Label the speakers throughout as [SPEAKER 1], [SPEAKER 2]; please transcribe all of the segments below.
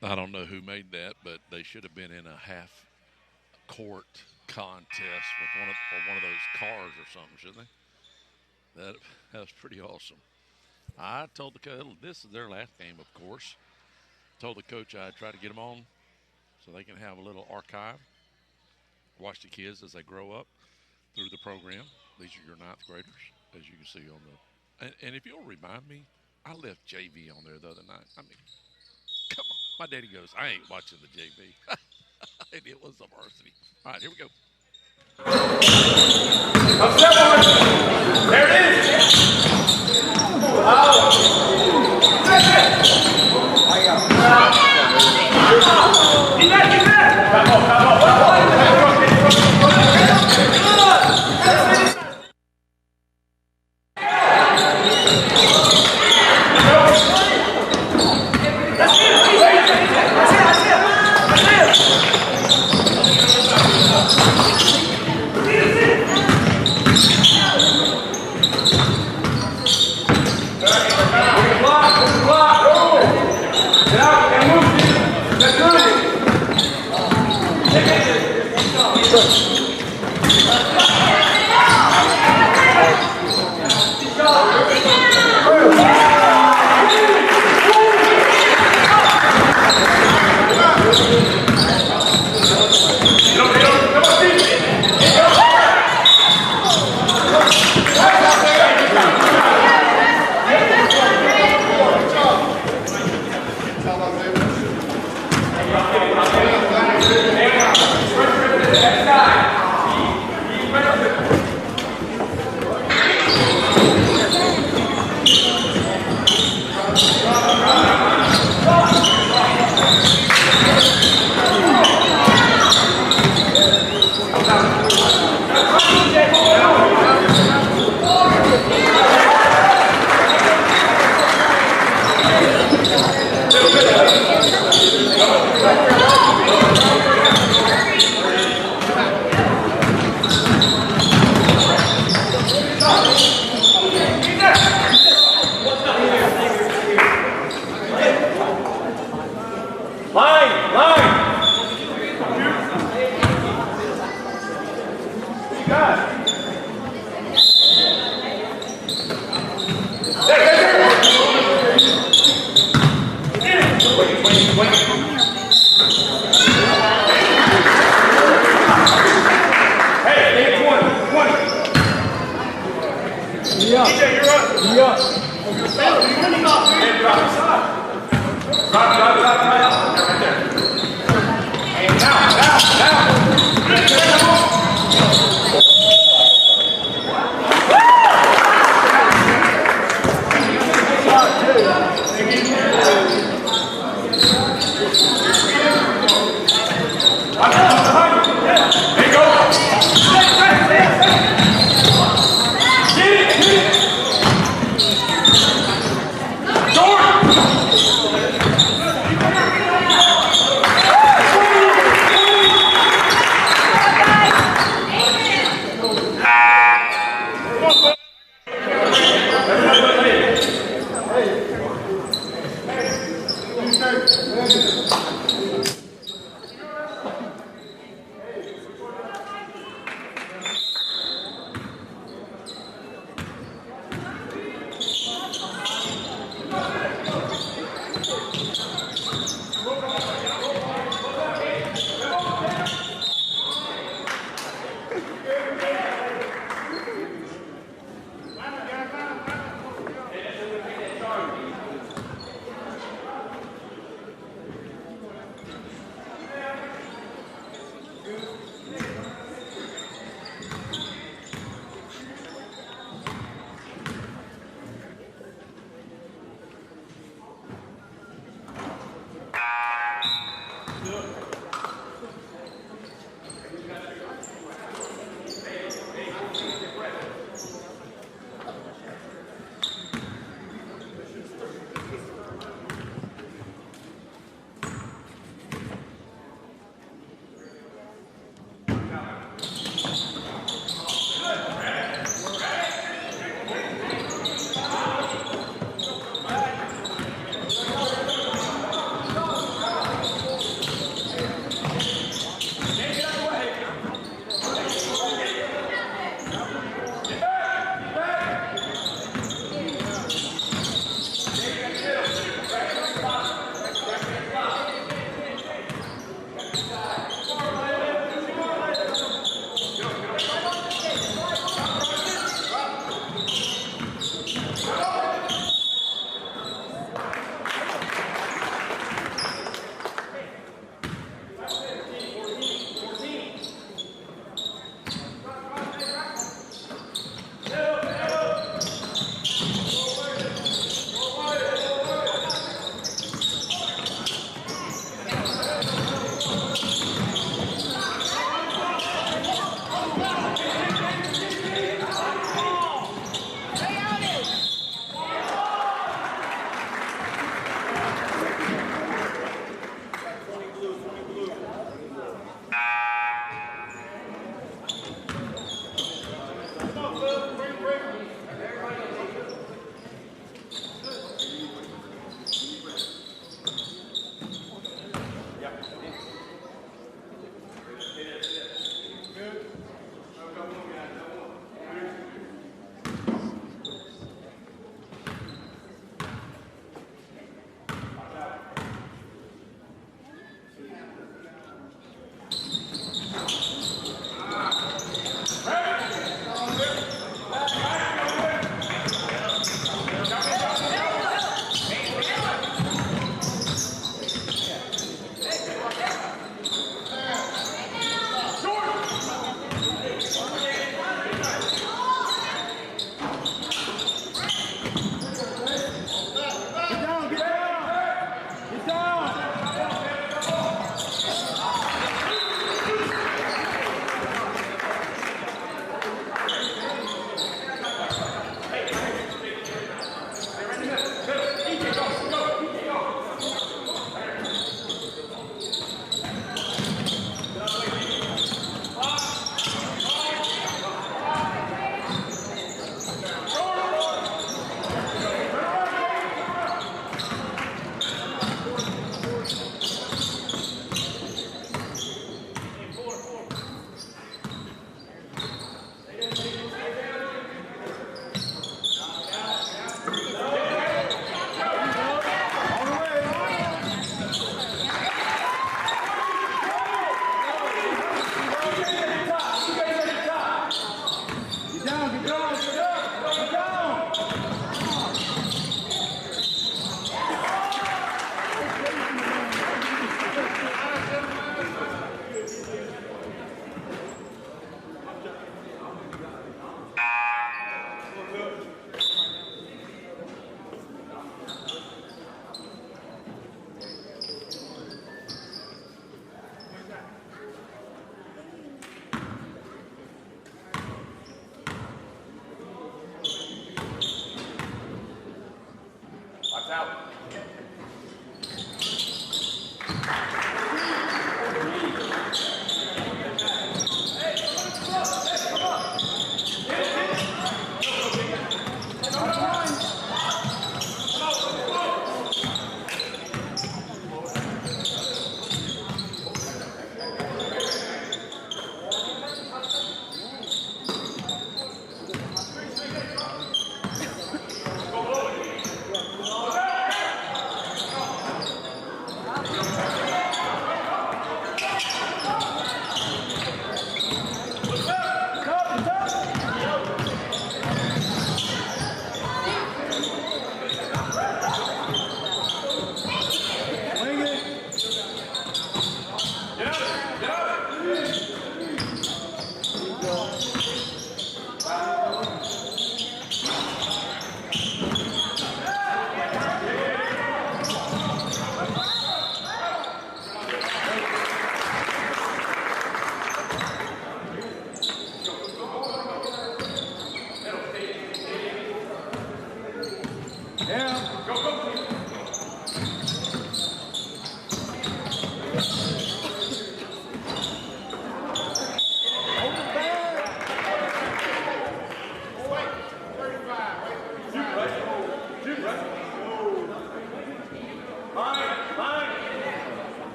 [SPEAKER 1] I don't know who made that, but they should have been in a half-court contest with one of those cars or something, shouldn't they? That was pretty awesome. I told the coach, this is their last game, of course. Told the coach I'd try to get them on so they can have a little archive. Watch the kids as they grow up through the program. These are your ninth graders, as you can see on the. And if you'll remind me, I left JV on there the other night. I mean, come on. My daddy goes, I ain't watching the JV. And it was the varsity. All right, here we go.
[SPEAKER 2] Up step one. There it is.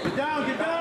[SPEAKER 2] Get down, get down.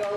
[SPEAKER 3] Good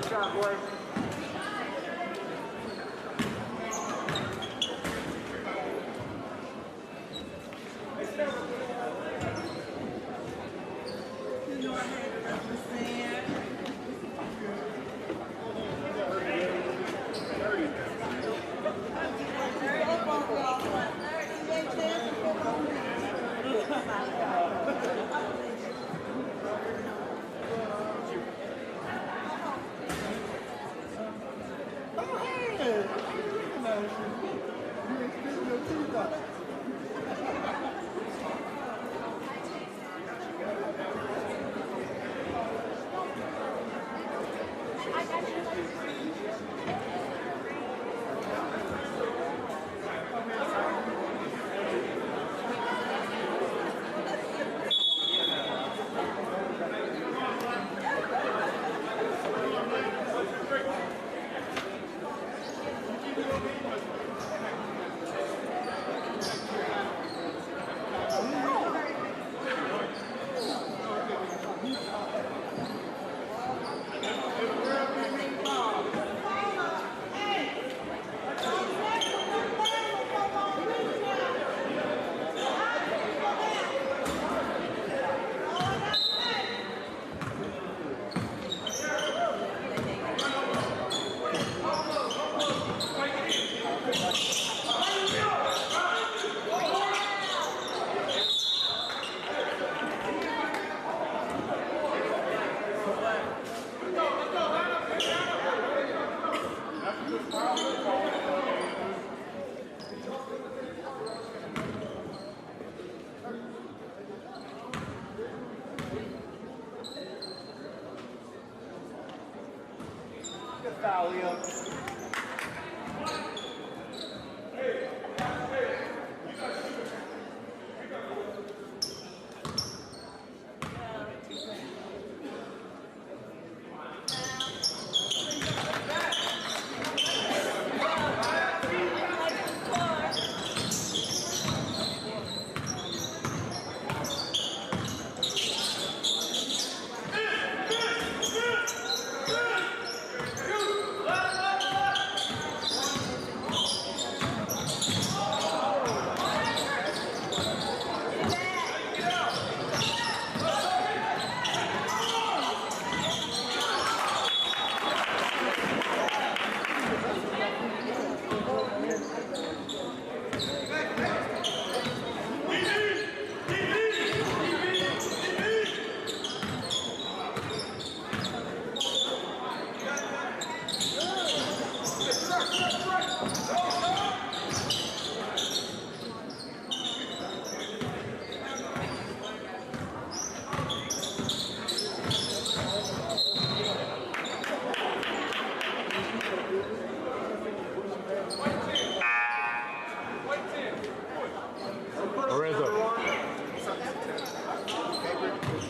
[SPEAKER 3] job, boys.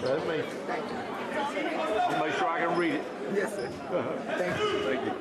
[SPEAKER 3] That's me. I'll make sure I can read it.
[SPEAKER 4] Yes, sir. Thank you.
[SPEAKER 3] Thank you.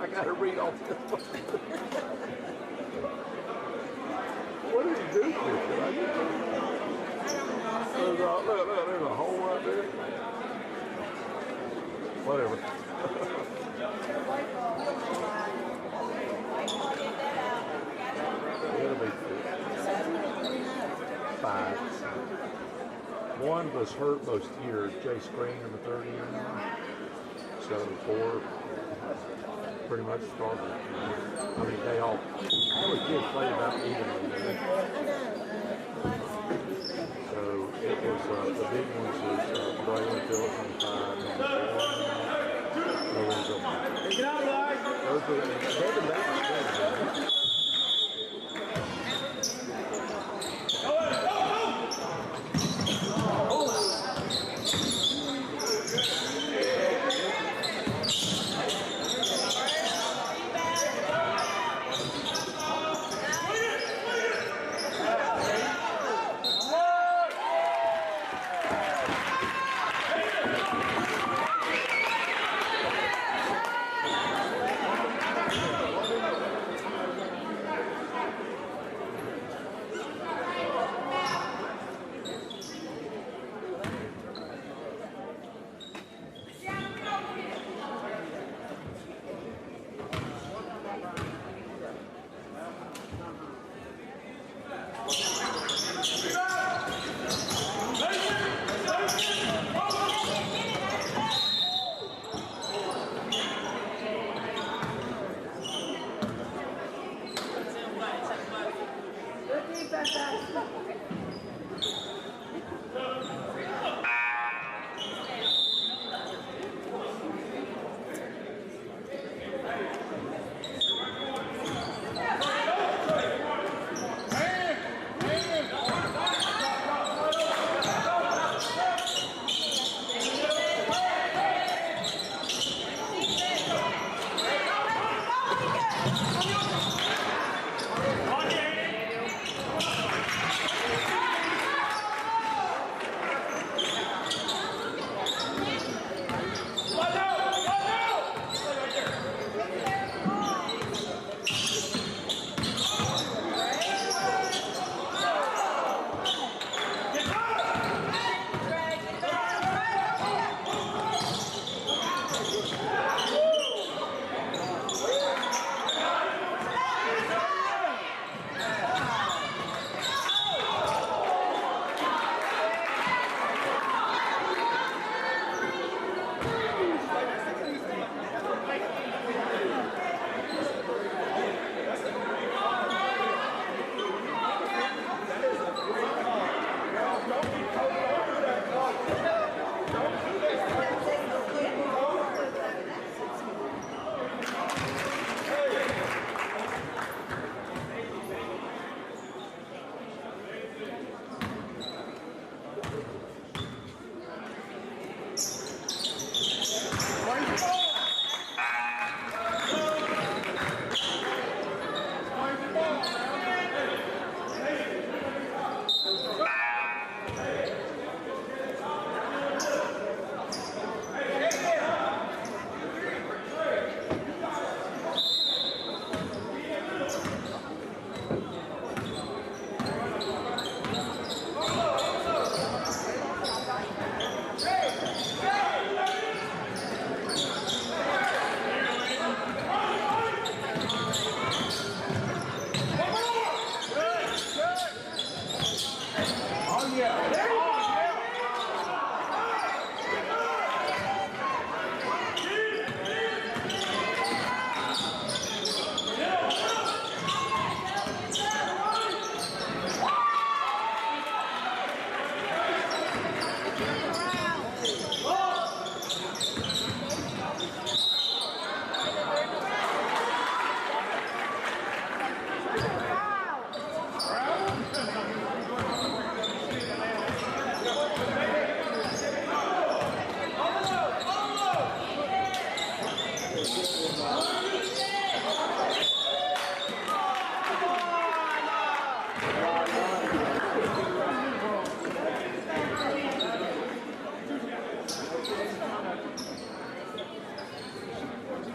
[SPEAKER 3] I gotta read all this. What did he do to it? There's a whole whatever. It'll be 5. One was hurt most years, Jay Screen, number 30. So 4 pretty much started. I mean, they all the kids played about evenly. So it was the big ones was Braylon Phillips on 5, number 4.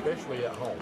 [SPEAKER 3] Especially at home.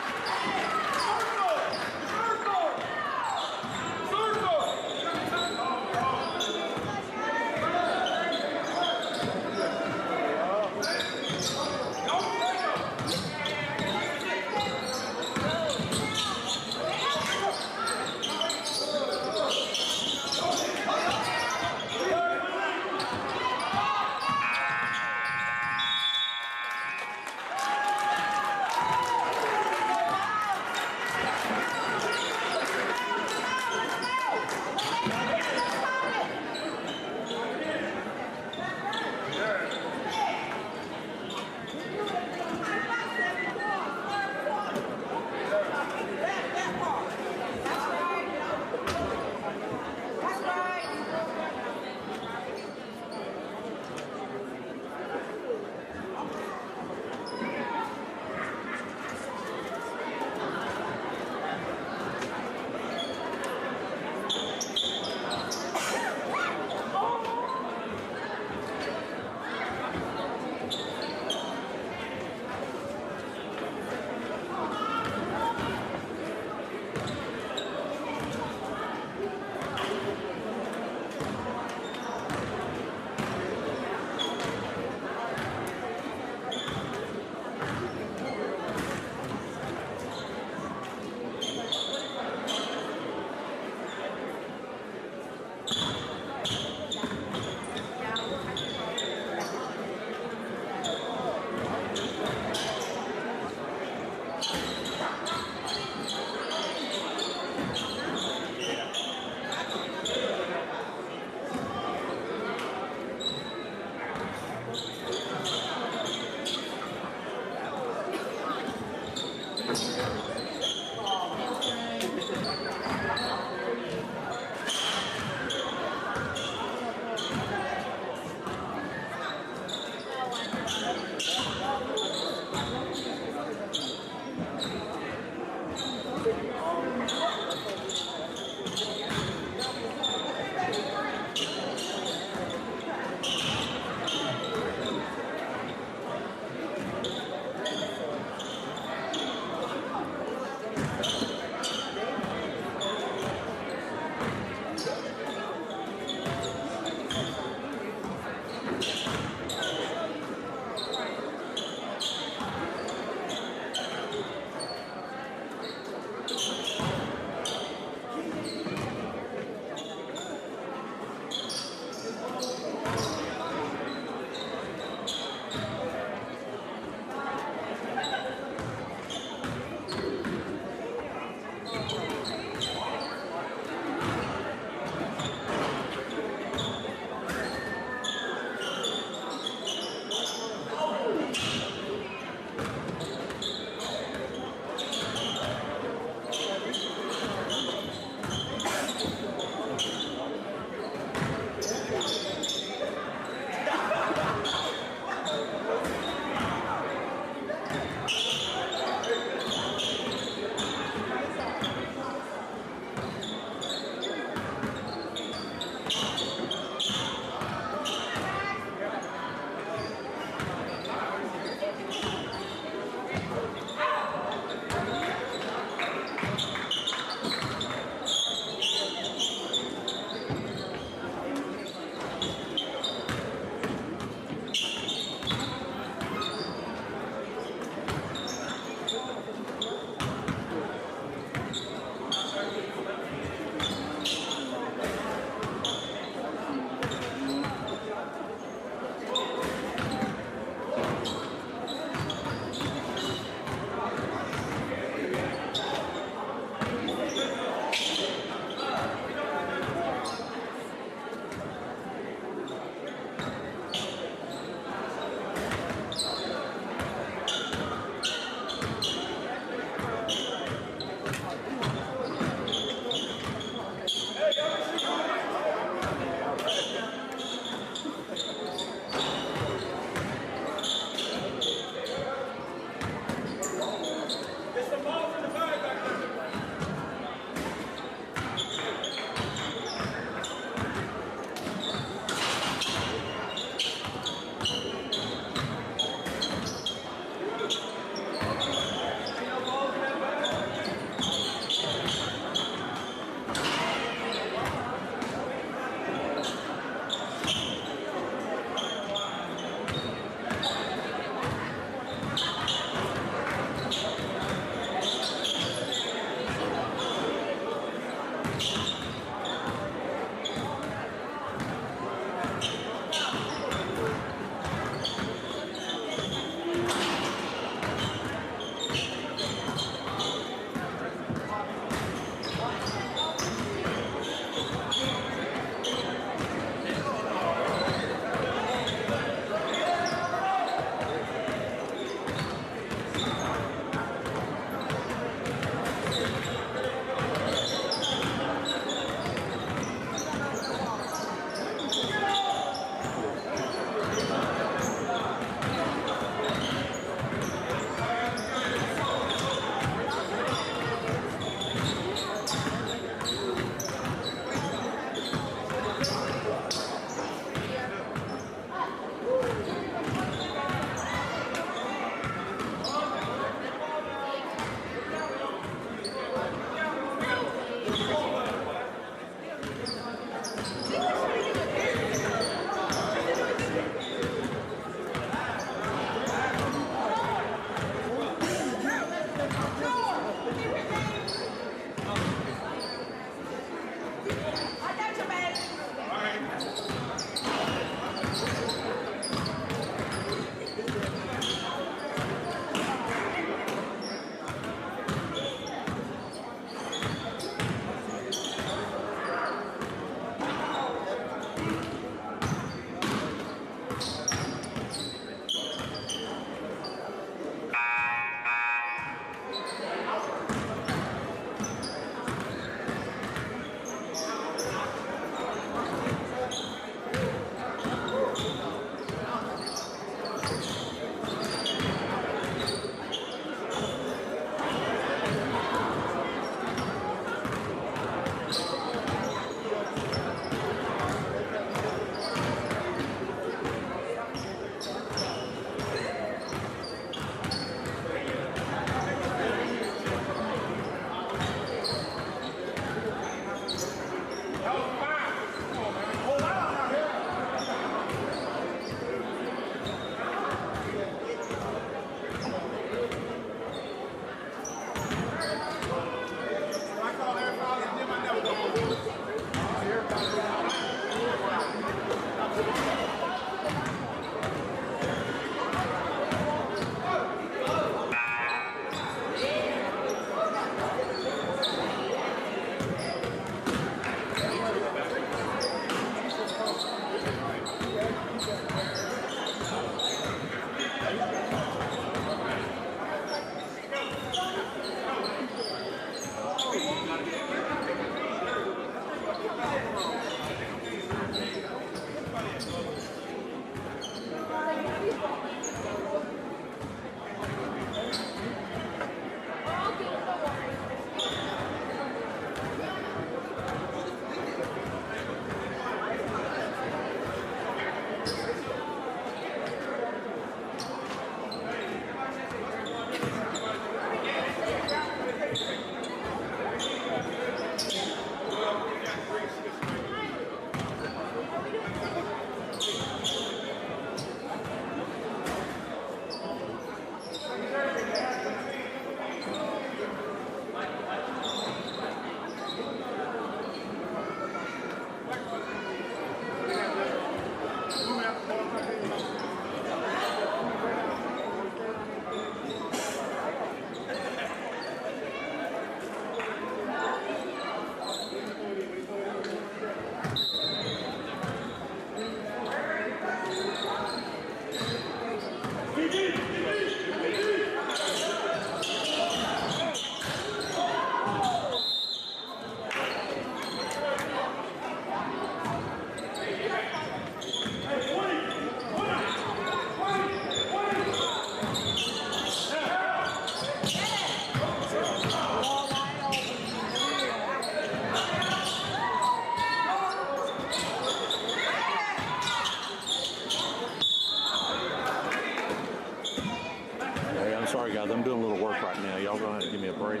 [SPEAKER 3] I'm doing a little work right now. Y'all gonna have to give me a break.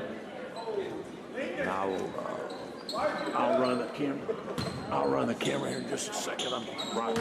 [SPEAKER 3] And I'll run the camera. I'll run the camera here in just a second. I'm right.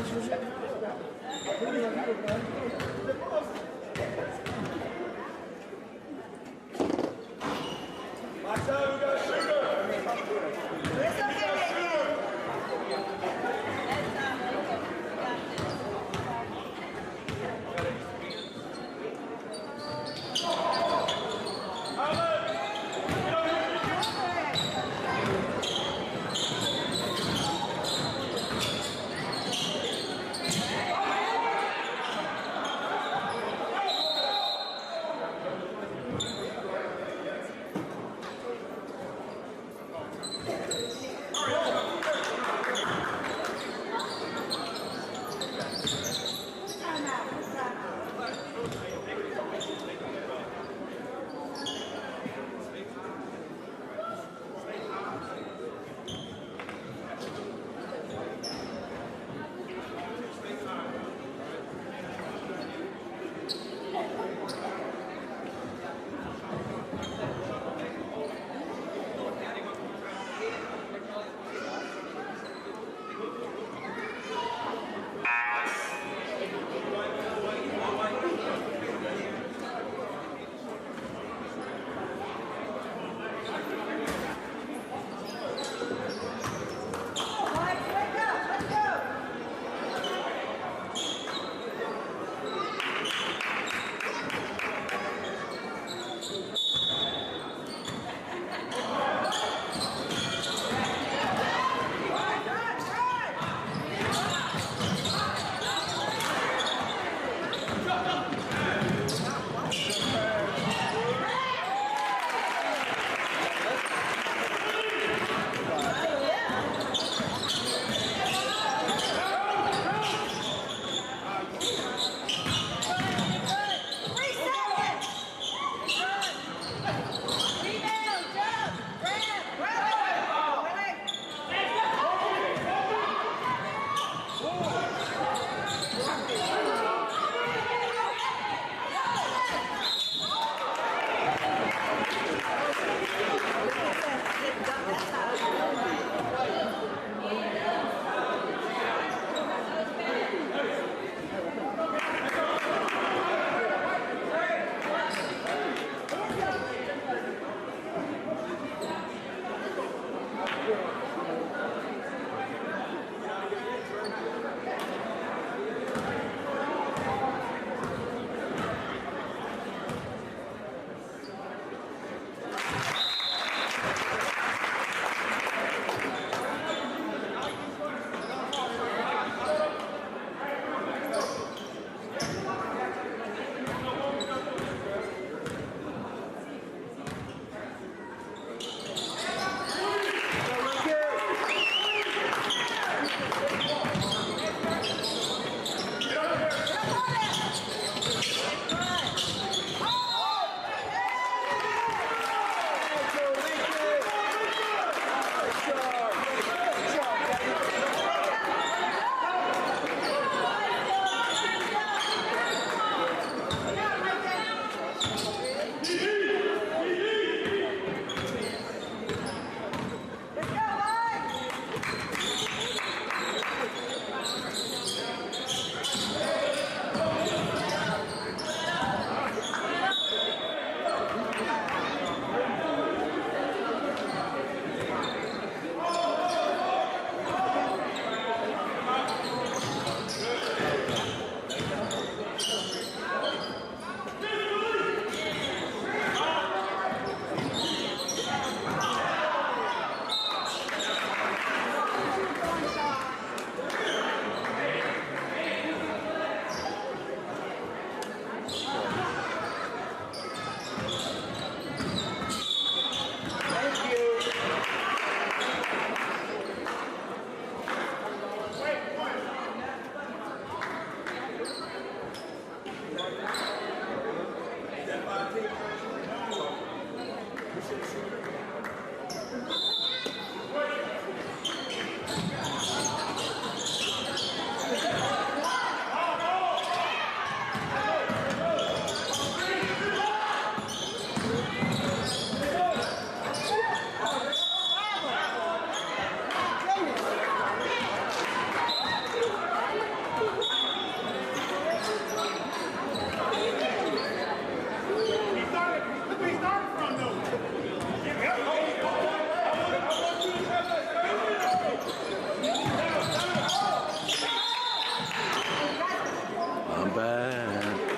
[SPEAKER 5] bad.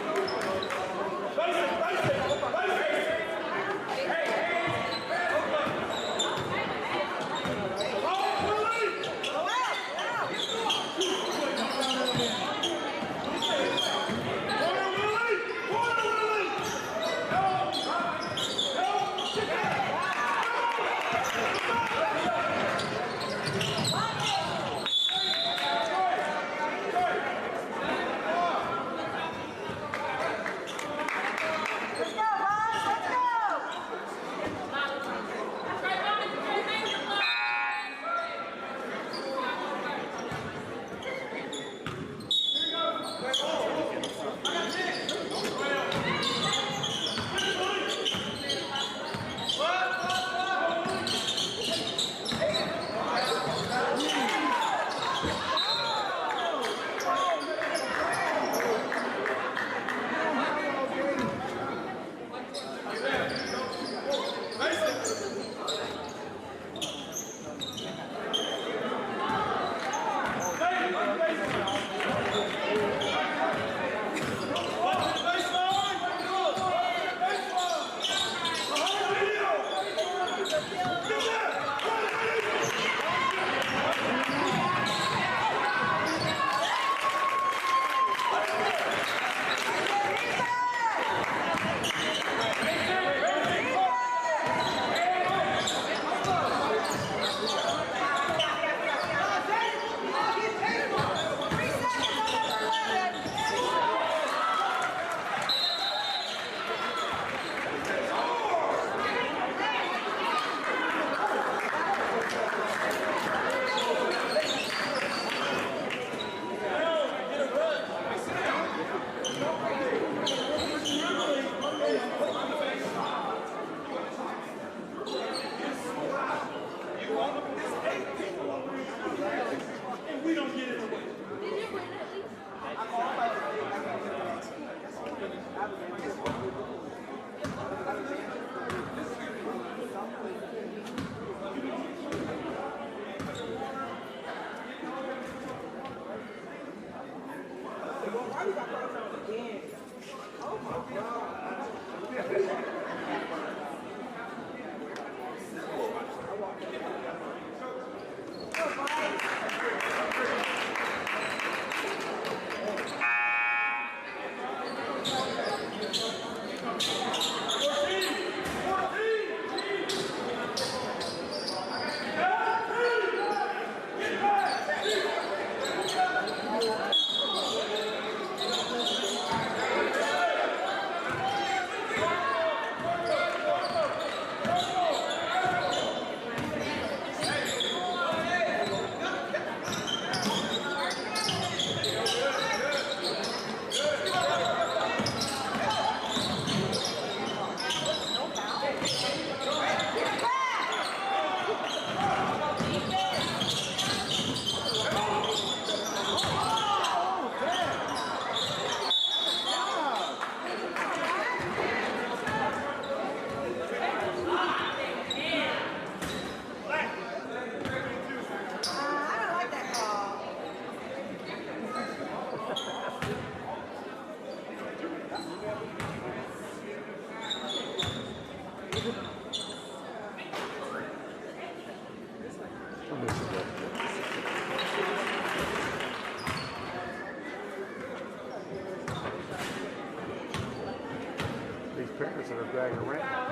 [SPEAKER 3] These parents that are dragging around.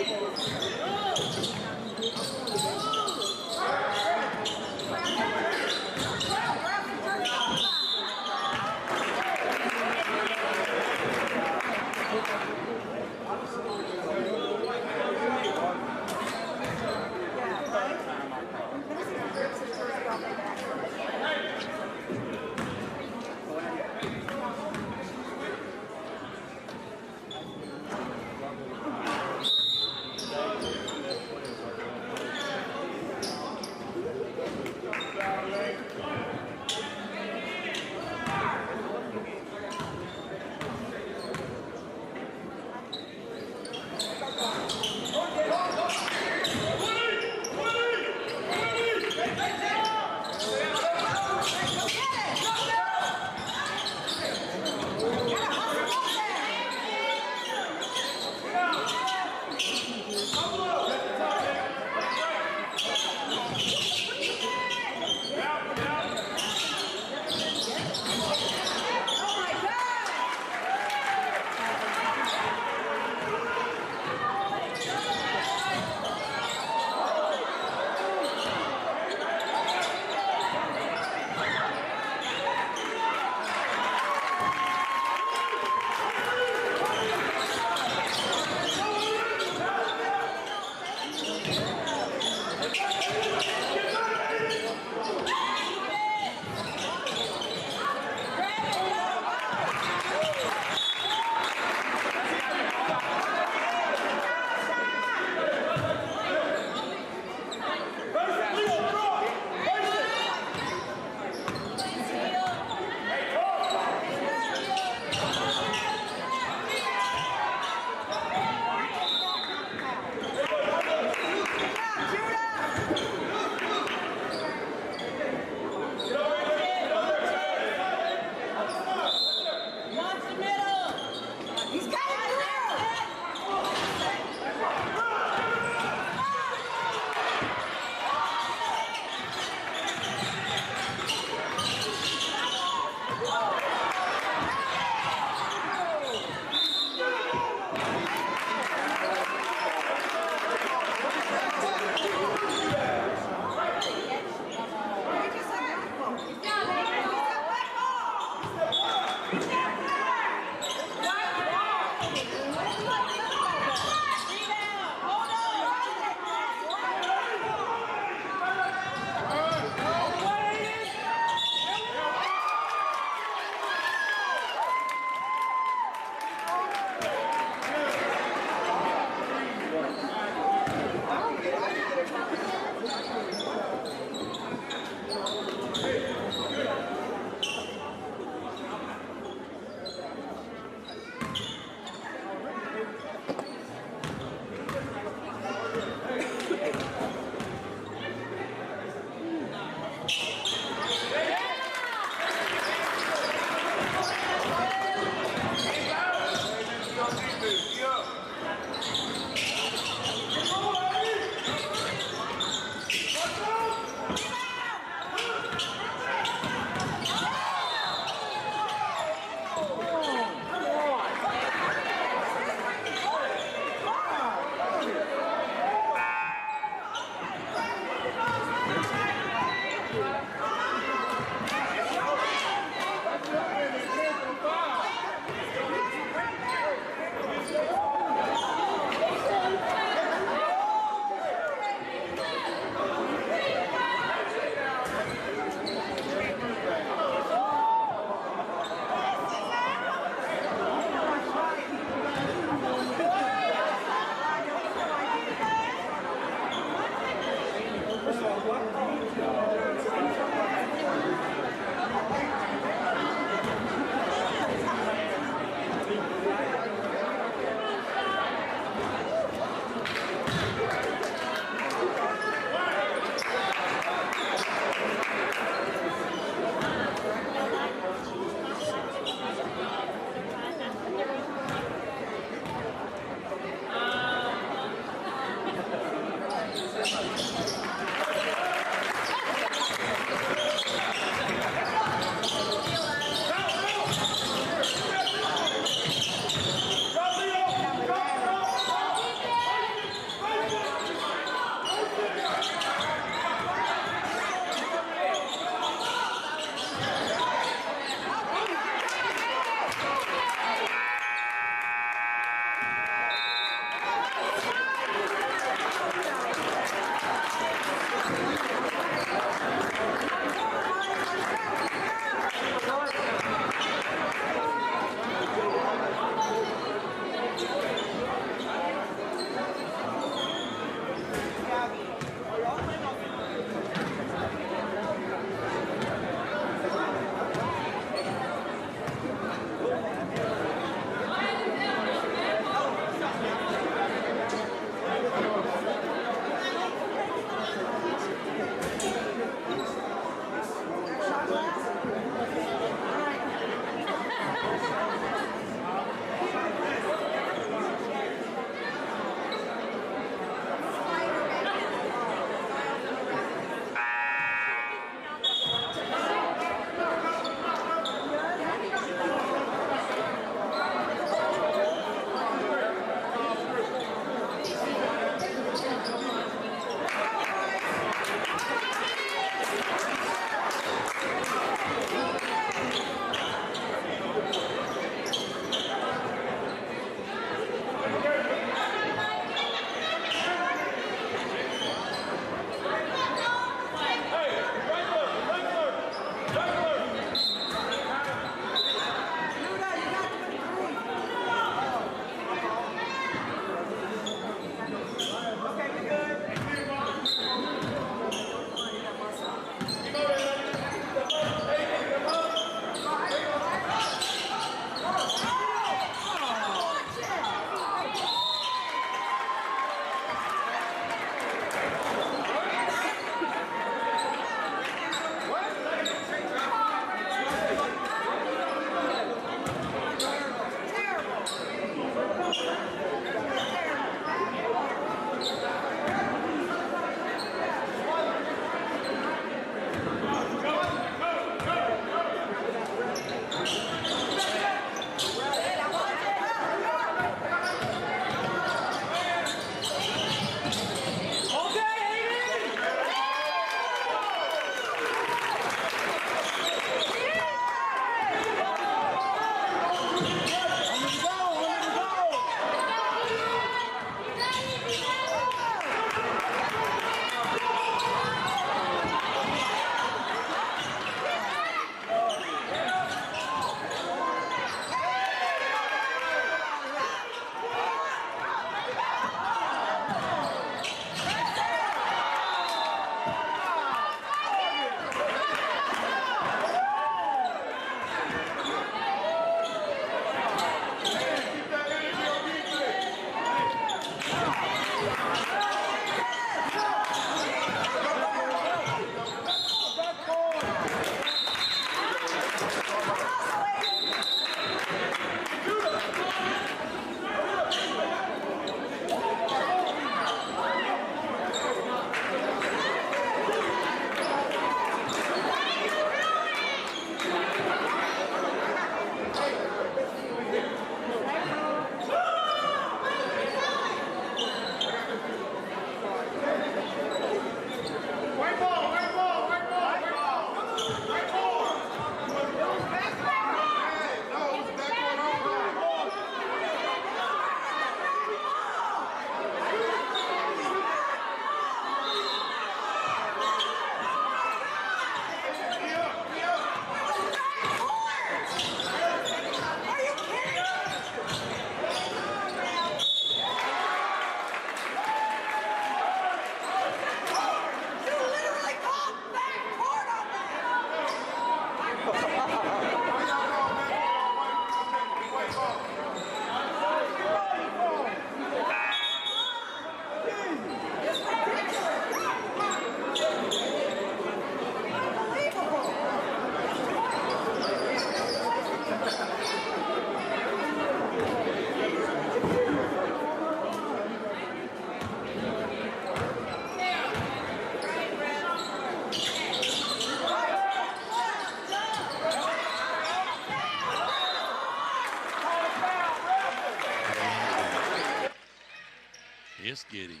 [SPEAKER 1] It's getting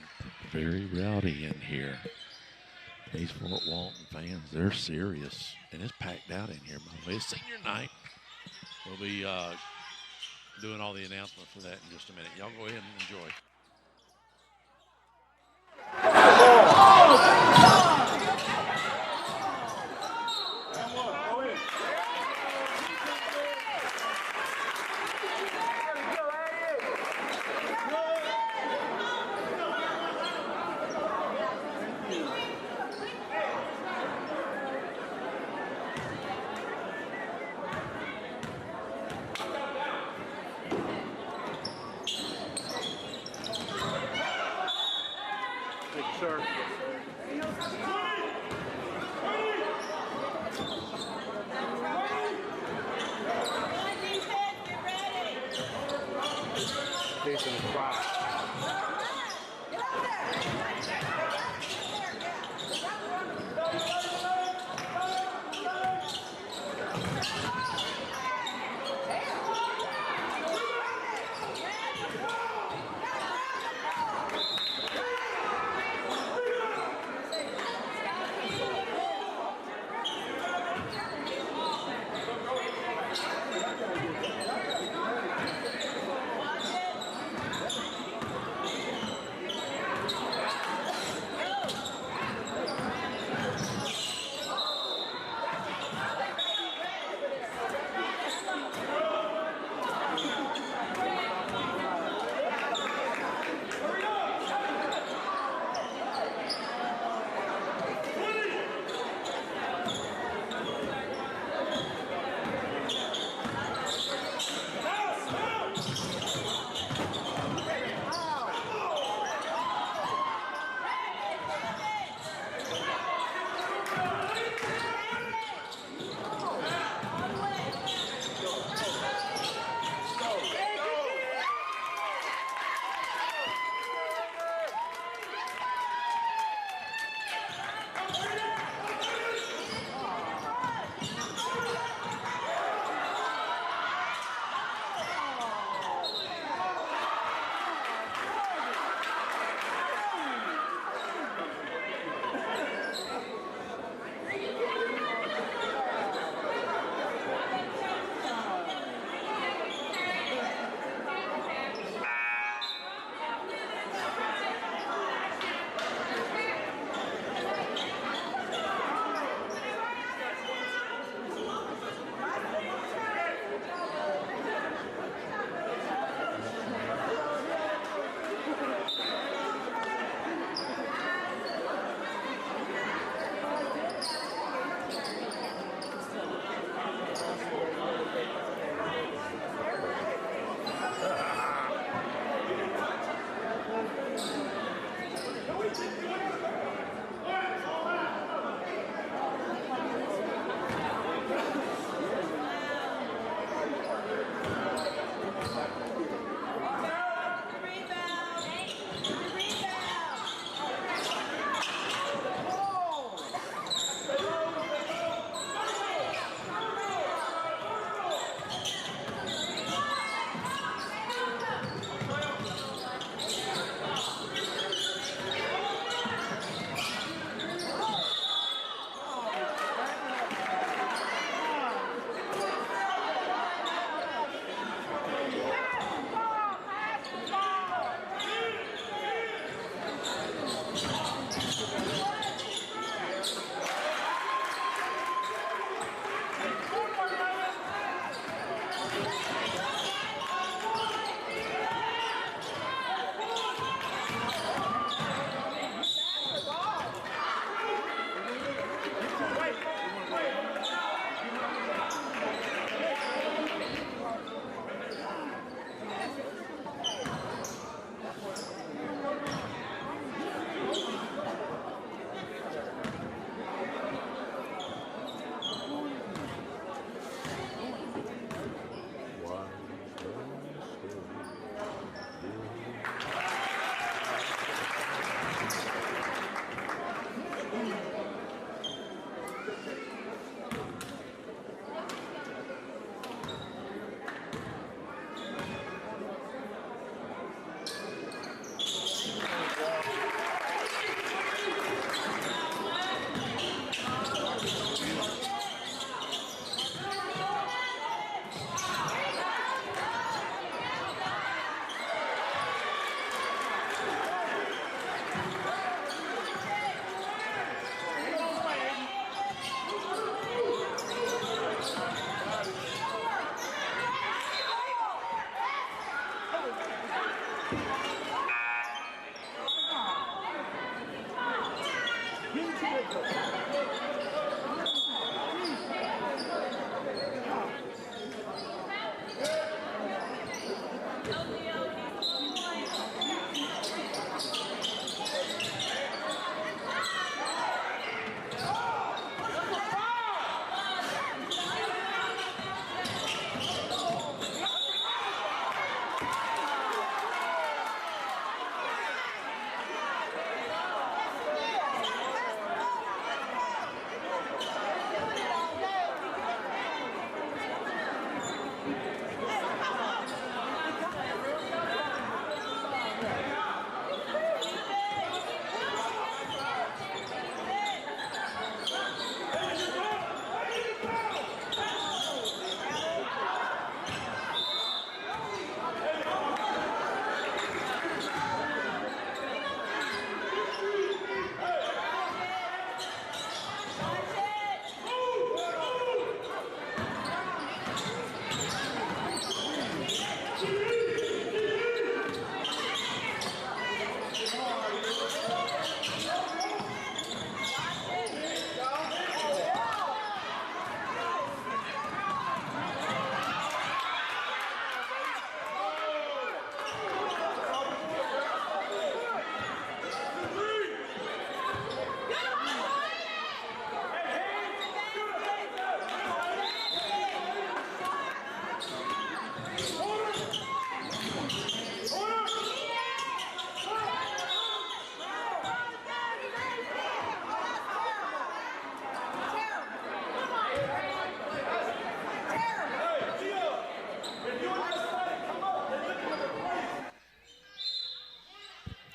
[SPEAKER 1] very rowdy in here. These Fort Walton fans, they're serious. And it's packed out in here, by the way. It's senior night. We'll be doing all the announcements for that in just a minute. Y'all go ahead and enjoy.
[SPEAKER 4] Jason is trying.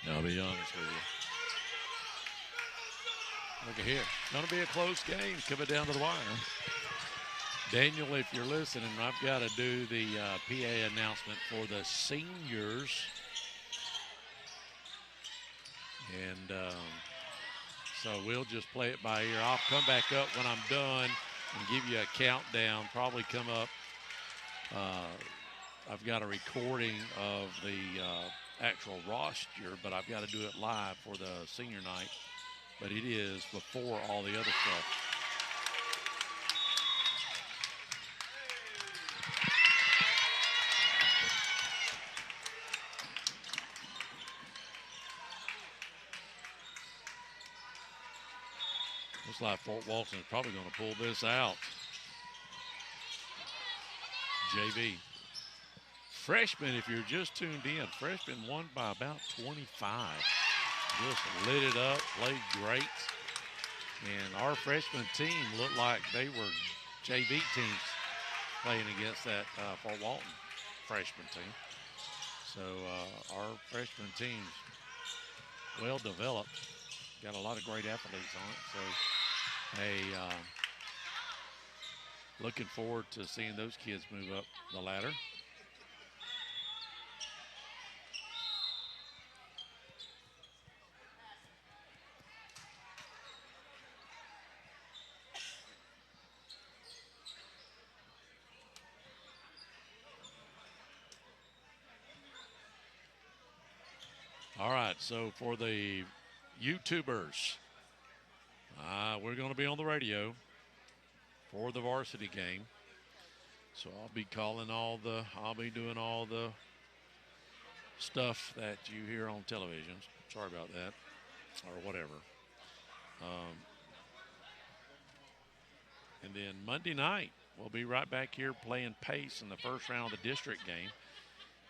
[SPEAKER 1] I'll be honest with you. Look at here. Going to be a close game coming down to the wire. Daniel, if you're listening, I've got to do the PA announcement for the seniors. And so we'll just play it by ear. I'll come back up when I'm done and give you a countdown. Probably come up. I've got a recording of the actual roster, but I've got to do it live for the senior night. But it is before all the other stuff. Looks like Fort Walton is probably going to pull this out. JV. Freshman, if you're just tuned in, freshman won by about 25. Just lit it up, played great. And our freshman team looked like they were JV teams playing against that Fort Walton freshman team. So our freshman team's well developed. Got a lot of great athletes on it. So, hey, looking forward to seeing those kids move up the ladder. All right, so for the YouTubers, we're going to be on the radio for the varsity game. So I'll be doing all the stuff that you hear on television. Sorry about that, or whatever. And then Monday night, we'll be right back here playing Pace in the first round of the district game.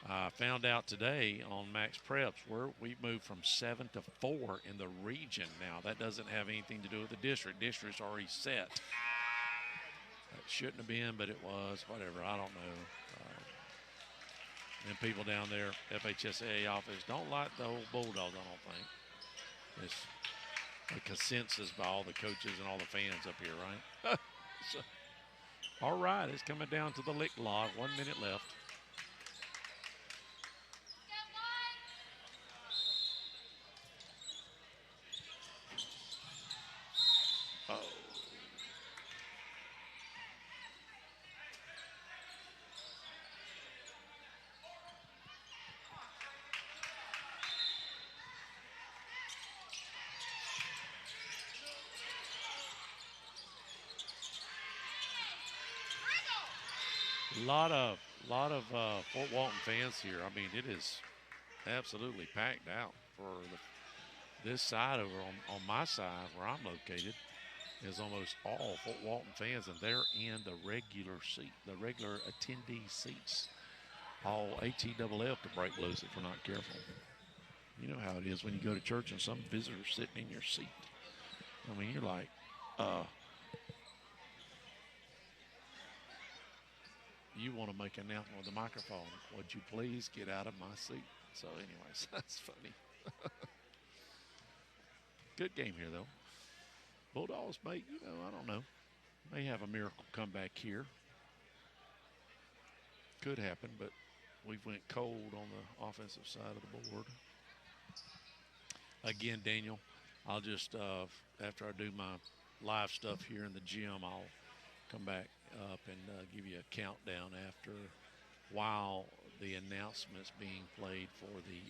[SPEAKER 1] I found out today on Max Preps we've moved from 7 to 4 in the region now. That doesn't have anything to do with the district. District's already set. That shouldn't have been, but it was. Whatever, I don't know. And people down there, FHSAA office, don't like the old Bulldogs, I don't think. It's a consensus by all the coaches and all the fans up here, right? So, all right, it's coming down to the lick log. 1 minute left. lot of Fort Walton fans here. I mean, it is absolutely packed out for this side over on my side where I'm located is almost all Fort Walton fans, and they're in the regular attendee seats. All ATFF to break loose if we're not careful. You know how it is when you go to church and some visitor's sitting in your seat. I mean, you're like, you want to make an announcement with the microphone. Would you please get out of my seat? So anyways, that's funny. Good game here, though. Bulldogs may, I don't know, may have a miracle comeback here. Could happen, but we've went cold on the offensive side of the board. Again, Daniel, I'll just, after I do my live stuff here in the gym, I'll come back up and give you a countdown after while the announcement's being played for the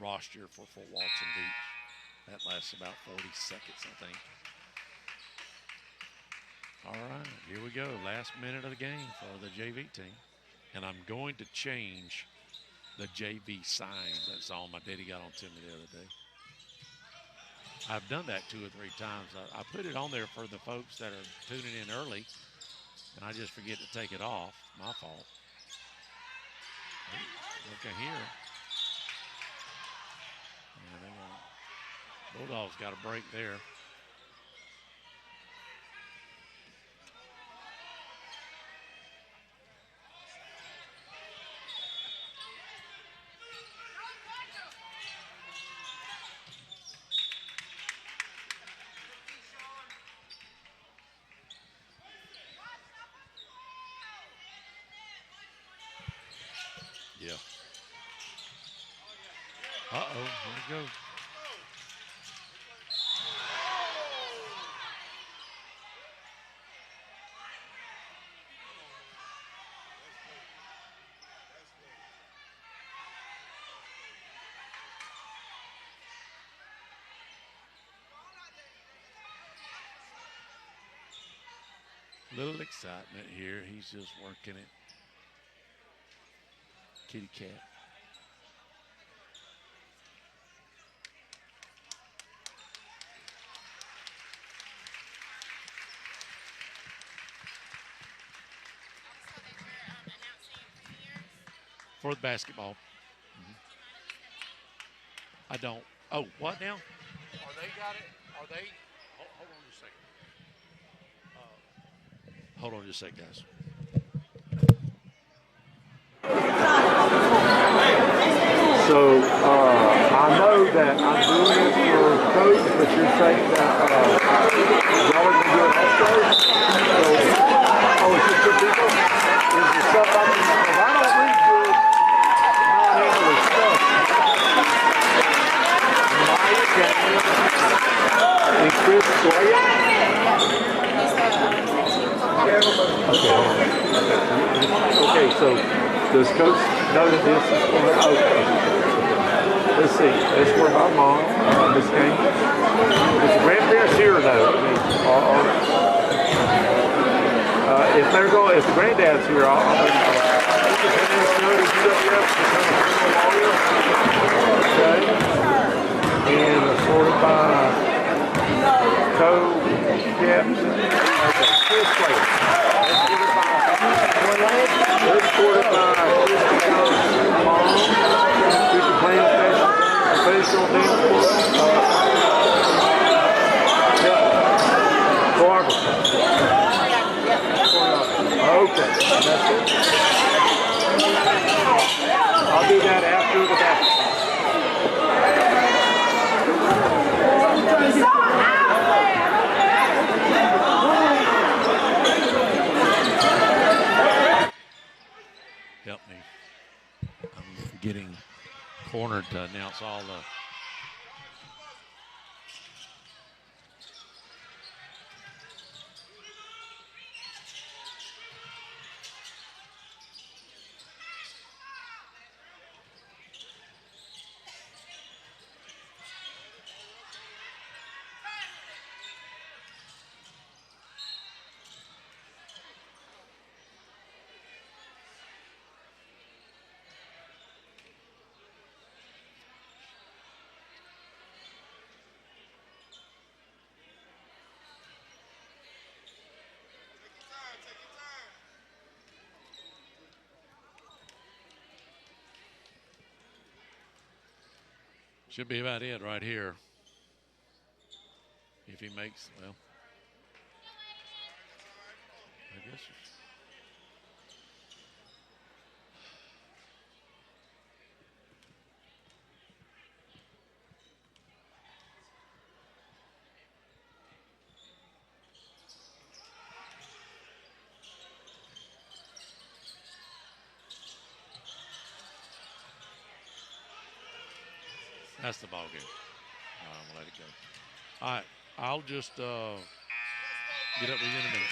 [SPEAKER 1] roster for Fort Walton Beach. That lasts about 40 seconds, I think. All right, here we go. Last minute of the game for the JV team. And I'm going to change the JV sign that's on. My daddy got on to me the other day. I've done that 2 or 3 times. I put it on there for the folks that are tuning in early, and I just forget to take it off. My fault. Look at here. Yeah, Bulldogs got a break there. Yeah. Uh-oh, here we go. Little excitement here. He's just working it. Kitty cat. For the basketball. I don't. Oh, what now? Are they got it? Are they? Hold on just a second. Hold on just a second, guys.
[SPEAKER 3] So I know that I'm doing it for coach, but you're saying that y'all are going to do it also? So, it's just for people? Is the stuff I can, because I don't read good non-English stuff. Mike and Chris Sawyer. Okay, so does coach know that this is for the okay? Let's see. That's for my mom, Miss Kane. Is the grandparents here or no? I mean, if they're going, if the granddad's here, I'll let you know. Okay. And sorted by co-captain. Okay. Fifth place. Let's sorted by Christmas mom. Future plan special dance. Barbara. Okay, that's it. I'll do that after the basketball.
[SPEAKER 1] Help me. I'm getting cornered to announce all the Should be about it right here. If he makes, well, I guess. That's the ball game. I'm gonna let it go. All right, I'll just get up with you in a minute.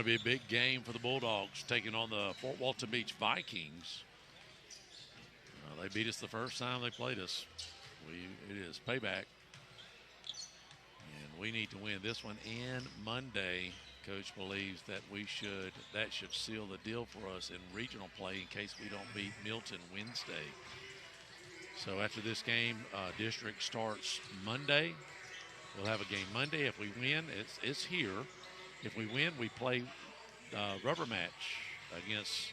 [SPEAKER 1] to be a big game for the Bulldogs taking on the Fort Walton Beach Vikings. They beat us the first time they played us. It is payback. And we need to win this one and Monday. Coach believes that that should seal the deal for us in regional play in case we don't beat Milton Wednesday. So after this game, district starts Monday. We'll have a game Monday. If we win, it's here. If we win, we play rubber match against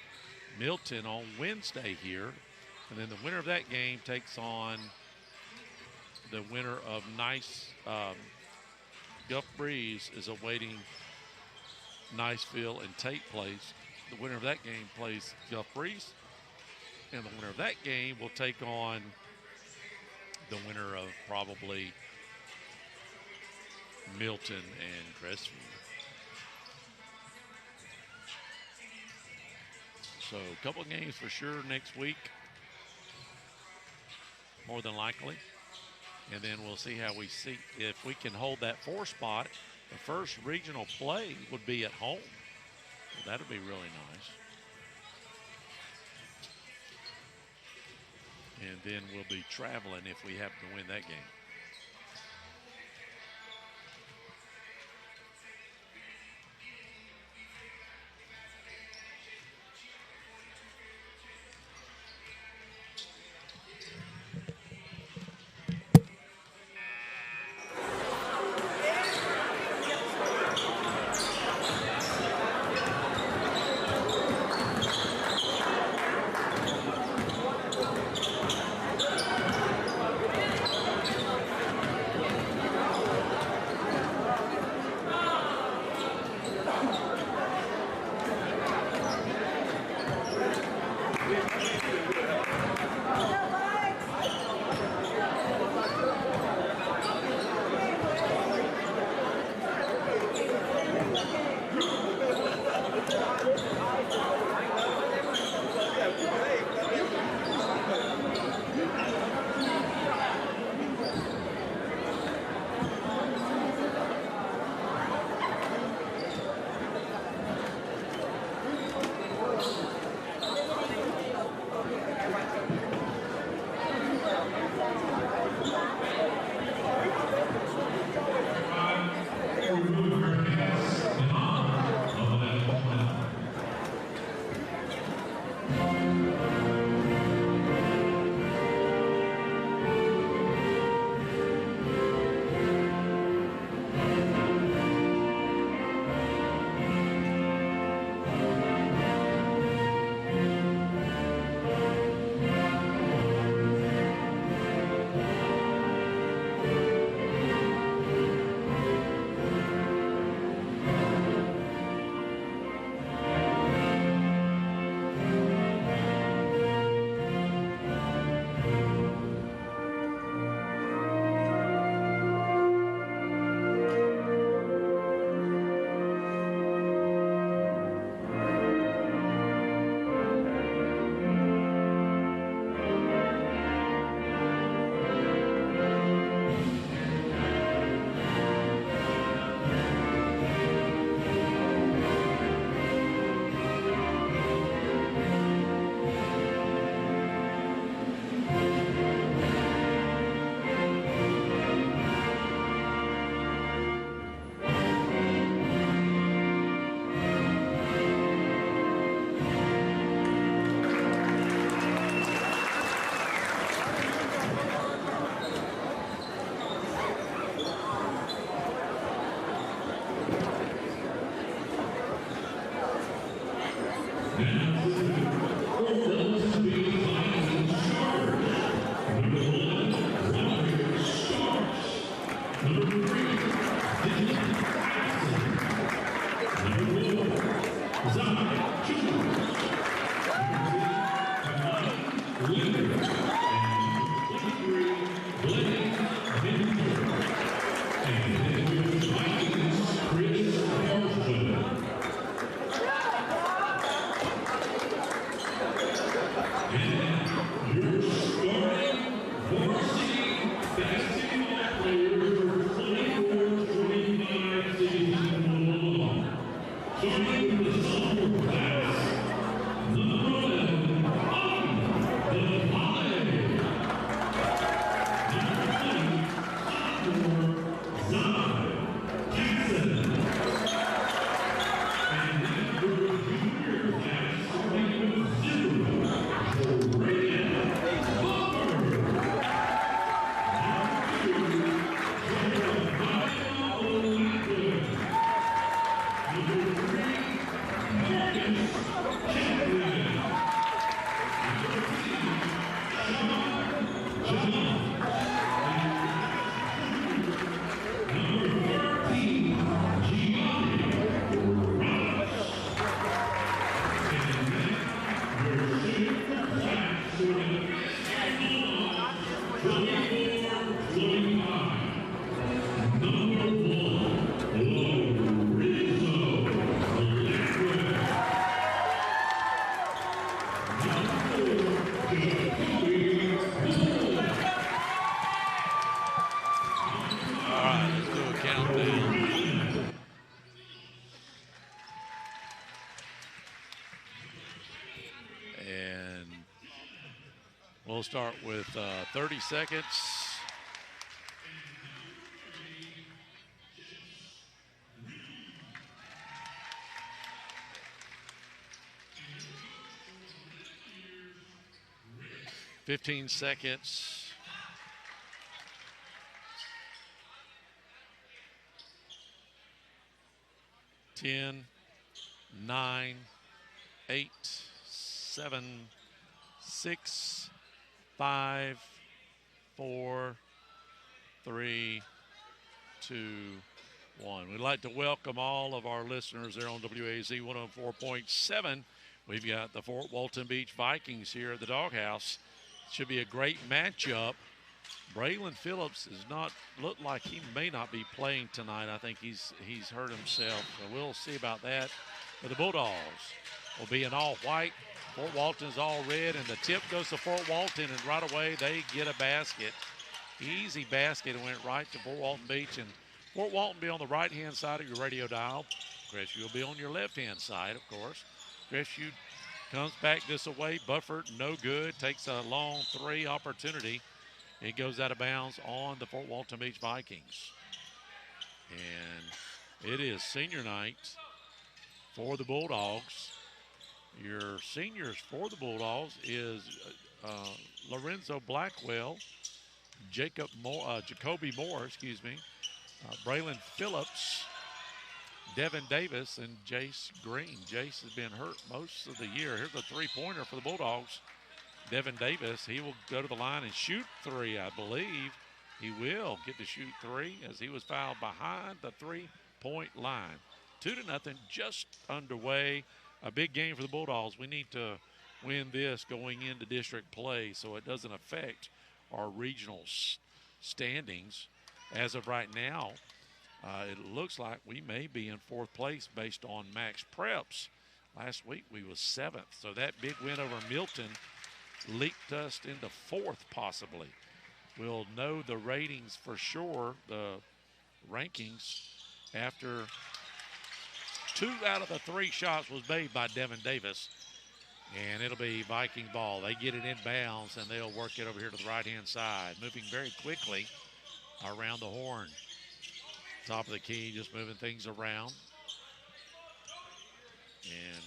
[SPEAKER 1] Milton on Wednesday here. And then the winner of that game takes on the winner of Gulf Breeze is awaiting Niceville and Tate Place. The winner of that game plays Gulf Breeze. And the winner of that game will take on the winner of probably Milton and Crestview. So a couple of games for sure next week, more than likely. And then we'll see how if we can hold that 4 spot. The first regional play would be at home. So that would be really nice. And then we'll be traveling if we happen to win that game. And we'll start with 30 seconds. $15 seconds. Ten, 9, 8, 7, 6, 5, 4, 3, 2, 1. We'd like to welcome all of our listeners there on WAZ 104.7. We've got the Fort Walton Beach Vikings here at the Doghouse. Should be a great matchup. Braylon Phillips does not look like he may not be playing tonight. I think he's hurt himself. So we'll see about that. But the Bulldogs will be in all white. Fort Walton's all red, and the tip goes to Fort Walton, and right away they get a basket. Easy basket, and went right to Fort Walton Beach. And Fort Walton will be on the right-hand side of your radio dial. Crestview will be on your left-hand side, of course. Crestview comes back this way. Bufford, no good. Takes a long three opportunity. It goes out of bounds on the Fort Walton Beach Vikings. And it is senior night for the Bulldogs. Your seniors for the Bulldogs is Lorenzo Blackwell, Jacoby Moore, Braylon Phillips, Devin Davis, and Jace Green. Jace has been hurt most of the year. Here's a three-pointer for the Bulldogs. Devin Davis, he will go to the line and shoot three, I believe. He will get to shoot three as he was fouled behind the three-point line. 2-0, just underway. A big game for the Bulldogs. We need to win this going into district play so it doesn't affect our regional standings. As of right now, it looks like we may be in fourth place based on max preps. Last week we was seventh, so that big win over Milton leaked us into fourth possibly. We'll know the ratings for sure, the rankings, after 2 out of the 3 shots was made by Devin Davis. And it'll be Viking ball. They get it in bounds, and they'll work it over here to the right-hand side. Moving very quickly around the horn. Top of the key, just moving things around. And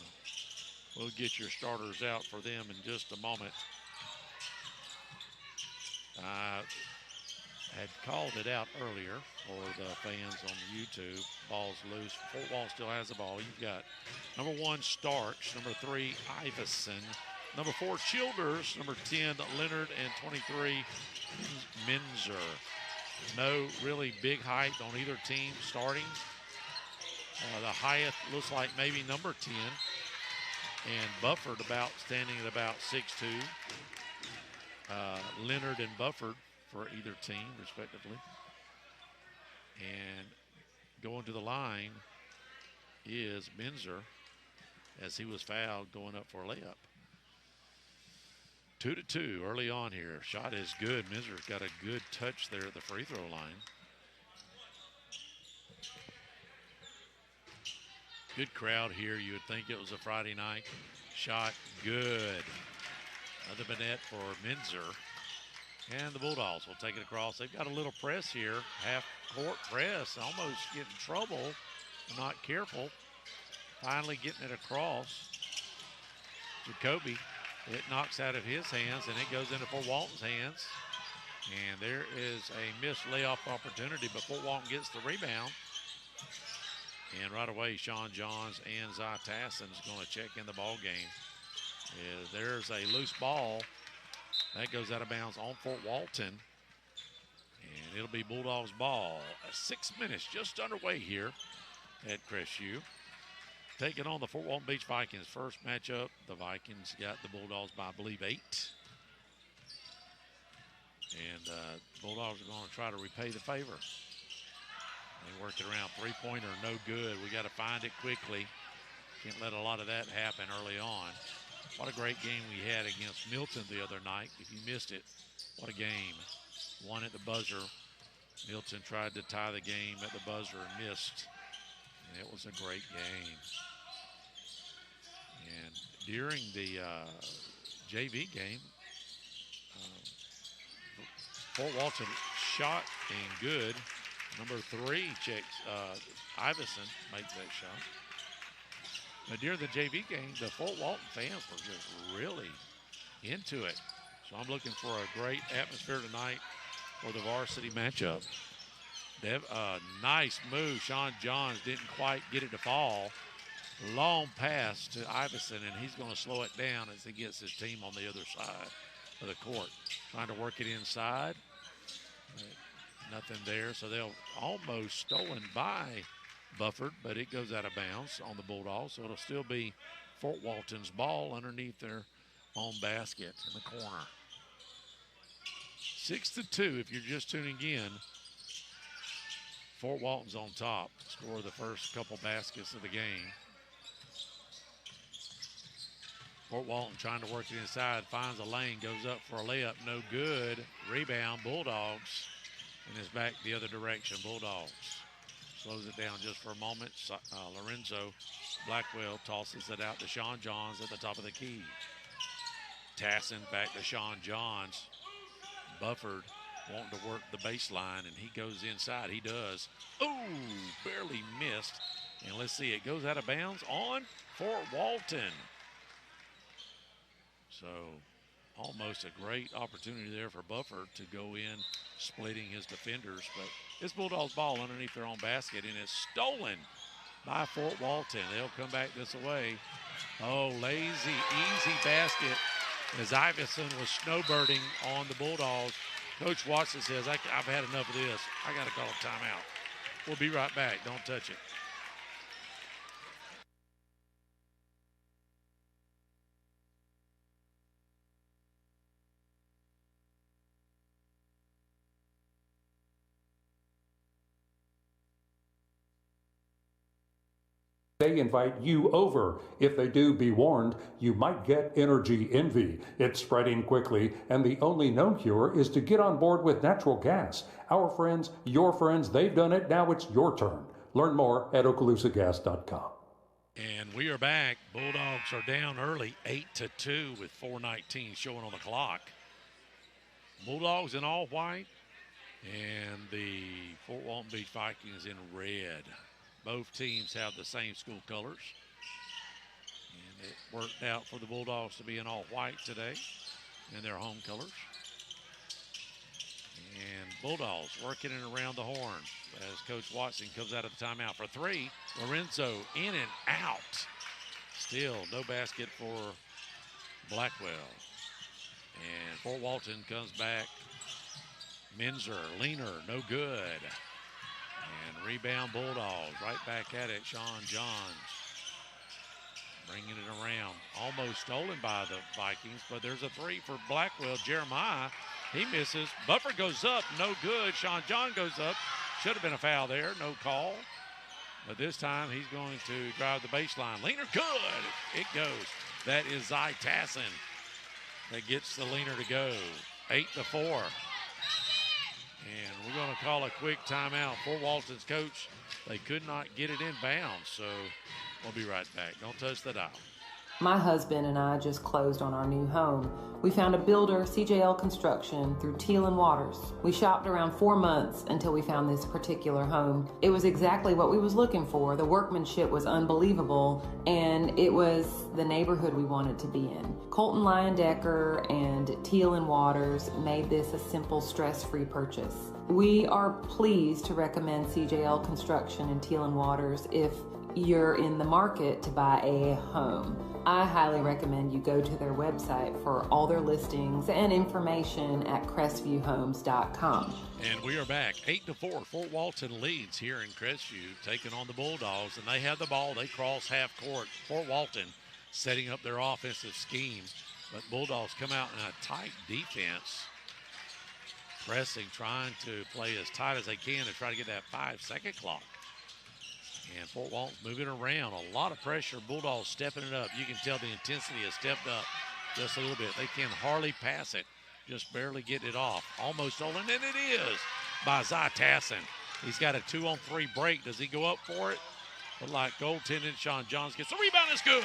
[SPEAKER 1] we'll get your starters out for them in just a moment. I had called it out earlier for the fans on YouTube. Ball's loose. Fort Walton still has the ball. You've got number 1, Starks. Number 3, Iverson. Number 4, Childers. Number 10, Leonard. And 23, Minzer. No really big height on either team starting. The highest looks like maybe number 10. And Bufford standing at about 6'2". Leonard and Bufford for either team, respectively. And going to the line is Minzer, as he was fouled going up for a layup. 2-2 early on here. Shot is good. Minzer's got a good touch there at the free throw line. Good crowd here. You would think it was a Friday night. Shot good. Another net for Minzer. And the Bulldogs will take it across. They've got a little press here. Half-court press. Almost get in trouble. Not careful. Finally getting it across. Jacoby. It knocks out of his hands, and it goes into Fort Walton's hands. And there is a missed layup opportunity, but Fort Walton gets the rebound. And right away, Sean Johns and Zy Tasson is going to check in the ball game. There's a loose ball. That goes out of bounds on Fort Walton. And it'll be Bulldogs ball. 6 minutes just underway here at Crestview. Taking on the Fort Walton Beach Vikings. First matchup, the Vikings got the Bulldogs by, I believe, 8. And Bulldogs are going to try to repay the favor. They work it around. Three-pointer, no good. We got to find it quickly. Can't let a lot of that happen early on. What a great game we had against Milton the other night. If you missed it, what a game. Won at the buzzer. Milton tried to tie the game at the buzzer and missed. And it was a great game. And during the JV game. Fort Walton shot and good. Number 3 checks. Iverson makes that shot. But during the JV game, the Fort Walton fans were just really into it. So I'm looking for a great atmosphere tonight for the varsity matchup. Nice move. Sean Johns didn't quite get it to fall. Long pass to Iverson, and he's going to slow it down as he gets his team on the other side of the court. Trying to work it inside. Nothing there, so they'll almost stolen by Bufford, but it goes out of bounds on the Bulldogs, so it'll still be Fort Walton's ball underneath their own basket in the corner. 6-2 if you're just tuning in. Fort Walton's on top, score the first couple baskets of the game. Fort Walton trying to work it inside, finds a lane, goes up for a layup, no good. Rebound, Bulldogs, and is back the other direction, Bulldogs. Slows it down just for a moment. Lorenzo Blackwell tosses it out to Sean Johns at the top of the key. Tassin back to Sean Johns. Bufford wanting to work the baseline, and he goes inside. He does. Oh, barely missed. And let's see, it goes out of bounds on Fort Walton. So almost a great opportunity there for Bufford to go in, splitting his defenders. But it's Bulldogs ball underneath their own basket, and it's stolen by Fort Walton. They'll come back this way. Oh, lazy, easy basket as Iverson was snowbirding on the Bulldogs. Coach Watson says, I've had enough of this. I got to call a timeout. We'll be right back. Don't touch it.
[SPEAKER 5] They invite you over. If they do, be warned, you might get energy envy. It's spreading quickly, and the only known cure is to get on board with natural gas. Our friends, your friends, they've done it. Now it's your turn. Learn more at okaloosagas.com.
[SPEAKER 1] And we are back. Bulldogs are down early, 8-2 with 4:19 showing on the clock. Bulldogs in all white, and the Fort Walton Beach Vikings in red. Both teams have the same school colors. And it worked out for the Bulldogs to be in all white today in their home colors. And Bulldogs working it around the horn as Coach Watson comes out of the timeout for 3. Lorenzo in and out. Still no basket for Blackwell. And Fort Walton comes back. Menzer, leaner, no good. And rebound Bulldogs, right back at it, Sean Johns. Bringing it around, almost stolen by the Vikings, but there's a 3 for Blackwell. Jeremiah, he misses. Bufford goes up, no good. Sean John goes up. Should have been a foul there, no call. But this time he's going to drive the baseline. Leaner, good, it goes. That is Zy Tassin that gets the leaner to go. 8-4. And we're going to call a quick timeout. Fort Walton's coach, they could not get it in bounds, so we'll be right back. Don't touch the dial.
[SPEAKER 6] My husband and I just closed on our new home. We found a builder, CJL Construction, through Teal and Waters. We shopped around 4 months until we found this particular home. It was exactly what we was looking for. The workmanship was unbelievable, and it was the neighborhood we wanted to be in. Colton Leyendecker and Teal and Waters made this a simple, stress-free purchase. We are pleased to recommend CJL Construction and Teal and Waters if you're in the market to buy a home. I highly recommend you go to their website for all their listings and information at crestvviewhomes.com.
[SPEAKER 1] And we are back. 8-4. Fort Walton leads here in Crestview, taking on the Bulldogs, and they have the ball. They cross half court. Fort Walton setting up their offensive scheme, but Bulldogs come out in a tight defense, pressing, trying to play as tight as they can to try to get that 5-second clock. And Fort Walton moving around. A lot of pressure. Bulldogs stepping it up. You can tell the intensity has stepped up just a little bit. They can hardly pass it. Just barely getting it off. Almost stolen, and it is by Zy Tassin. He's got a 2-on-3 break. Does he go up for it? But like goaltending, Sean Johns gets the rebound. It's good.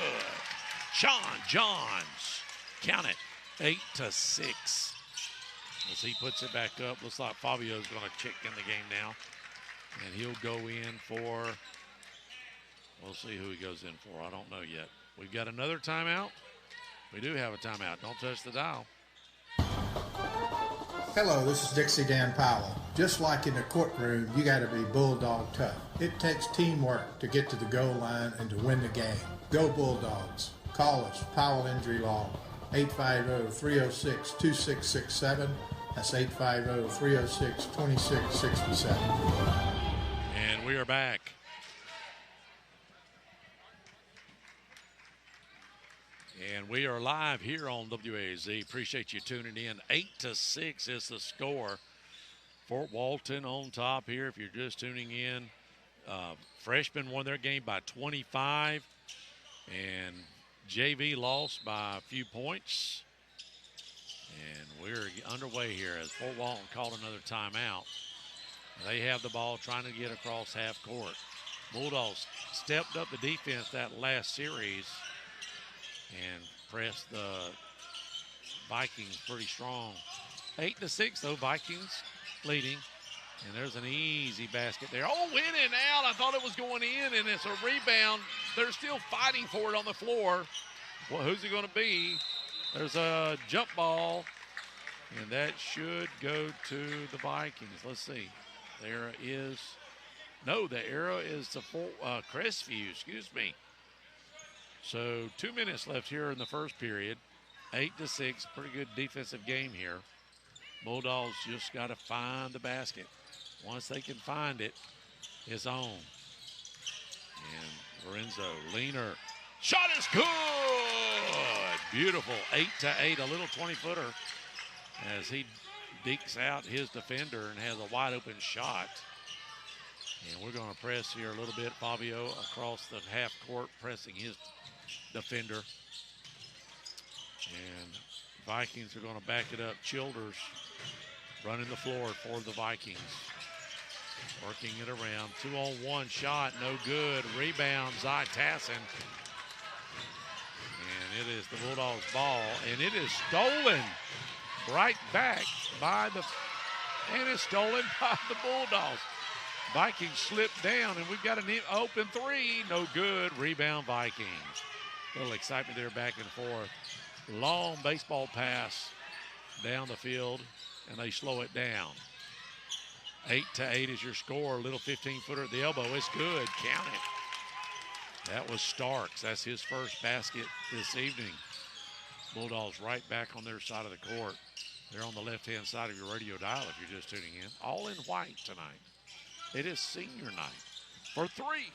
[SPEAKER 1] Sean Johns. Count it. 8-6. As he puts it back up, looks like Fabio's going to check in the game now. And he'll go in for, we'll see who he goes in for. I don't know yet. We've got another timeout. We do have a timeout. Don't touch the dial.
[SPEAKER 7] Hello, this is Dixie Dan Powell. Just like in the courtroom, you got to be bulldog tough. It takes teamwork to get to the goal line and to win the game. Go Bulldogs. Call us, Powell Injury Law, 850-306-2667. That's 850-306-2667.
[SPEAKER 1] And we are back. And we are live here on WAZ. Appreciate you tuning in. 8-6 is the score. Fort Walton on top here if you're just tuning in. Freshmen won their game by 25. And JV lost by a few points. And we're underway here as Fort Walton called another timeout. They have the ball trying to get across half court. Bulldogs stepped up the defense that last series and pressed the Vikings pretty strong. 8-6 though, Vikings leading. And there's an easy basket there. Oh, in and out. I thought it was going in, and it's a rebound. They're still fighting for it on the floor. Well, who's it going to be? There's a jump ball, and that should go to the Vikings. Let's see. There is, no, the arrow is the Crestview, excuse me. So 2 minutes left here in the first period. 8-6, pretty good defensive game here. Bulldogs just got to find the basket. Once they can find it, it's on. And Lorenzo, leaner. Shot is good! Beautiful, 8-8, a little 20-footer as he dekes out his defender and has a wide open shot. And we're going to press here a little bit. Fabio across the half court pressing his defender. And Vikings are going to back it up. Childers running the floor for the Vikings. Working it around. 2-on-1 shot, no good. Rebound, Zy Tassin. And it is the Bulldogs' ball. And it is stolen right back by the, and it's stolen by the Bulldogs. Vikings slip down, and we've got an open three. No good. Rebound, Vikings. A little excitement there back and forth. Long baseball pass down the field, and they slow it down. 8-8 is your score. A little 15-footer at the elbow. It's good. Count it. That was Starks. That's his first basket this evening. Bulldogs right back on their side of the court. They're on the left-hand side of your radio dial if you're just tuning in. All in white tonight. It is senior night. For three.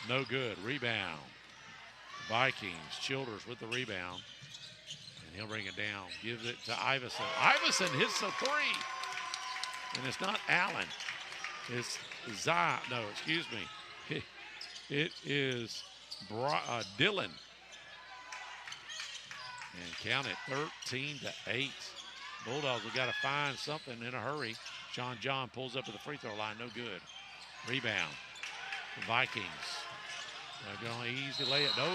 [SPEAKER 1] No good. Rebound. Vikings. Childers with the rebound. And he'll bring it down. Gives it to Iverson. Iverson hits the three. And it's not Allen. It's Zy. No, excuse me. It is Dylan. And count it, 13-8. Bulldogs have got to find something in a hurry. Sean John pulls up to the free throw line. No good. Rebound. The Vikings. They're going to easy lay it. No,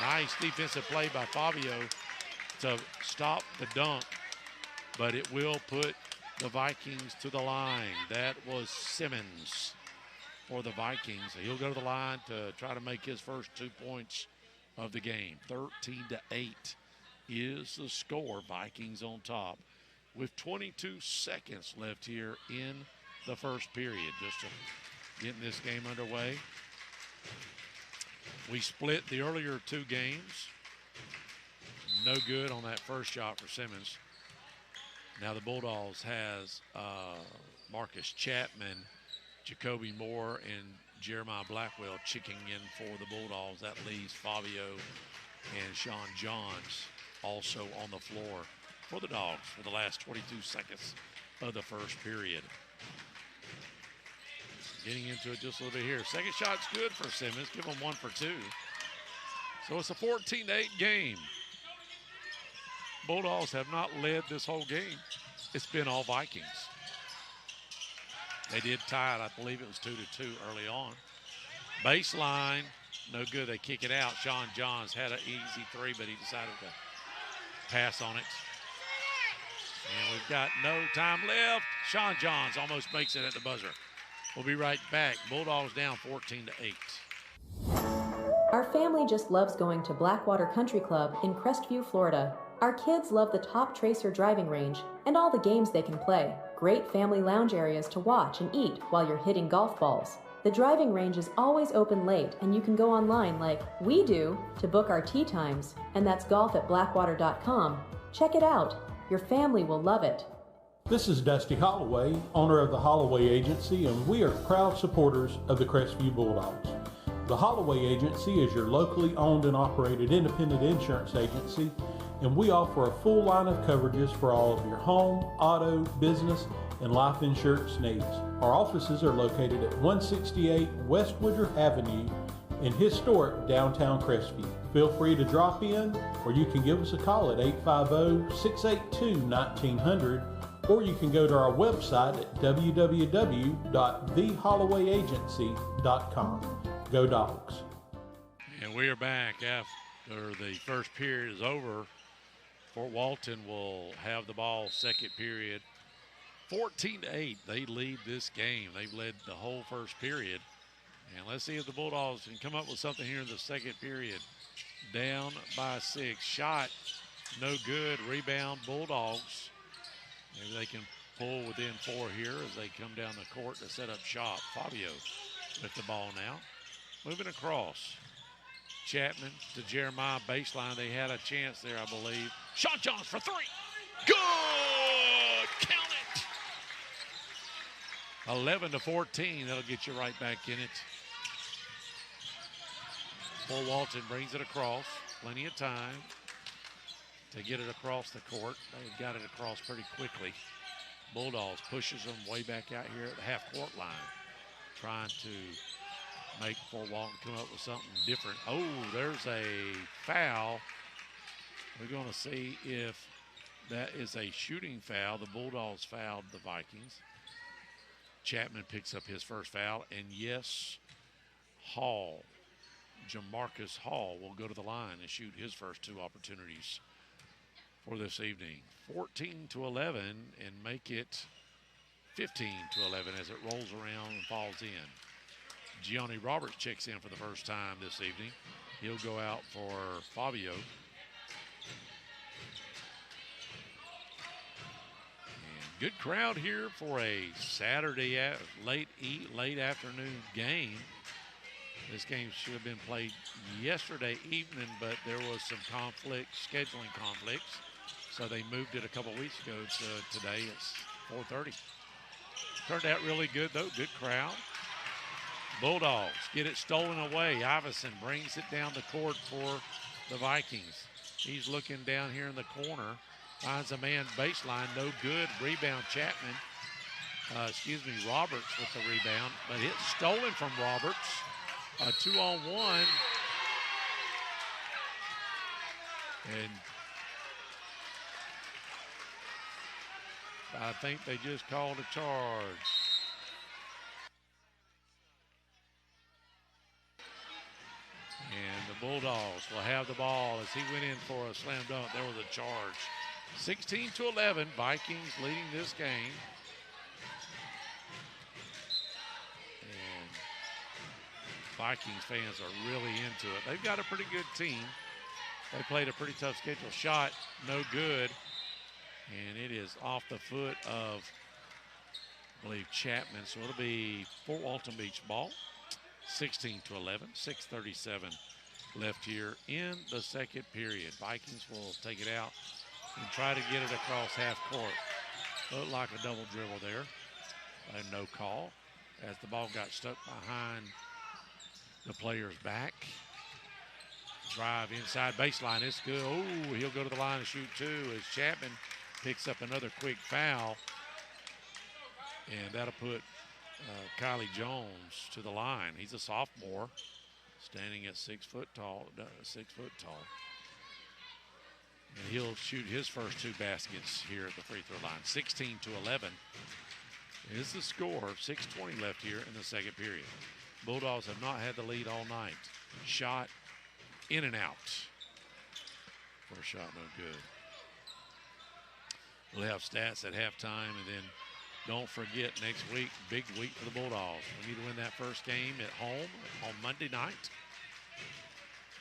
[SPEAKER 1] nice defensive play by Fabio to stop the dunk. But it will put the Vikings to the line. That was Simmons for the Vikings. He'll go to the line to try to make his first 2 points of the game. 13-8 is the score. Vikings on top with 22 seconds left here in the first period. Just to getting this game underway. We split the earlier two games. No good on that first shot for Simmons. Now the Bulldogs has Marcus Chapman, Jacoby Moore, and Jeremiah Blackwell checking in for the Bulldogs. That leaves Fabio and Sean Johns also on the floor for the Dogs for the last 22 seconds of the first period. Getting into it just a little bit here. Second shot's good for Simmons. Give him 1 for 2. So it's a 14-8 game. Bulldogs have not led this whole game. It's been all Vikings. They did tie it. I believe it was 2-2 early on. Baseline, no good. They kick it out. Sean Johns had an easy three, but he decided to pass on it. And we've got no time left. Sean Johns almost makes it at the buzzer. We'll be right back. Bulldogs down 14-8.
[SPEAKER 8] Our family just loves going to Blackwater Country Club in Crestview, Florida. Our kids love the Top Tracer driving range and all the games they can play. Great family lounge areas to watch and eat while you're hitting golf balls. The driving range is always open late, and you can go online like we do to book our tee times, and that's golf@blackwater.com. Check it out. Your family will love it.
[SPEAKER 9] This is Dusty Holloway, owner of the Holloway Agency, and we are proud supporters of the Crestview Bulldogs. The Holloway Agency is your locally owned and operated independent insurance agency, and we offer a full line of coverages for all of your home, auto, business, and life insurance needs. Our offices are located at 168 West Woodruff Avenue in historic downtown Crestview. Feel free to drop in, or you can give us a call at 850-682-1900, or you can go to our website at www.thehollowayagency.com. Go Dogs.
[SPEAKER 1] And we are back after the first period is over. Fort Walton will have the ball second period. 14-8, they lead this game. They've led the whole first period. And let's see if the Bulldogs can come up with something here in the second period. Down by 6. Shot, no good. Rebound, Bulldogs. Maybe they can pull within 4 here as they come down the court to set up shop. Fabio with the ball now. Moving across. Chapman to Jeremiah baseline. They had a chance there, I believe. Sean Johns for 3. Good! Count it! 11-14. That'll get you right back in it. Walton brings it across. Plenty of time to get it across the court. They've got it across pretty quickly. Bulldogs pushes them way back out here at the half-court line, trying to make Fort Walton come up with something different. Oh, there's a foul. We're going to see if that is a shooting foul. The Bulldogs fouled the Vikings. Chapman picks up his first foul, and yes, Hall, Jamarcus Hall, will go to the line and shoot his first 2 opportunities for this evening. 14-11 and make it 15-11 as it rolls around and falls in. Gianni Roberts checks in for the first time this evening. He'll go out for Fabio. And good crowd here for a Saturday late afternoon game. This game should have been played yesterday evening, but there was some scheduling conflicts. So they moved it a couple weeks ago to today. It's 4:30. Turned out really good, though. Good crowd. Bulldogs get it stolen away. Iverson brings it down the court for the Vikings. He's looking down here in the corner. Finds a man baseline. No good. Rebound Chapman. Roberts with the rebound. But it's stolen from Roberts. A 2-on-1. And I think they just called a charge. And the Bulldogs will have the ball as he went in for a slam dunk. There was a charge. 16-11, Vikings leading this game. And Vikings fans are really into it. They've got a pretty good team. They played a pretty tough schedule. Shot, no good. And it is off the foot of, I believe, Chapman. So it'll be Fort Walton Beach ball. 16-11, 6:37 left here in the second period. Vikings will take it out and try to get it across half court. Looked like a double dribble there. No call as the ball got stuck behind the player's back. Drive inside baseline. It's good. Oh, he'll go to the line and shoot 2 as Chapman picks up another quick foul. And that'll put Kylie Jones to the line. He's a sophomore, standing at 6 foot tall. And he'll shoot his first 2 baskets here at the free throw line. 16-11 is the score. 6:20 left here in the second period. Bulldogs have not had the lead all night. Shot in and out. First shot no good. We'll have stats at halftime, and then don't forget next week, big week for the Bulldogs. We need to win that first game at home on Monday night.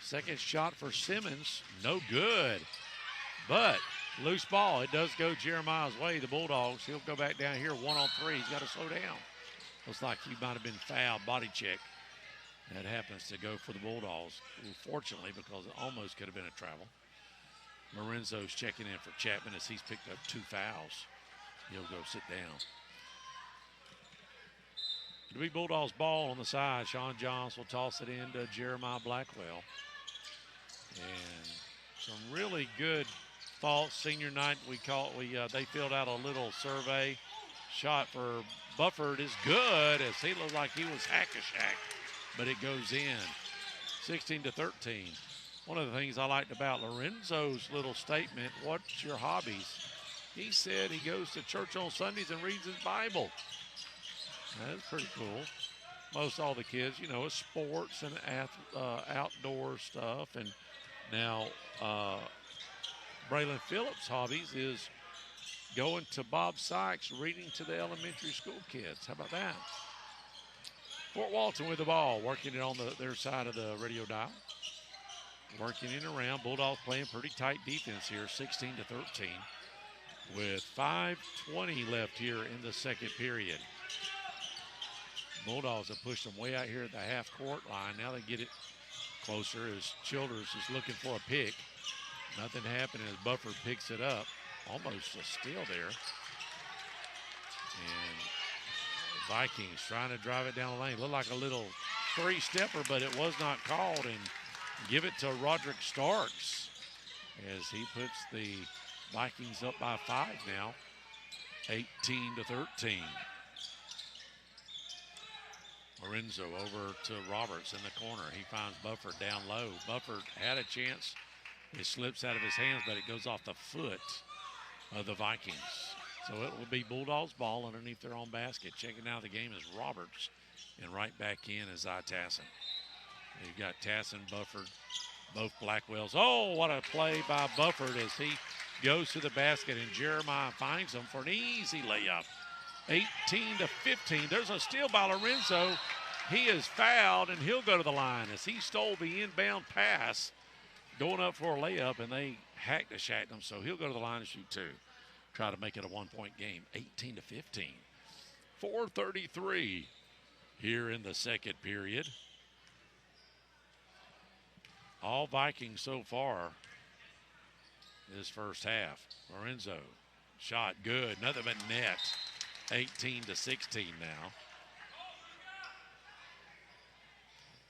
[SPEAKER 1] Second shot for Simmons, no good. But loose ball, it does go Jeremiah's way. The Bulldogs, he'll go back down here 1-on-3. He's got to slow down. Looks like he might have been fouled, body check. That happens to go for the Bulldogs, fortunately, because it almost could have been a travel. Lorenzo's checking in for Chapman as he's picked up 2 fouls. He'll go sit down. It'll be Bulldogs ball on the side. Sean Johns will toss it in to Jeremiah Blackwell. And some really good thoughts. Senior night, they filled out a little survey. Shot for Bufford is good, as he looked like he was hack-a-shack, but it goes in. 16-13. One of the things I liked about Lorenzo's little statement, what's your hobbies? He said he goes to church on Sundays and reads his Bible. That's pretty cool. Most all the kids, it's sports and outdoor stuff. And now Braylon Phillips' hobbies is going to Bob Sykes, reading to the elementary school kids. How about that? Fort Walton with the ball, working it on their side of the radio dial. Working it around. Bulldogs playing pretty tight defense here, 16-13, with 5:20 left here in the second period. Bulldogs have pushed them way out here at the half-court line. Now they get it closer as Childers is looking for a pick. Nothing happened as Bufford picks it up. Almost a steal there. And Vikings trying to drive it down the lane. Looked like a little three-stepper, but it was not called. And give it to Roderick Starks as he puts the Vikings up by 5 now, 18-13. Lorenzo over to Roberts in the corner. He finds Bufford down low. Bufford had a chance. It slips out of his hands, but it goes off the foot of the Vikings. So it will be Bulldogs ball underneath their own basket. Checking out the game is Roberts, and right back in is Tassin. You've got Tassin, Bufford, both Blackwells. Oh, what a play by Bufford as he goes to the basket, and Jeremiah finds him for an easy layup. 18-15. There's a steal by Lorenzo. He is fouled, and he'll go to the line as he stole the inbound pass going up for a layup, and they hacked him, so he'll go to the line and shoot 2. Try to make it a 1-point game, 18-15. 4:33 here in the second period. All Vikings so far this first half. Lorenzo, shot good, nothing but net. 18-16 now.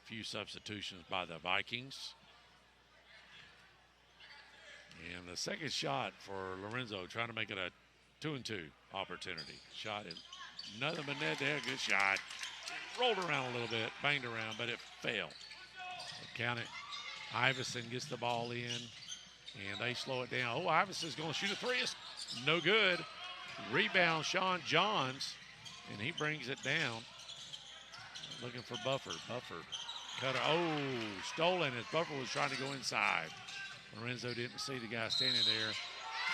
[SPEAKER 1] Few substitutions by the Vikings. And the second shot for Lorenzo, trying to make it a 2-2 opportunity. Shot is nothing but net there. Good shot. Rolled around a little bit, banged around, but it failed. Count it. Iverson gets the ball in, and they slow it down. Oh, Iverson's going to shoot a 3. It's no good. Rebound, Sean Johns, and he brings it down. Looking for Bufford. Bufford cutter. Oh, stolen as Bufford was trying to go inside. Lorenzo didn't see the guy standing there.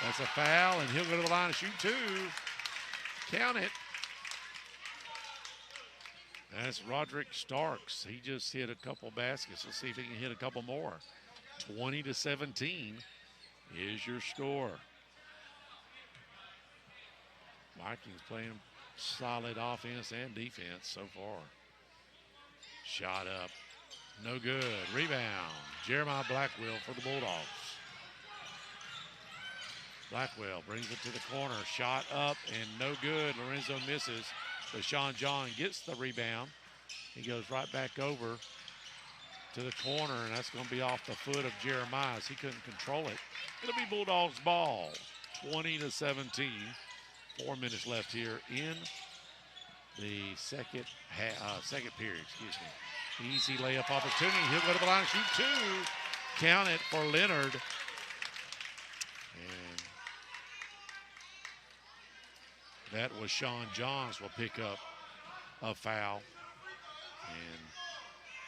[SPEAKER 1] That's a foul, and he'll go to the line and shoot 2. Count it. That's Roderick Starks. He just hit a couple baskets. Let's see if he can hit a couple more. 20-17 is your score. Vikings playing solid offense and defense so far. Shot up. No good. Rebound. Jeremiah Blackwell for the Bulldogs. Blackwell brings it to the corner. Shot up and no good. Lorenzo misses. But Sean John gets the rebound. He goes right back over to the corner, and that's going to be off the foot of Jeremiah as he couldn't control it. It'll be Bulldogs ball. 20-17. 4 minutes left here in the second period, excuse me. Easy layup opportunity. He'll go to the line and shoot 2. Count it for Leonard. And that was Sean Johns will pick up a foul. And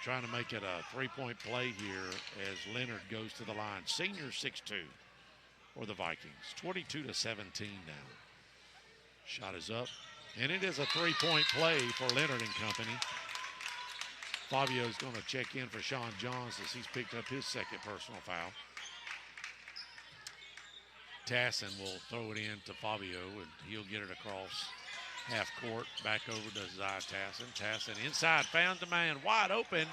[SPEAKER 1] trying to make it a 3-point play here as Leonard goes to the line. Senior 6'2". for the Vikings. 22-17 now. Shot is up, and it is a three-point play for Leonard and company. Fabio's going to check in for Sean Johns as he's picked up his second personal foul. Tassin will throw it in to Fabio, and he'll get it across half court, back over to Zai Tassin. Tassin inside, found the man wide open,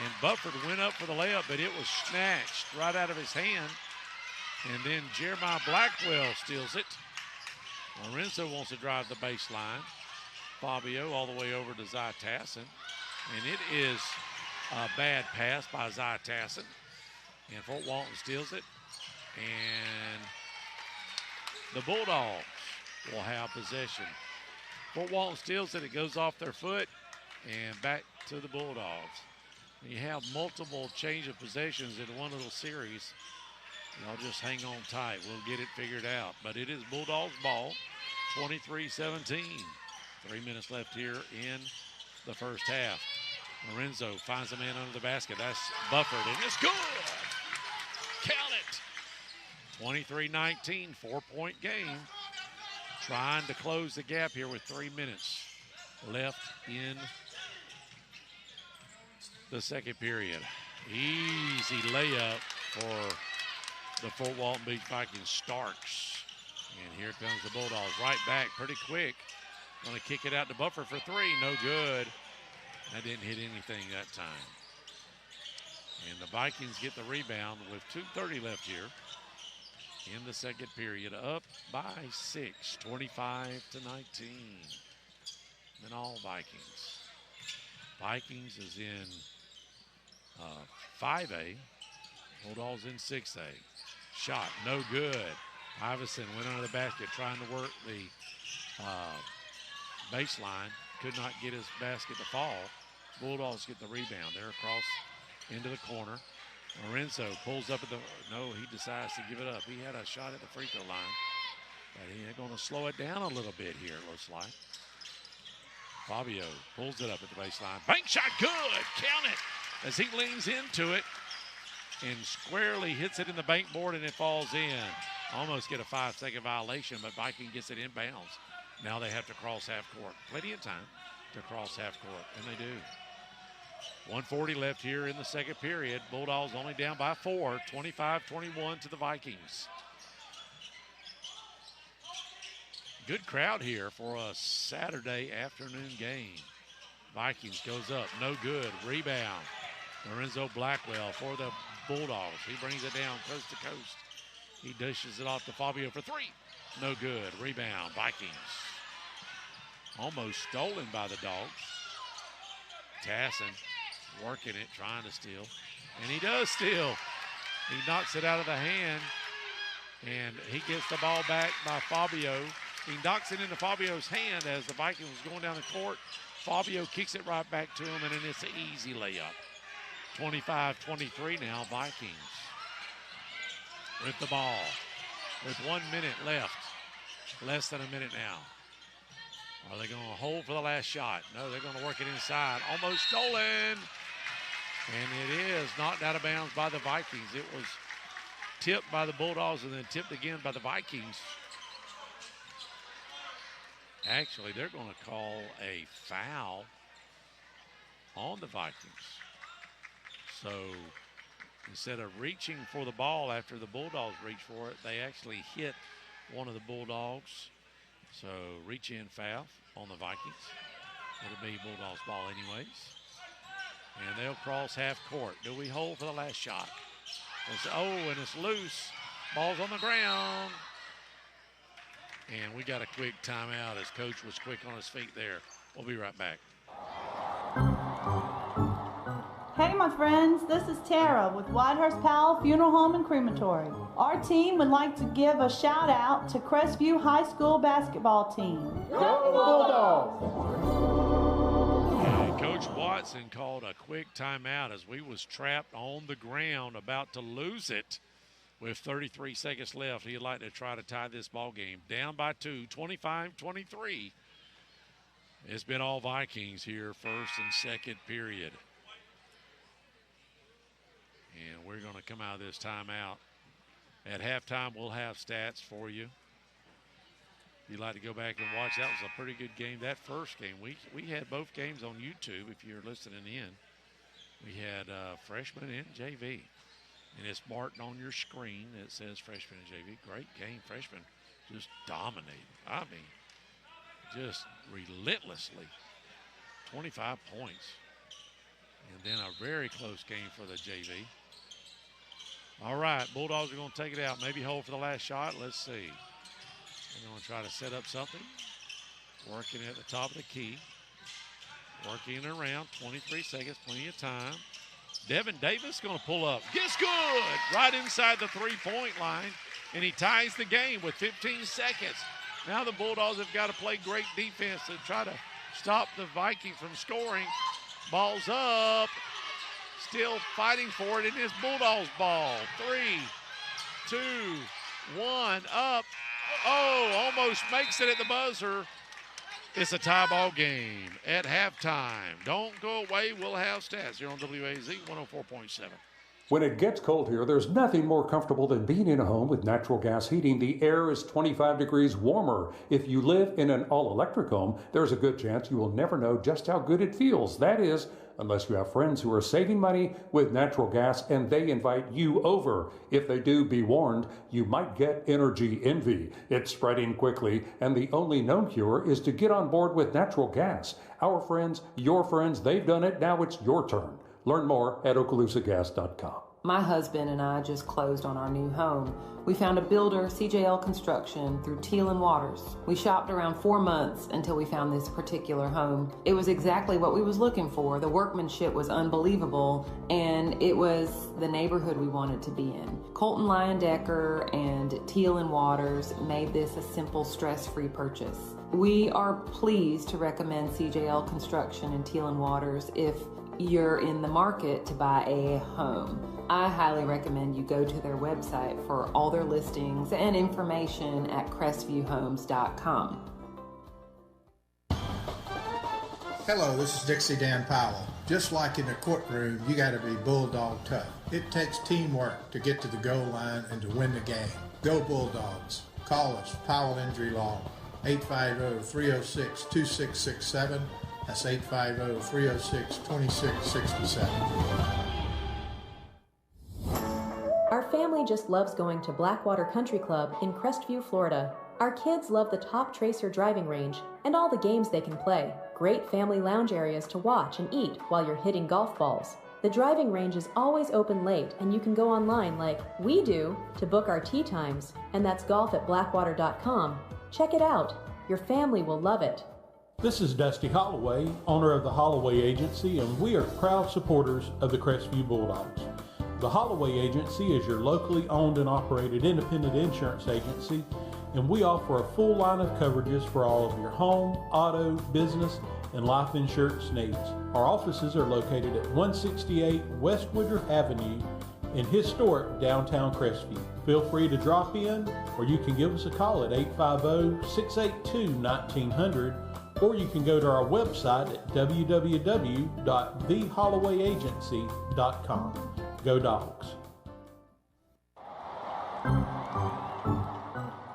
[SPEAKER 1] and Bufford went up for the layup, but it was snatched right out of his hand. And then Jeremiah Blackwell steals it. Lorenzo wants to drive the baseline. Fabio all the way over to Zai Tassin. And it is a bad pass by Zai Tassin. And Fort Walton steals it. And the Bulldogs will have possession. Fort Walton steals it. It goes off their foot. And back to the Bulldogs. When you have multiple change of possessions in one little series, y'all just hang on tight. We'll get it figured out. But it is Bulldogs ball, 23-17. 3 minutes left here in the first half. Lorenzo finds a man under the basket. That's Bufford, and it's good. Count it. 23-19, 4-point game. Trying to close the gap here with 3 minutes left in the second period. Easy layup for the Fort Walton Beach Vikings. Starks. And here comes the Bulldogs right back pretty quick. Going to kick it out to Buffer for three. No good. That didn't hit anything that time. And the Vikings get the rebound with 2:30 left here in the second period. Up by 6, 25-19. And all Vikings. Vikings is in 5A. Bulldogs in 6A. Shot, no good. Iverson went under the basket trying to work the baseline. Could not get his basket to fall. Bulldogs get the rebound. They're across into the corner. Lorenzo pulls up at the, no, he decides to give it up. He had a shot at the free throw line. But he's going to slow it down a little bit here, it looks like. Fabio pulls it up at the baseline. Bank shot, good, count it. As he leans into it and squarely hits it in the bank board and it falls in. Almost get a 5-second violation, but Viking gets it inbounds. Now they have to cross half court. Plenty of time to cross half court, and they do. 1:40 left here in the second period. Bulldogs only down by 4, 25-21 to the Vikings. Good crowd here for a Saturday afternoon game. Vikings goes up, no good. Rebound. Lorenzo Blackwell for the Bulldogs. He brings it down coast to coast. He dishes it off to Fabio for three. No good. Rebound. Vikings. Almost stolen by the Dogs. Tassin working it, trying to steal. And he does steal. He knocks it out of the hand. And he gets the ball back by Fabio. He knocks it into Fabio's hand as the Vikings was going down the court. Fabio kicks it right back to him, and then it's an easy layup. 25-23 now, Vikings with the ball. With 1 minute left. Less than a minute now. Are they going to hold for the last shot? No, they're going to work it inside. Almost stolen. And it is knocked out of bounds by the Vikings. It was tipped by the Bulldogs and then tipped again by the Vikings. Actually, they're going to call a foul on the Vikings. So instead of reaching for the ball after the Bulldogs reach for it, they actually hit one of the Bulldogs. So reach in foul on the Vikings. It'll be Bulldogs ball anyways. And they'll cross half court. Do we hold for the last shot? And it's loose. Ball's on the ground. And we got a quick timeout as Coach was quick on his feet there. We'll be right back.
[SPEAKER 10] Hey my friends, this is Tara with Whitehurst Powell Funeral Home and Crematory. Our team would like to give a shout out to Crestview High School basketball team.
[SPEAKER 2] Go Bulldogs!
[SPEAKER 1] And Coach Watson called a quick timeout as we was trapped on the ground about to lose it. With 33 seconds left, he'd like to try to tie this ball game. Down by 2, 25-23. It's been all Vikings here, first and second period. And we're going to come out of this timeout At halftime, we'll have stats for you. If you'd like to go back and watch, that was a pretty good game. That first game, we had both games on YouTube if you're listening in. We had freshman and JV. And it's marked on your screen. It says freshman and JV. Great game. Freshman just dominated. I mean, just relentlessly. 25 points. And then a very close game for the JV. All right, Bulldogs are going to take it out. Maybe hold for the last shot. Let's see. They're going to try to set up something. Working at the top of the key. Working around. 23 seconds, plenty of time. Devin Davis going to pull up. Gets good right inside the three-point line, and he ties the game with 15 seconds. Now the Bulldogs have got to play great defense to try to stop the Vikings from scoring. Ball's up. Still fighting for it in this Bulldogs ball. 3, 2, 1, up. Oh, almost makes it at the buzzer. It's a tie ball game at halftime. Don't go away. We'll have stats here on WAZ 104.7.
[SPEAKER 5] When it gets cold here, there's nothing more comfortable than being in a home with natural gas heating. The air is 25 degrees warmer. If you live in an all-electric home, there's a good chance you will never know just how good it feels. That is, unless you have friends who are saving money with natural gas and they invite you over. If they do, be warned, you might get energy envy. It's spreading quickly, and the only known cure is to get on board with natural gas. Our friends, your friends, they've done it. Now it's your turn. Learn more at okaloosagas.com.
[SPEAKER 6] My husband and I just closed on our new home. We found a builder, CJL Construction, through Teal and Waters. We shopped around 4 months until we found this particular home. It was exactly what we was looking for. The workmanship was unbelievable, and it was the neighborhood we wanted to be in. Colton Leyendecker and Teal and Waters made this a simple, stress-free purchase. We are pleased to recommend CJL Construction and Teal and Waters if you're in the market to buy a home. I highly recommend you go to their website for all their listings and information at crestvviewhomes.com.
[SPEAKER 7] Hello, this is Dixie Dan Powell. Just like in the courtroom, you got to be bulldog tough. It takes teamwork to get to the goal line and to win the game. Go Bulldogs. Call us, Powell Injury Law, 850-306-2667. That's 850-306-2667.
[SPEAKER 8] Our family just loves going to Blackwater Country Club in Crestview, Florida. Our kids love the top tracer driving range and all the games they can play. Great family lounge areas to watch and eat while you're hitting golf balls. The driving range is always open late, and you can go online like we do to book our tee times, and that's golf@blackwater.com. Check it out. Your family will love it.
[SPEAKER 9] This is Dusty Holloway, owner of the Holloway Agency, and we are proud supporters of the Crestview Bulldogs. The Holloway Agency is your locally owned and operated independent insurance agency, and we offer a full line of coverages for all of your home, auto, business, and life insurance needs. Our offices are located at 168 West Woodruff Avenue in historic downtown Crestview. Feel free to drop in, or you can give us a call at 850-682-1900, or you can go to our website at www.thehollowayagency.com. Go Dogs.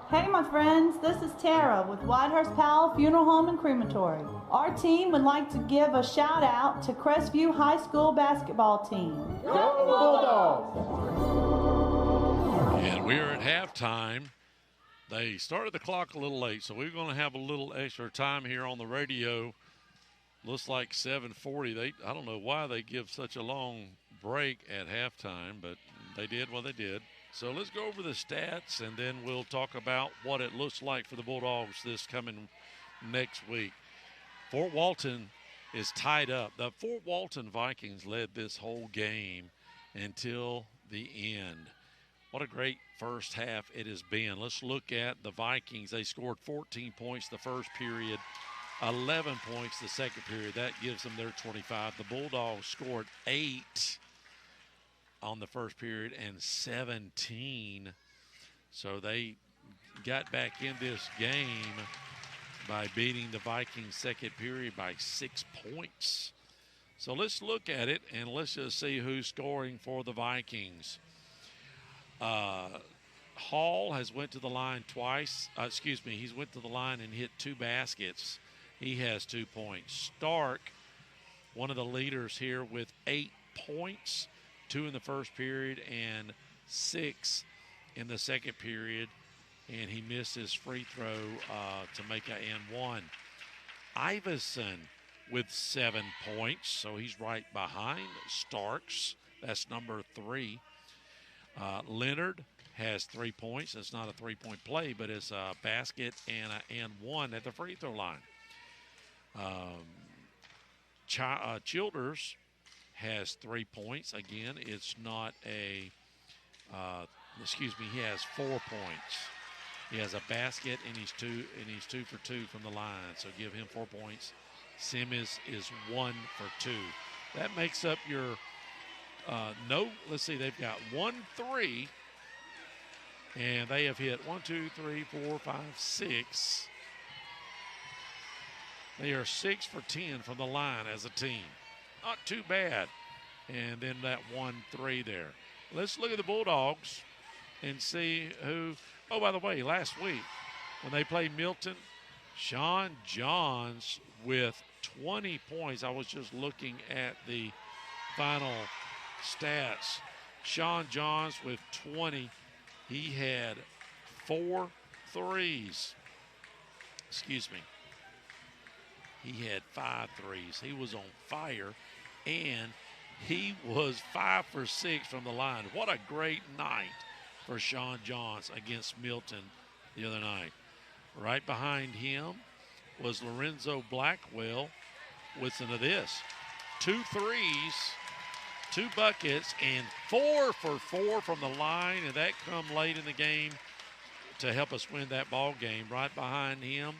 [SPEAKER 10] Hey my friends, this is Tara with Whitehurst Powell Funeral Home and Crematory. Our team would like to give a shout out to Crestview High School basketball team.
[SPEAKER 3] Go Bulldogs!
[SPEAKER 1] And we're at halftime. They started the clock a little late, so we're going to have a little extra time here on the radio. Looks like 7:40. I don't know why they give such a long break at halftime, but they did what they did. So let's go over the stats, and then we'll talk about what it looks like for the Bulldogs this coming next week. Fort Walton is tied up. The Fort Walton Vikings led this whole game until the end. What a great first half it has been. Let's look at the Vikings. They scored 14 points the first period, 11 points the second period. That gives them their 25. The Bulldogs scored 8 on the first period and 17. So they got back in this game by beating the Vikings second period by 6 points. So let's look at it, and let's just see who's scoring for the Vikings. Hall has went to the line twice. He's went to the line and hit 2 baskets. He has 2 points. Stark, one of the leaders here with 8 points, 2 in the first period and 6 in the second period. And he missed his free throw to make an and 1. Iverson with 7 points, so he's right behind Starks. That's number 3. Leonard has 3 points. It's not a 3-point play, but it's a basket and an and 1 at the free throw line. Childers has 3 points. Again, it's not a, he has 4 points. He has a basket and he's 2 for 2 from the line. So give him 4 points. Simmons is 1 for 2. That makes up your let's see, they've got 1 3, and they have hit 1, 2, 3, 4, 5, 6. They are 6 for 10 from the line as a team. Not too bad. And then that 1 3 there. Let's look at the Bulldogs and see who. Oh, by the way, last week when they played Milton, Sean Johns with 20 points. I was just looking at the final stats. Sean Johns with 20. He had 4 threes. He had 5 threes. He was on fire, and he was 5 for 6 from the line. What a great night for Sean Johns against Milton the other night. Right behind him was Lorenzo Blackwell. Listen to this. 2 threes, 2 buckets, and 4 for 4 from the line, and that come late in the game to help us win that ball game. Right behind him,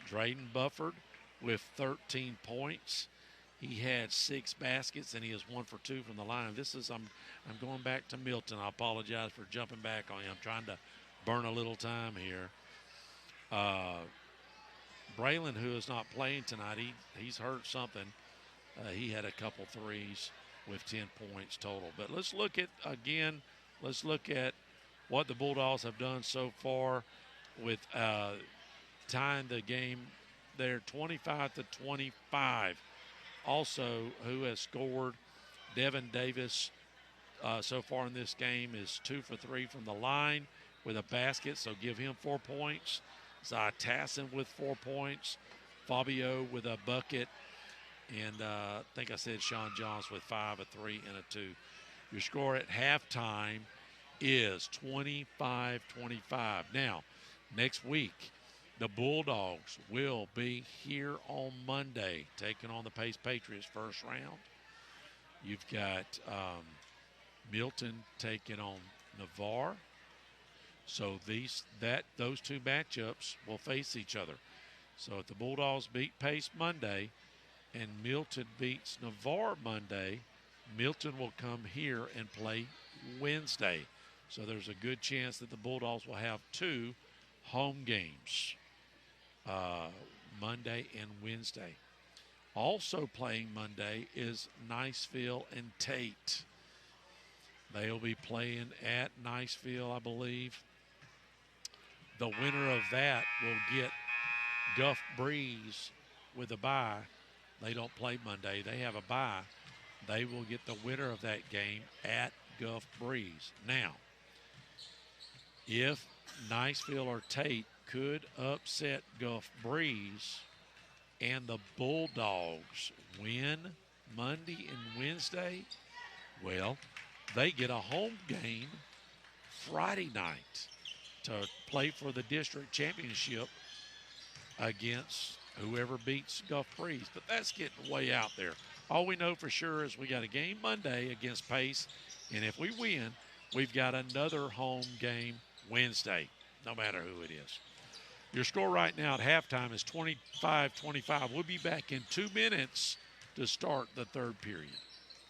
[SPEAKER 1] Drayden Bufford with 13 points. He had 6 baskets, and he is 1 for 2 from the line. I'm going back to Milton. I apologize for jumping back on you. I'm trying to burn a little time here. Braylon, who is not playing tonight, he's hurt something. He had a couple threes with 10 points total. But let's look at what the Bulldogs have done so far with tying the game there 25-25. Also, who has scored, Devin Davis so far in this game is 2 for 3 from the line with a basket, so give him 4 points. Zai Tassin with 4 points. Fabio with a bucket. And I think I said Sean Johns with 5, a 3, and a 2. Your score at halftime is 25-25. Now, next week, the Bulldogs will be here on Monday, taking on the Pace Patriots first round. You've got Milton taking on Navarre. So those 2 matchups will face each other. So if the Bulldogs beat Pace Monday and Milton beats Navarre Monday, Milton will come here and play Wednesday. So there's a good chance that the Bulldogs will have 2 home games, Monday and Wednesday. Also playing Monday is Niceville and Tate. They'll be playing at Niceville, I believe. The winner of that will get Guff Breeze with a bye. They don't play Monday. They have a bye. They will get the winner of that game at Guff Breeze. Now, if Niceville or Tate could upset Guff Breeze and the Bulldogs win Monday and Wednesday, well, they get a home game Friday night to play for the district championship against whoever beats Guff Breeze. But that's getting way out there. All we know for sure is we got a game Monday against Pace, and if we win, we've got another home game Wednesday, no matter who it is. Your score right now at halftime is 25-25. We'll be back in 2 minutes to start the third period.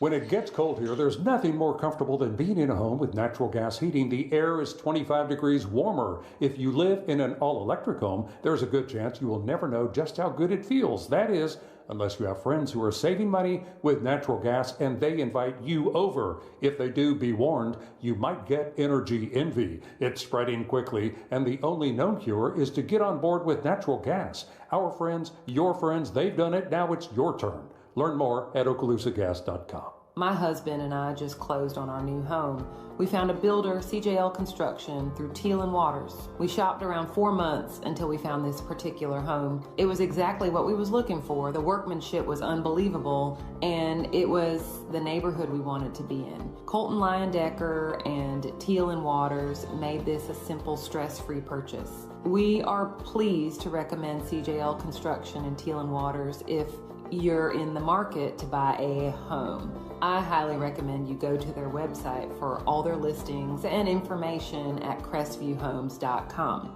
[SPEAKER 5] When it gets cold here, there's nothing more comfortable than being in a home with natural gas heating. The air is 25 degrees warmer. If you live in an all-electric home, there's a good chance you will never know just how good it feels. That is, unless you have friends who are saving money with natural gas and they invite you over. If they do, be warned, you might get energy envy. It's spreading quickly, and the only known cure is to get on board with natural gas. Our friends, your friends, they've done it. Now it's your turn. Learn more at okaloosagas.com.
[SPEAKER 6] My husband and I just closed on our new home. We found a builder, CJL Construction, through Teal and Waters. We shopped around 4 months until we found this particular home. It was exactly what we was looking for. The workmanship was unbelievable, and it was the neighborhood we wanted to be in. Colton Leyendecker and Teal and Waters made this a simple, stress-free purchase. We are pleased to recommend CJL Construction and Teal and Waters if you're in the market to buy a home. I highly recommend you go to their website for all their listings and information at crestvviewhomes.com.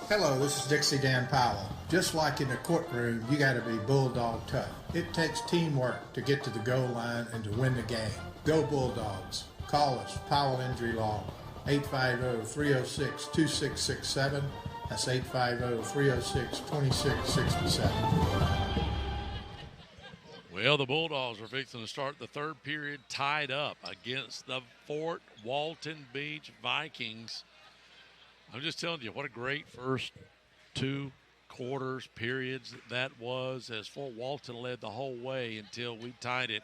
[SPEAKER 7] Hello, this is Dixie Dan Powell. Just like in the courtroom, you got to be bulldog tough. It takes teamwork to get to the goal line and to win the game. Go Bulldogs. Call us, Powell Injury Law, 850-306-2667. That's 850-306-2667.
[SPEAKER 1] Well, the Bulldogs are fixing to start the third period tied up against the Fort Walton Beach Vikings. I'm just telling you, what a great first 2 quarters, periods that was, as Fort Walton led the whole way until we tied it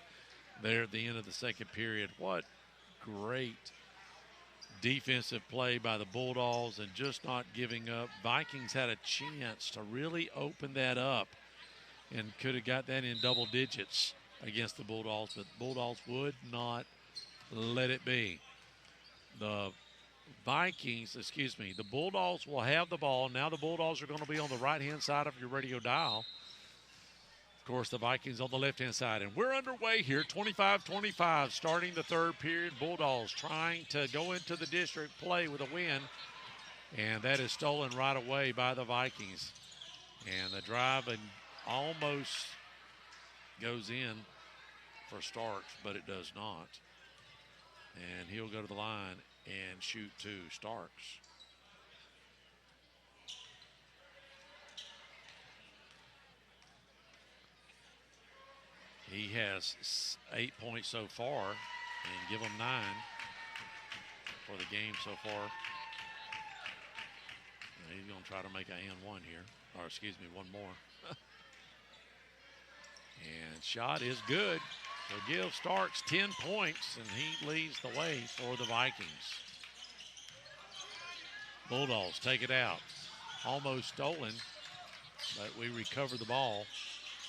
[SPEAKER 1] there at the end of the second period. What great defensive play by the Bulldogs and just not giving up. Vikings had a chance to really open that up and could have got that in double digits against the Bulldogs, but the Bulldogs would not let it be. The Bulldogs will have the ball. Now the Bulldogs are going to be on the right-hand side of your radio dial. Of course, the Vikings on the left-hand side. And we're underway here, 25-25, starting the third period. Bulldogs trying to go into the district play with a win. And that is stolen right away by the Vikings. And the drive almost goes in for Starks, but it does not. And he'll go to the line and shoot 2. Starks. He has 8 points so far, and give him 9 for the game so far. And he's going to try to make an and one here, or excuse me, one more. And shot is good. So give Starks 10 points, and he leads the way for the Vikings. Bulldogs take it out. Almost stolen, but we recover the ball.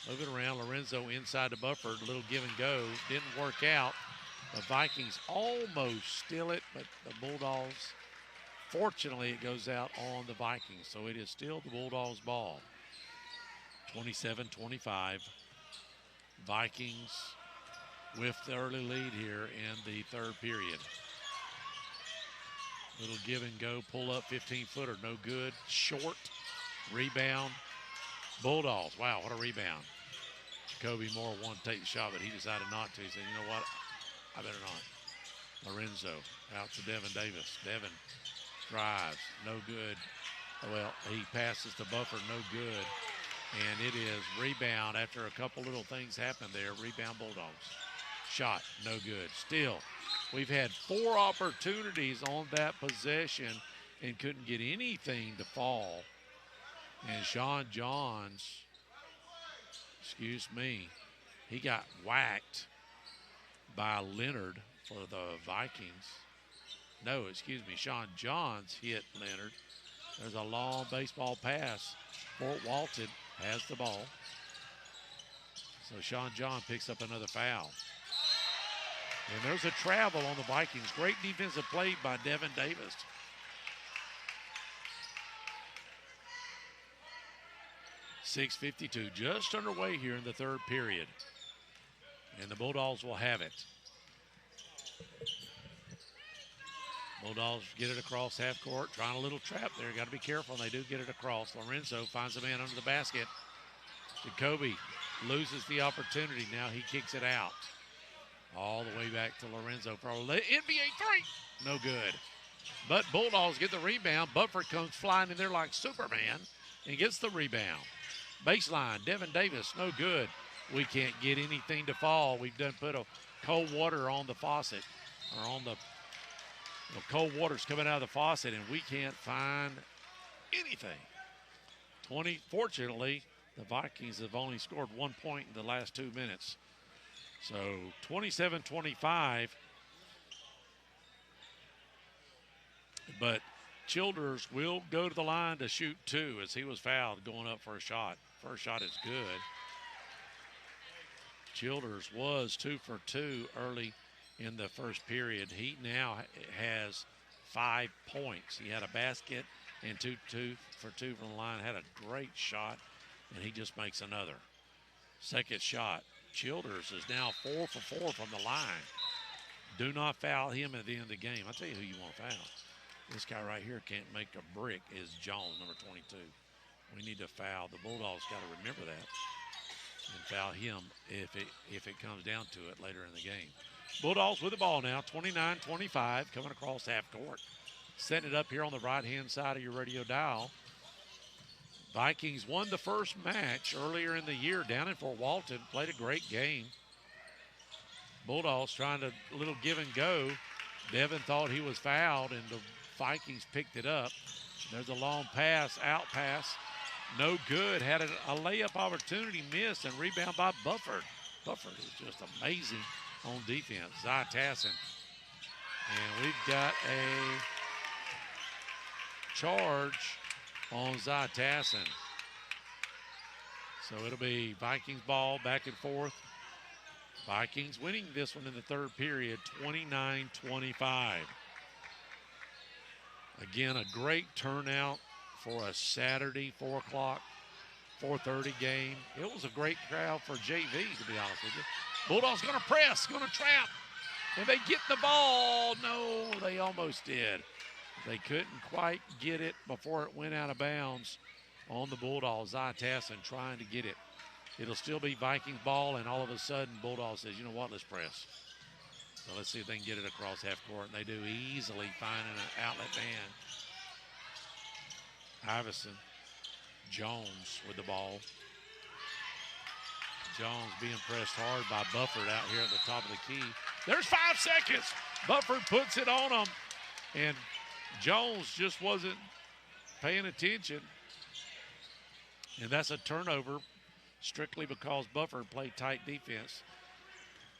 [SPEAKER 1] Moving around, Lorenzo inside the buffer, a little give and go. Didn't work out. The Vikings almost steal it, but the Bulldogs, fortunately, it goes out on the Vikings. So it is still the Bulldogs' ball. 27-25. Vikings with the early lead here in the third period. Little give and go, pull up 15-footer, no good. Short, rebound. Bulldogs, wow, what a rebound. Jacoby Moore wanted to take the shot, but he decided not to. He said, you know what, I better not. Lorenzo out to Devin Davis. Devin drives, no good. Well, he passes the buffer, no good. And it is rebound after a couple little things happened there. Rebound Bulldogs. Shot, no good. Still, we've had 4 opportunities on that possession and couldn't get anything to fall. And Sean Johns, he got whacked by Leonard for the Vikings. No, Sean Johns hit Leonard. There's a long baseball pass. Fort Walton has the ball. So Sean John picks up another foul. And there's a travel on the Vikings. Great defensive play by Devin Davis. .652 just underway here in the third period. And the Bulldogs will have it. Bulldogs get it across half court, trying a little trap there. Got to be careful, and they do get it across. Lorenzo finds a man under the basket. Jacoby loses the opportunity. Now he kicks it out. All the way back to Lorenzo for an NBA three. No good. But Bulldogs get the rebound. Bufford comes flying in there like Superman and gets the rebound. Baseline, Devin Davis, no good. We can't get anything to fall. We've done put a cold water on the faucet, or on the cold water's coming out of the faucet, and we can't find anything. Fortunately, the Vikings have only scored 1 point in the last 2 minutes. So 27-25. But Childers will go to the line to shoot two as he was fouled going up for a shot. First shot is good. Childers was 2 for 2 early in the first period. He now has 5 points. He had a basket and 2 for 2 from the line. Had a great shot, and he just makes another. Second shot. Childers is now 4 for 4 from the line. Do not foul him at the end of the game. I'll tell you who you want to foul. This guy right here can't make a brick is Jones, number 22. We need to foul. The Bulldogs got to remember that and foul him if it comes down to it later in the game. Bulldogs with the ball now, 29-25, coming across half court. Setting it up here on the right-hand side of your radio dial. Vikings won the first match earlier in the year down in Fort Walton. Played a great game. Bulldogs trying to a little give and go. Devin thought he was fouled, and the Vikings picked it up. There's a long pass, out pass. No good. Had a layup opportunity missed, and rebound by Bufford. Bufford is just amazing on defense. Zy Tassin. And we've got a charge on Zy Tassin. So it'll be Vikings ball back and forth. Vikings winning this one in the third period, 29-25. Again, a great turnout for a Saturday 4:30 game. It was a great crowd for JV, to be honest with you. Bulldogs going to press, going to trap, and they get the ball. No, they almost did. They couldn't quite get it before it went out of bounds on the Bulldogs. Zy Tassin trying to get it. It'll still be Vikings ball, and all of a sudden, Bulldogs says, you know what, let's press. So let's see if they can get it across half court, and they do easily, finding an outlet man. Iverson, Jones with the ball. Jones being pressed hard by Bufford out here at the top of the key. There's 5 seconds. Bufford puts it on him, and Jones just wasn't paying attention. And that's a turnover strictly because Bufford played tight defense,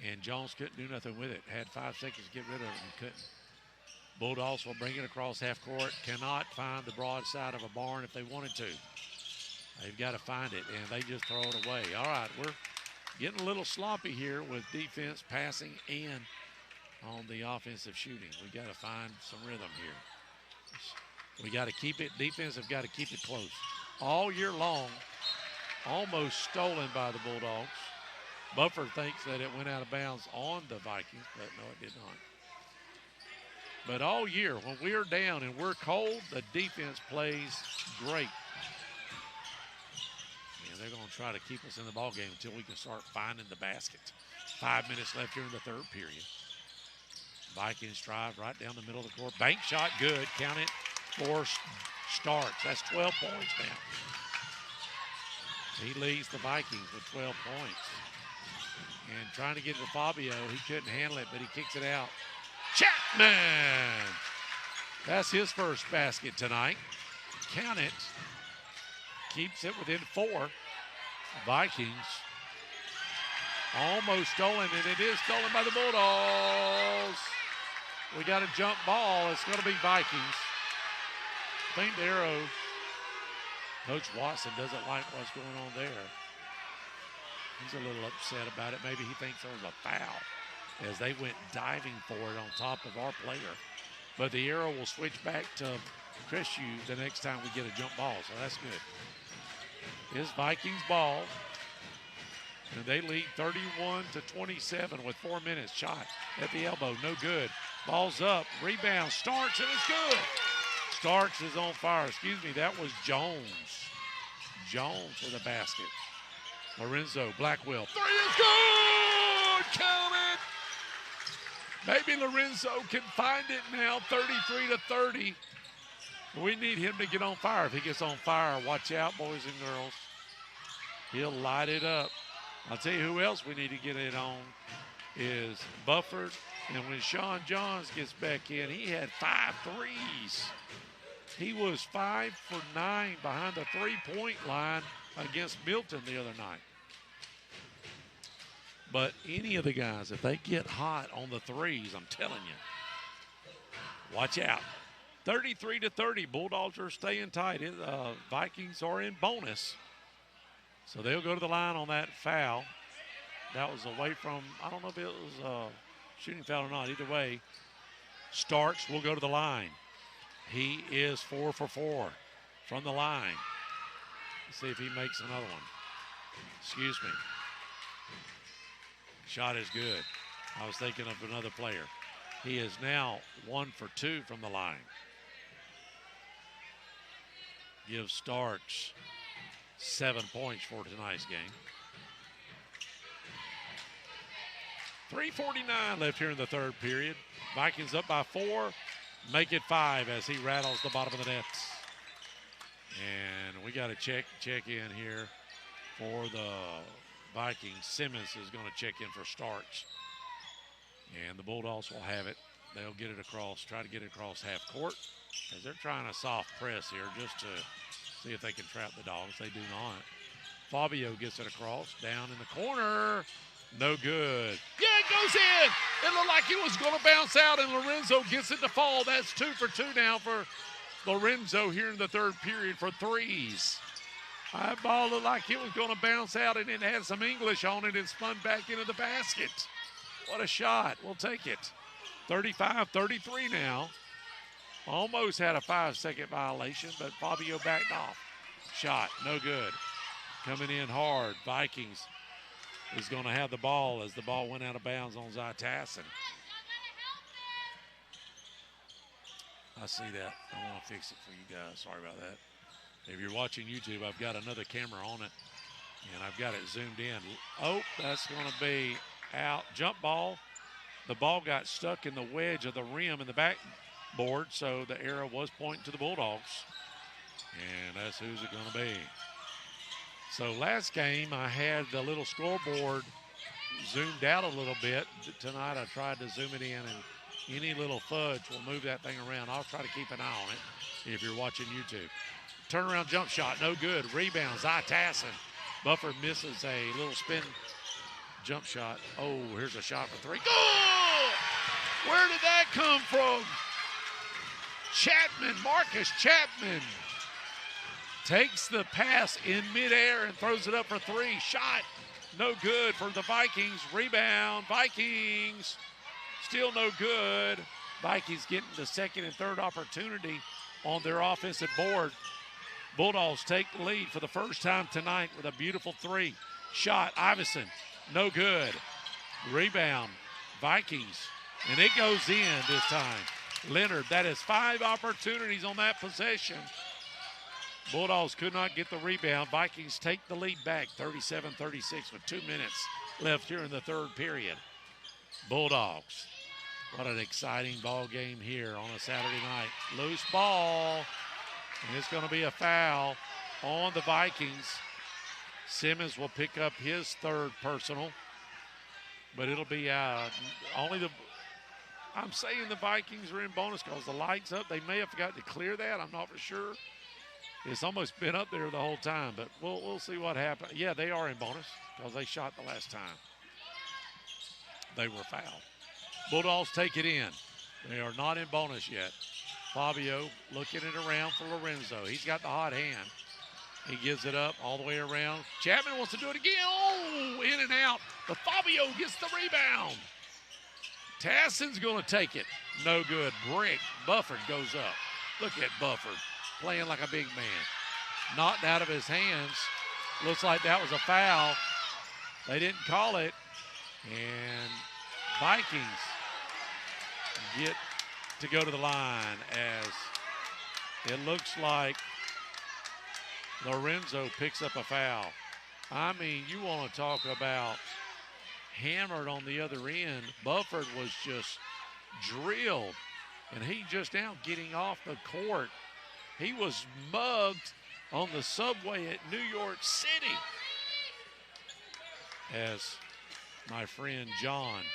[SPEAKER 1] and Jones couldn't do nothing with it. Had 5 seconds to get rid of it and couldn't. Bulldogs will bring it across half court. Cannot find the broad side of a barn if they wanted to. They've got to find it, and they just throw it away. All right, we're getting a little sloppy here with defense, passing, and on the offensive shooting. We got to find some rhythm here. We got to keep it. Defense have got to keep it close. All year long, almost stolen by the Bulldogs. Bufford thinks that it went out of bounds on the Vikings, but no, it did not. But all year, when we're down and we're cold, the defense plays great. And they're going to try to keep us in the ballgame until we can start finding the basket. 5 minutes left here in the third period. Vikings drive right down the middle of the court. Bank shot, good. Count it. 4 starts. That's 12 points now. He leads the Vikings with 12 points. And trying to get to Fabio, he couldn't handle it, but he kicks it out. Chapman! That's his first basket tonight. Count it. Keeps it within 4. Vikings almost stolen, and it is stolen by the Bulldogs. We got a jump ball. It's going to be Vikings. Clean arrow. Coach Watson doesn't like what's going on there. He's a little upset about it. Maybe he thinks there was a foul as they went diving for it on top of our player. But the arrow will switch back to Crestview the next time we get a jump ball, so that's good. It's Vikings ball, and they lead 31-27 with 4 minutes. Shot at the elbow, no good. Ball's up, rebound, Starks, and it's good. Starks is on fire. Excuse me, that was Jones. Jones with a basket. Lorenzo, Blackwell. 3 is good! Count it! Maybe Lorenzo can find it now, 33-30. We need him to get on fire. If he gets on fire, watch out, boys and girls. He'll light it up. I'll tell you who else we need to get it on is Bufford. And when Sean Johns gets back in, he had 5 threes. He was 5 for 9 behind the three-point line against Milton the other night. But any of the guys, if they get hot on the threes, I'm telling you, watch out. 33-30, Bulldogs are staying tight. Vikings are in bonus. So they'll go to the line on that foul. That was away from, I don't know if it was a shooting foul or not. Either way, Starks will go to the line. He is 4 for 4 from the line. Let's see if he makes another one. Excuse me. Shot is good. I was thinking of another player. He is now 1 for 2 from the line. Gives Starks 7 points for tonight's game. 3:49 left here in the third period. Vikings up by 4. Make it 5 as he rattles the bottom of the nets. And we got to check in here for the Vikings. Simmons is going to check in for Starks. And the Bulldogs will have it. They'll get it across, try to get it across half court, as they're trying a soft press here just to see if they can trap the Dogs. They do not. Fabio gets it across, down in the corner. No good. Yeah, it goes in. It looked like it was going to bounce out, and Lorenzo gets it to fall. That's 2 for 2 now for Lorenzo here in the third period for threes. That ball looked like it was going to bounce out, and it had some English on it and spun back into the basket. What a shot. We'll take it. 35-33 now. Almost had a 5-second violation, but Fabio backed off. Shot, no good. Coming in hard. Vikings is going to have the ball as the ball went out of bounds on Zy Tassin. I see that. I want to fix it for you guys. Sorry about that. If you're watching YouTube, I've got another camera on it, and I've got it zoomed in. Oh, that's going to be out. Jump ball. The ball got stuck in the wedge of the rim in the backboard, so the arrow was pointing to the Bulldogs. And that's who's it going to be. So last game, I had the little scoreboard zoomed out a little bit. Tonight, I tried to zoom it in, and any little fudge will move that thing around. I'll try to keep an eye on it if you're watching YouTube. Turnaround jump shot, no good. Rebound, Zy Tassin. Bufford misses a little spin jump shot. Oh, here's a shot for 3. Goal! Where did that come from? Chapman, Marcus Chapman takes the pass in midair and throws it up for 3. Shot, no good for the Vikings. Rebound, Vikings, still no good. Vikings getting the second and third opportunity on their offensive board. Bulldogs take the lead for the first time tonight with a beautiful 3. Shot, Iverson, no good. Rebound, Vikings, and it goes in this time. Leonard, that is 5 opportunities on that possession. Bulldogs could not get the rebound. Vikings take the lead back, 37-36 with 2 minutes left here in the third period. Bulldogs, what an exciting ball game here on a Saturday night. Loose ball, and it's going to be a foul on the Vikings. Simmons will pick up his third personal, but it'll be I'm saying the Vikings are in bonus because the light's up. They may have forgotten to clear that. I'm not for sure. It's almost been up there the whole time, but we'll see what happens. Yeah, they are in bonus because they shot the last time they were fouled. Bulldogs take it in. They are not in bonus yet. Fabio looking it around for Lorenzo. He's got the hot hand. He gives it up all the way around. Chapman wants to do it again. Oh, in and out. But Fabio gets the rebound. Tassin's going to take it. No good. Brick. Bufford goes up. Look at Bufford playing like a big man. Knocked out of his hands. Looks like that was a foul. They didn't call it. And Vikings get to go to the line as it looks like Lorenzo picks up a foul. I mean, you want to talk about hammered on the other end. Bufford was just drilled, and he just now getting off the court. He was mugged on the subway at New York City. As my friend John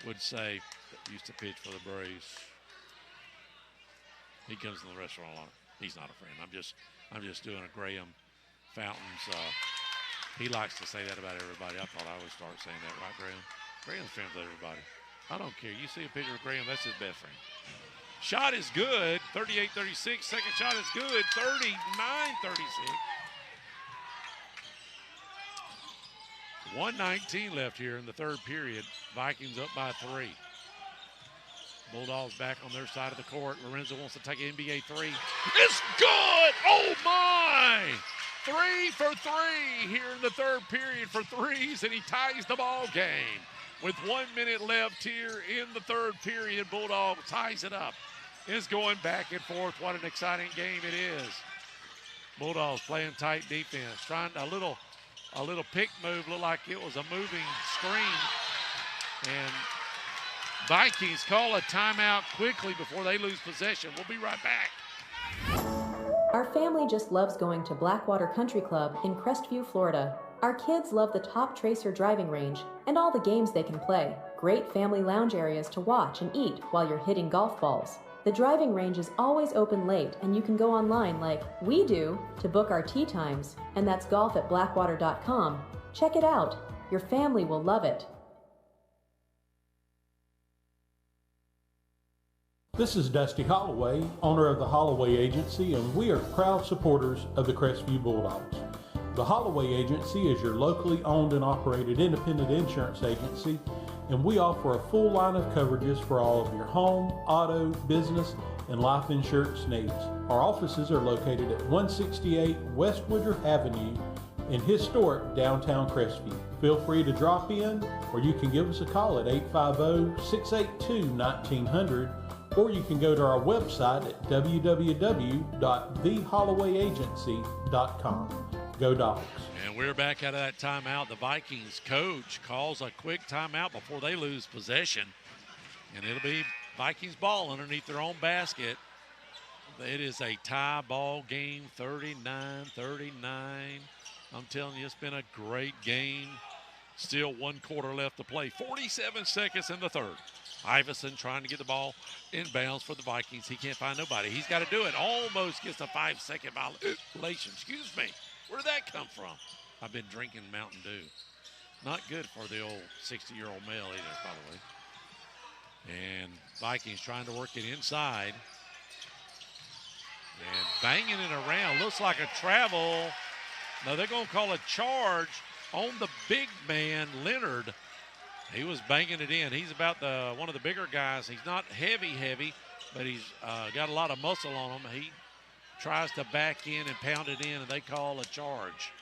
[SPEAKER 1] would say, that used to pitch for the Braves. He comes to the restaurant a lot. He's not a friend. I'm just doing a Graham Fountains. He likes to say that about everybody. I thought I would start saying that, right, Graham? Graham's friends with everybody. I don't care. You see a picture of Graham, that's his best friend. Shot is good, 38-36. Second shot is good, 39-36. 1:19 left here in the third period. Vikings up by 3. Bulldogs back on their side of the court. Lorenzo wants to take an NBA three. It's good! Oh, my! 3 for 3 here in the third period for threes, and he ties the ball game. With 1 minute left here in the third period, Bulldogs ties it up. It's going back and forth. What an exciting game it is. Bulldogs playing tight defense, trying a little pick move, looked like it was a moving screen. And Vikings call a timeout quickly before they lose possession. We'll be right back.
[SPEAKER 8] Our family just loves going to Blackwater Country Club in Crestview, Florida. Our kids love the Top Tracer driving range and all the games they can play. Great family lounge areas to watch and eat while you're hitting golf balls. The driving range is always open late, and you can go online like we do to book our tee times, and that's golf@blackwater.com. Check it out. Your family will love it.
[SPEAKER 9] This is Dusty Holloway, owner of the Holloway Agency, and we are proud supporters of the Crestview Bulldogs. The Holloway Agency is your locally owned and operated independent insurance agency, and we offer a full line of coverages for all of your home, auto, business, and life insurance needs. Our offices are located at 168 West Woodruff Avenue in historic downtown Crestview. Feel free to drop in, or you can give us a call at 850-682-1900, or you can go to our website at www.thehollowayagency.com. Go Dogs.
[SPEAKER 1] And we're back out of that timeout. The Vikings coach calls a quick timeout before they lose possession. And it'll be Vikings ball underneath their own basket. It is a tie ball game, 39-39. I'm telling you, it's been a great game. Still 1 quarter left to play. 47 seconds in the third. Iverson trying to get the ball inbounds for the Vikings. He can't find nobody. He's got to do it. Almost gets a 5-second violation. Excuse me. Where did that come from? I've been drinking Mountain Dew. Not good for the old 60-year-old male either, by the way. And Vikings trying to work it inside. And banging it around. Looks like a travel. No, they're going to call a charge on the big man, Leonard. He was banging it in. He's about one of the bigger guys. He's not heavy, but he's got a lot of muscle on him. He tries to back in and pound it in, and they call a charge.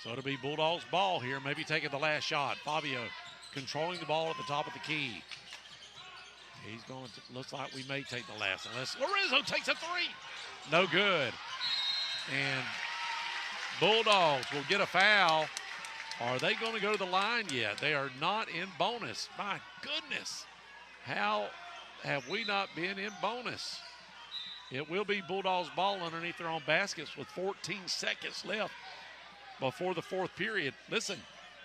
[SPEAKER 1] So it'll be Bulldogs ball here, maybe taking the last shot. Fabio controlling the ball at the top of the key. He's going to, looks like we may take the last, unless Lorenzo takes a three. No good. And Bulldogs will get a foul. Are they going to go to the line yet? They are not in bonus. My goodness. How have we not been in bonus? It will be Bulldogs ball underneath their own baskets with 14 seconds left before the fourth period. Listen,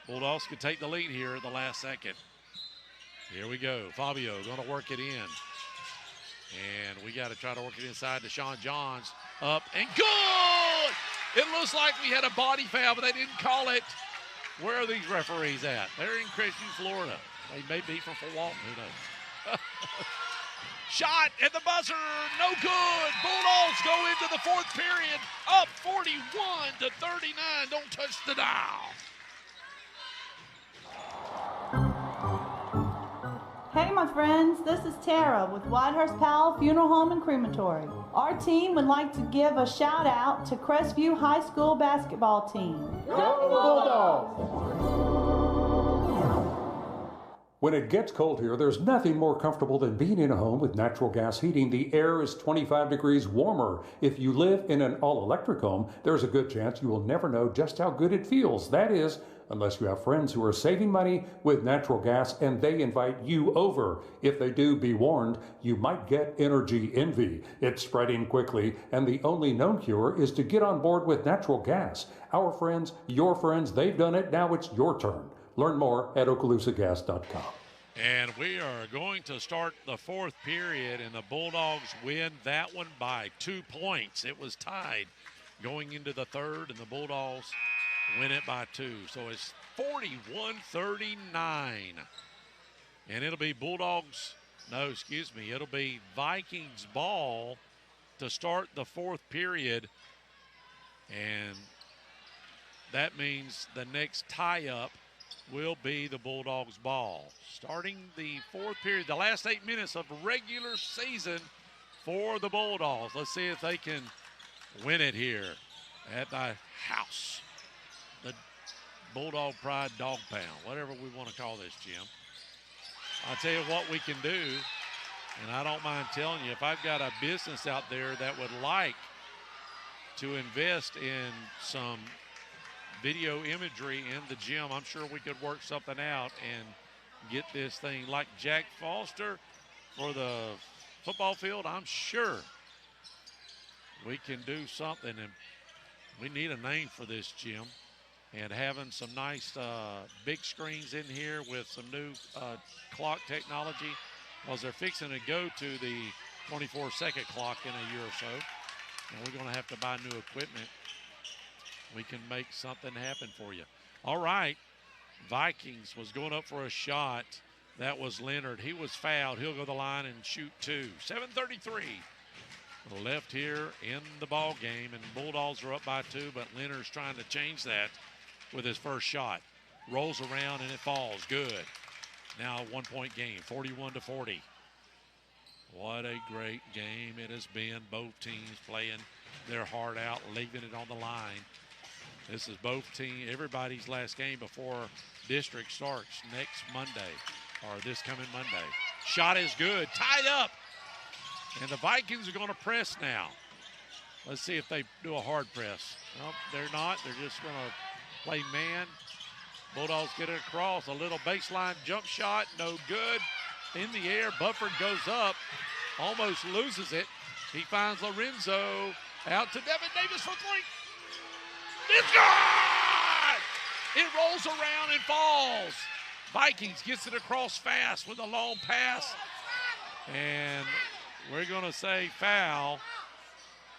[SPEAKER 1] Bulldogs could take the lead here at the last second. Here we go. Fabio going to work it in. And we got to try to work it inside to Sean Johns. Up and good! It looks like we had a body foul, but they didn't call it. Where are these referees at? They're in Crestview, Florida. They may be from FortWalton. Who knows? Shot at the buzzer. No good. Bulldogs go into the fourth period. Up 41-39. Don't touch the dial.
[SPEAKER 10] Hey, my friends, this is Tara with Whitehurst Powell Funeral Home and Crematory. Our team would like to give a shout out to Crestview High School basketball team.
[SPEAKER 2] Go Bulldogs!
[SPEAKER 5] When it gets cold here, there's nothing more comfortable than being in a home with natural gas heating. The air is 25 degrees warmer. If you live in an all-electric home, there's a good chance you will never know just how good it feels. That is, unless you have friends who are saving money with natural gas and they invite you over. If they do, be warned, you might get energy envy. It's spreading quickly, and the only known cure is to get on board with natural gas. Our friends, your friends, they've done it. Now it's your turn. Learn more at okaloosagas.com.
[SPEAKER 1] And we are going to start the fourth period, and the Bulldogs win that one by 2 points. It was tied going into the third, and the Bulldogs win it by 2. So it's 41-39. And it'll be it'll be Vikings ball to start the fourth period. And that means the next tie-up will be the Bulldogs ball. Starting the fourth period, the last 8 minutes of regular season for the Bulldogs. Let's see if they can win it here at the house. The Bulldog Pride Dog Pound, whatever we want to call this, Jim. I'll tell you what we can do, and I don't mind telling you, if I've got a business out there that would like to invest in some video imagery in the gym, I'm sure we could work something out and get this thing like Jack Foster for the football field. I'm sure we can do something, and we need a name for this gym. And having some nice big screens in here with some new clock technology, because they're fixing to go to the 24-second clock in a year or so, and we're going to have to buy new equipment. We can make something happen for you. All right. Vikings was going up for a shot. That was Leonard. He was fouled. He'll go to the line and shoot 2. 7:33 left here in the ball game, and Bulldogs are up by 2, but Leonard's trying to change that with his first shot. Rolls around and it falls. Good. Now a 1-point game, 41-40. What a great game it has been. Both teams playing their heart out, leaving it on the line. This is both teams, everybody's last game before district starts next Monday, or this coming Monday. Shot is good, tied up. And the Vikings are going to press now. Let's see if they do a hard press. Nope, they're not. They're just going to play man. Bulldogs get it across. A little baseline jump shot, no good. In the air, Bufford goes up, almost loses it. He finds Lorenzo out to Devin Davis for 3. It's good! It rolls around and falls. Vikings gets it across fast with a long pass. And we're going to say foul.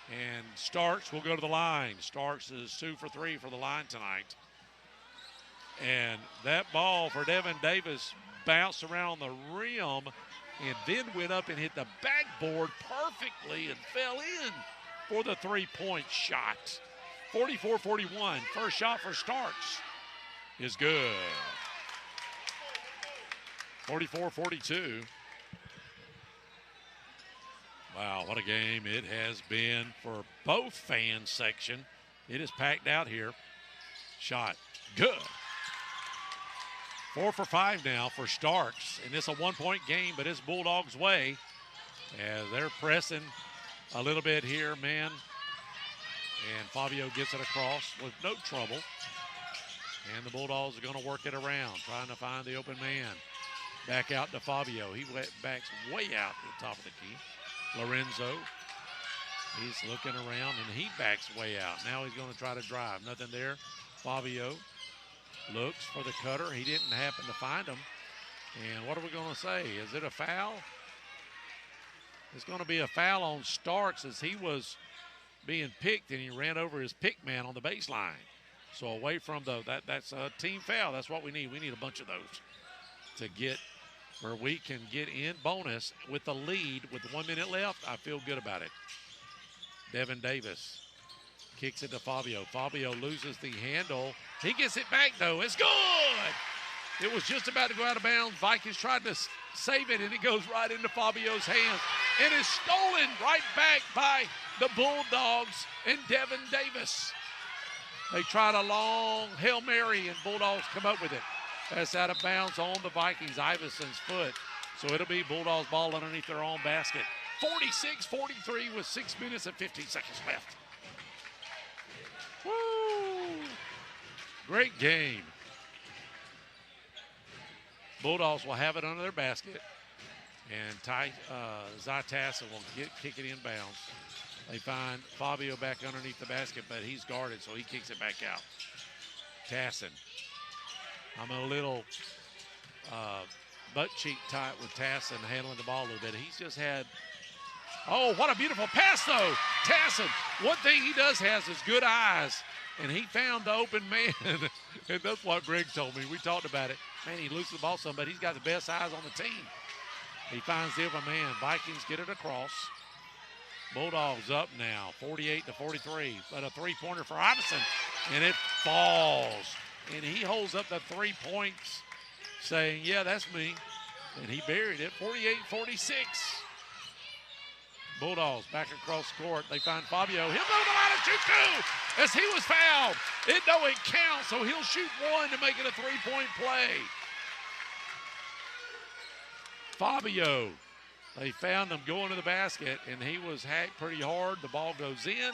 [SPEAKER 1] And Starks will go to the line. Starks is 2 for 3 for the line tonight. And that ball for Devin Davis bounced around the rim and then went up and hit the backboard perfectly and fell in for the 3-point shot. 44-41. First shot for Starks is good. 44-42. Wow, what a game it has been for both fan section. It is packed out here. Shot good. 4 for 5 now for Starks. And it's a 1-point game, but it's Bulldogs' way as they're pressing a little bit here, man. And Fabio gets it across with no trouble. And the Bulldogs are going to work it around, trying to find the open man. Back out to Fabio. He backs way out to the top of the key. Lorenzo, he's looking around, and he backs way out. Now he's going to try to drive. Nothing there. Fabio looks for the cutter. He didn't happen to find him. And what are we going to say? Is it a foul? It's going to be a foul on Starks as he was being picked, and he ran over his pick man on the baseline. So away from that's a team foul. That's what we need. We need a bunch of those to get where we can get in bonus with the lead with 1 minute left. I feel good about it. Devin Davis kicks it to Fabio. Fabio loses the handle. He gets it back, though. It's good. It was just about to go out of bounds. Vikings tried to save it, and it goes right into Fabio's hands. And is stolen right back by the Bulldogs and Devin Davis. They tried a long Hail Mary, and Bulldogs come up with it. That's out of bounds on the Vikings. Iveson's foot. So it'll be Bulldogs ball underneath their own basket. 46-43 with 6 minutes and 15 seconds left. Woo! Great game. Bulldogs will have it under their basket. And Zytassin will kick it inbounds. They find Fabio back underneath the basket, but he's guarded, so he kicks it back out. Tassin. I'm a little butt cheek tight with Tassin handling the ball a little bit. He's just had, oh, what a beautiful pass, though. Tassin, one thing he does has is good eyes, and he found the open man. And that's what Greg told me. We talked about it. Man, he loses the ball some, but he's got the best eyes on the team. He finds the open man. Vikings get it across. Bulldogs up now, 48-43. But a three-pointer for Iverson, and it falls. And he holds up the 3 points, saying, yeah, that's me. And he buried it, 48-46. Bulldogs back across the court. They find Fabio. He'll go to the line and shoot two as he was fouled. It counts, so he'll shoot one to make it a three-point play. Fabio, they found him going to the basket, and he was hacked pretty hard. The ball goes in,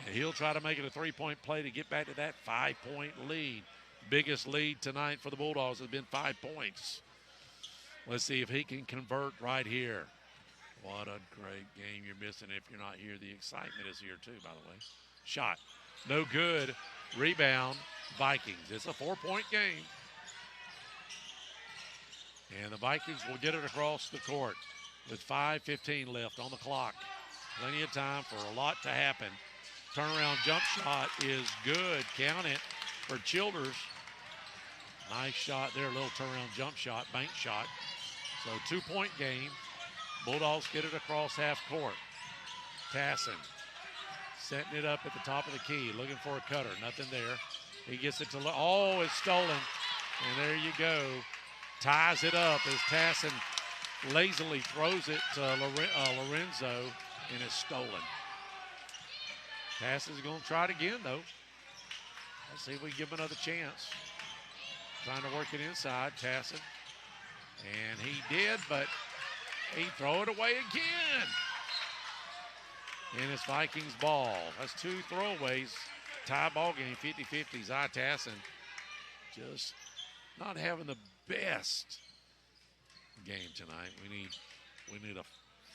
[SPEAKER 1] and he'll try to make it a three-point play to get back to that 5-point lead. Biggest lead tonight for the Bulldogs has been 5 points. Let's see if he can convert right here. What a great game you're missing if you're not here. The excitement is here too, by the way. Shot. No good. Rebound, Vikings. It's a 4-point game. And the Vikings will get it across the court with 5:15 left on the clock. Plenty of time for a lot to happen. Turnaround jump shot is good. Count it for Childers. Nice shot there, a little turnaround jump shot, bank shot. So 2-point game. Bulldogs get it across half court. Tassin setting it up at the top of the key, looking for a cutter. Nothing there. He gets it to, oh, it's stolen. And there you go. Ties it up as Tassin lazily throws it to Lorenzo, and it's stolen. Tassin's going to try it again, though. Let's see if we can give him another chance. Trying to work it inside, Tassin. And he did, but he throw it away again. And it's Vikings ball. That's 2 throwaways. Tie ball game, 50-50. Zytassin just not having the best game tonight. We need a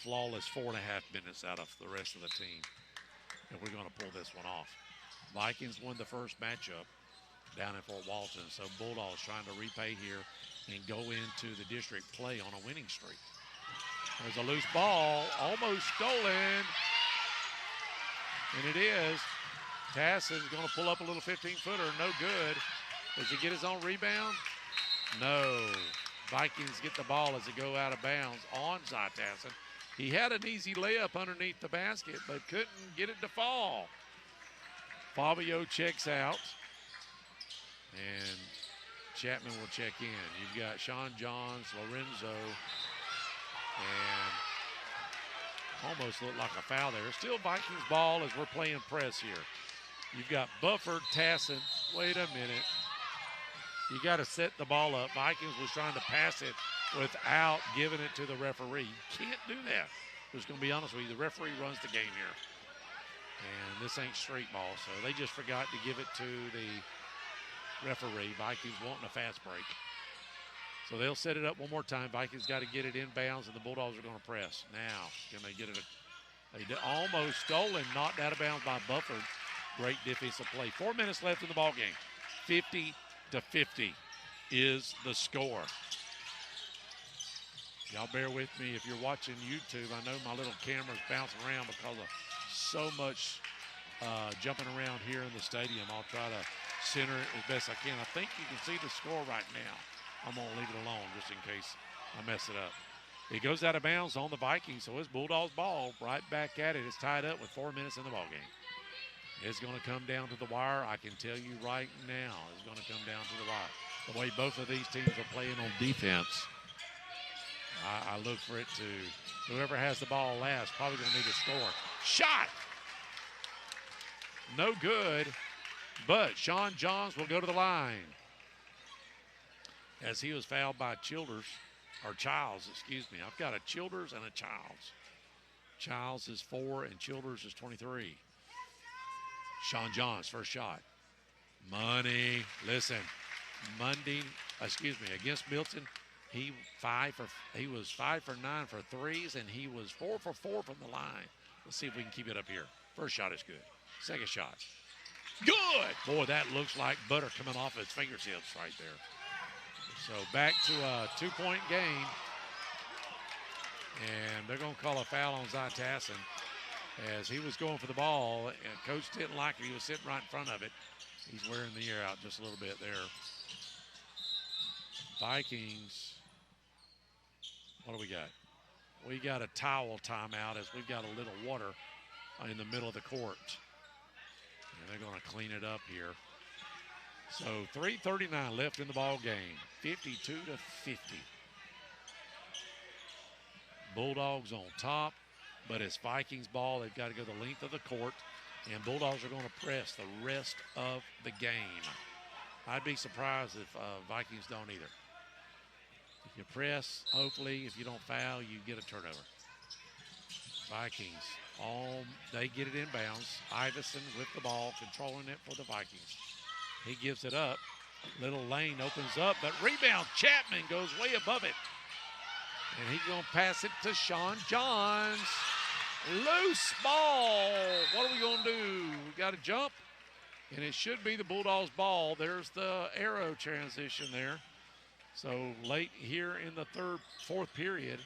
[SPEAKER 1] flawless 4.5 minutes out of the rest of the team if we're going to pull this one off. Vikings won the first matchup down in Fort Walton, so Bulldogs trying to repay here and go into the district play on a winning streak. There's a loose ball, almost stolen, and it is. Tassin's going to pull up a little 15-footer, no good. Does he get his own rebound? No. Vikings get the ball as they go out of bounds on Zytassin. He had an easy layup underneath the basket, but couldn't get it to fall. Fabio checks out, and Chapman will check in. You've got Sean Johns, Lorenzo, and almost looked like a foul there. Still Vikings ball as we're playing press here. You've got Bufford, Tassin. Wait a minute. You got to set the ball up. Vikings was trying to pass it without giving it to the referee. Can't do that. Just going to be honest with you, the referee runs the game here. And this ain't street ball, so they just forgot to give it to the referee. Vikings wanting a fast break. So they'll set it up one more time. Vikings got to get it inbounds, and the Bulldogs are going to press. Now, can they get it? They almost stolen, knocked out of bounds by Bufford. Great defensive play. 4 minutes left in the ball game. 50-50 is the score. Y'all bear with me if you're watching YouTube. I know my little camera's bouncing around because of so much jumping around here in the stadium. I'll try to center it as best I can. I think you can see the score right now. I'm going to leave it alone just in case I mess it up. It goes out of bounds on the Vikings, so it's Bulldogs ball right back at it. It's tied up with 4 minutes in the ball game. It's going to come down to the wire. I can tell you right now it's going to come down to the wire. The way both of these teams are playing on defense, I look for it to, whoever has the ball last, probably going to need to score. Shot! No good, but Sean Johns will go to the line. as he was fouled by Childers, or Childs, excuse me. I've got a Childers and a Childs. Childs is 4 and Childers is 23. Sean Johns, first shot. Money. Listen, against Milton, he was 5 for 9 for threes, and he was 4 for 4 from the line. Let's see if we can keep it up here. First shot is good. Second shot. Good! Boy, that looks like butter coming off his fingertips right there. So back to a 2-point game. And they're going to call a foul on Zytassin as he was going for the ball, and coach didn't like it. He was sitting right in front of it. He's wearing the air out just a little bit there. Vikings, what do we got? We got a towel timeout as we've got a little water in the middle of the court. And they're going to clean it up here. So 3:39 left in the ball game, 52-50. Bulldogs on top, but it's Vikings ball. They've got to go the length of the court, and Bulldogs are going to press the rest of the game. I'd be surprised if Vikings don't either. If you press, hopefully, if you don't foul, you get a turnover. Vikings, they get it inbounds. Iverson with the ball, controlling it for the Vikings. He gives it up. Little lane opens up, but rebound. Chapman goes way above it. And he's going to pass it to Sean Johns. Loose ball. What are we going to do? We got to jump, and it should be the Bulldogs' ball. There's the arrow transition there. So late here in the fourth period,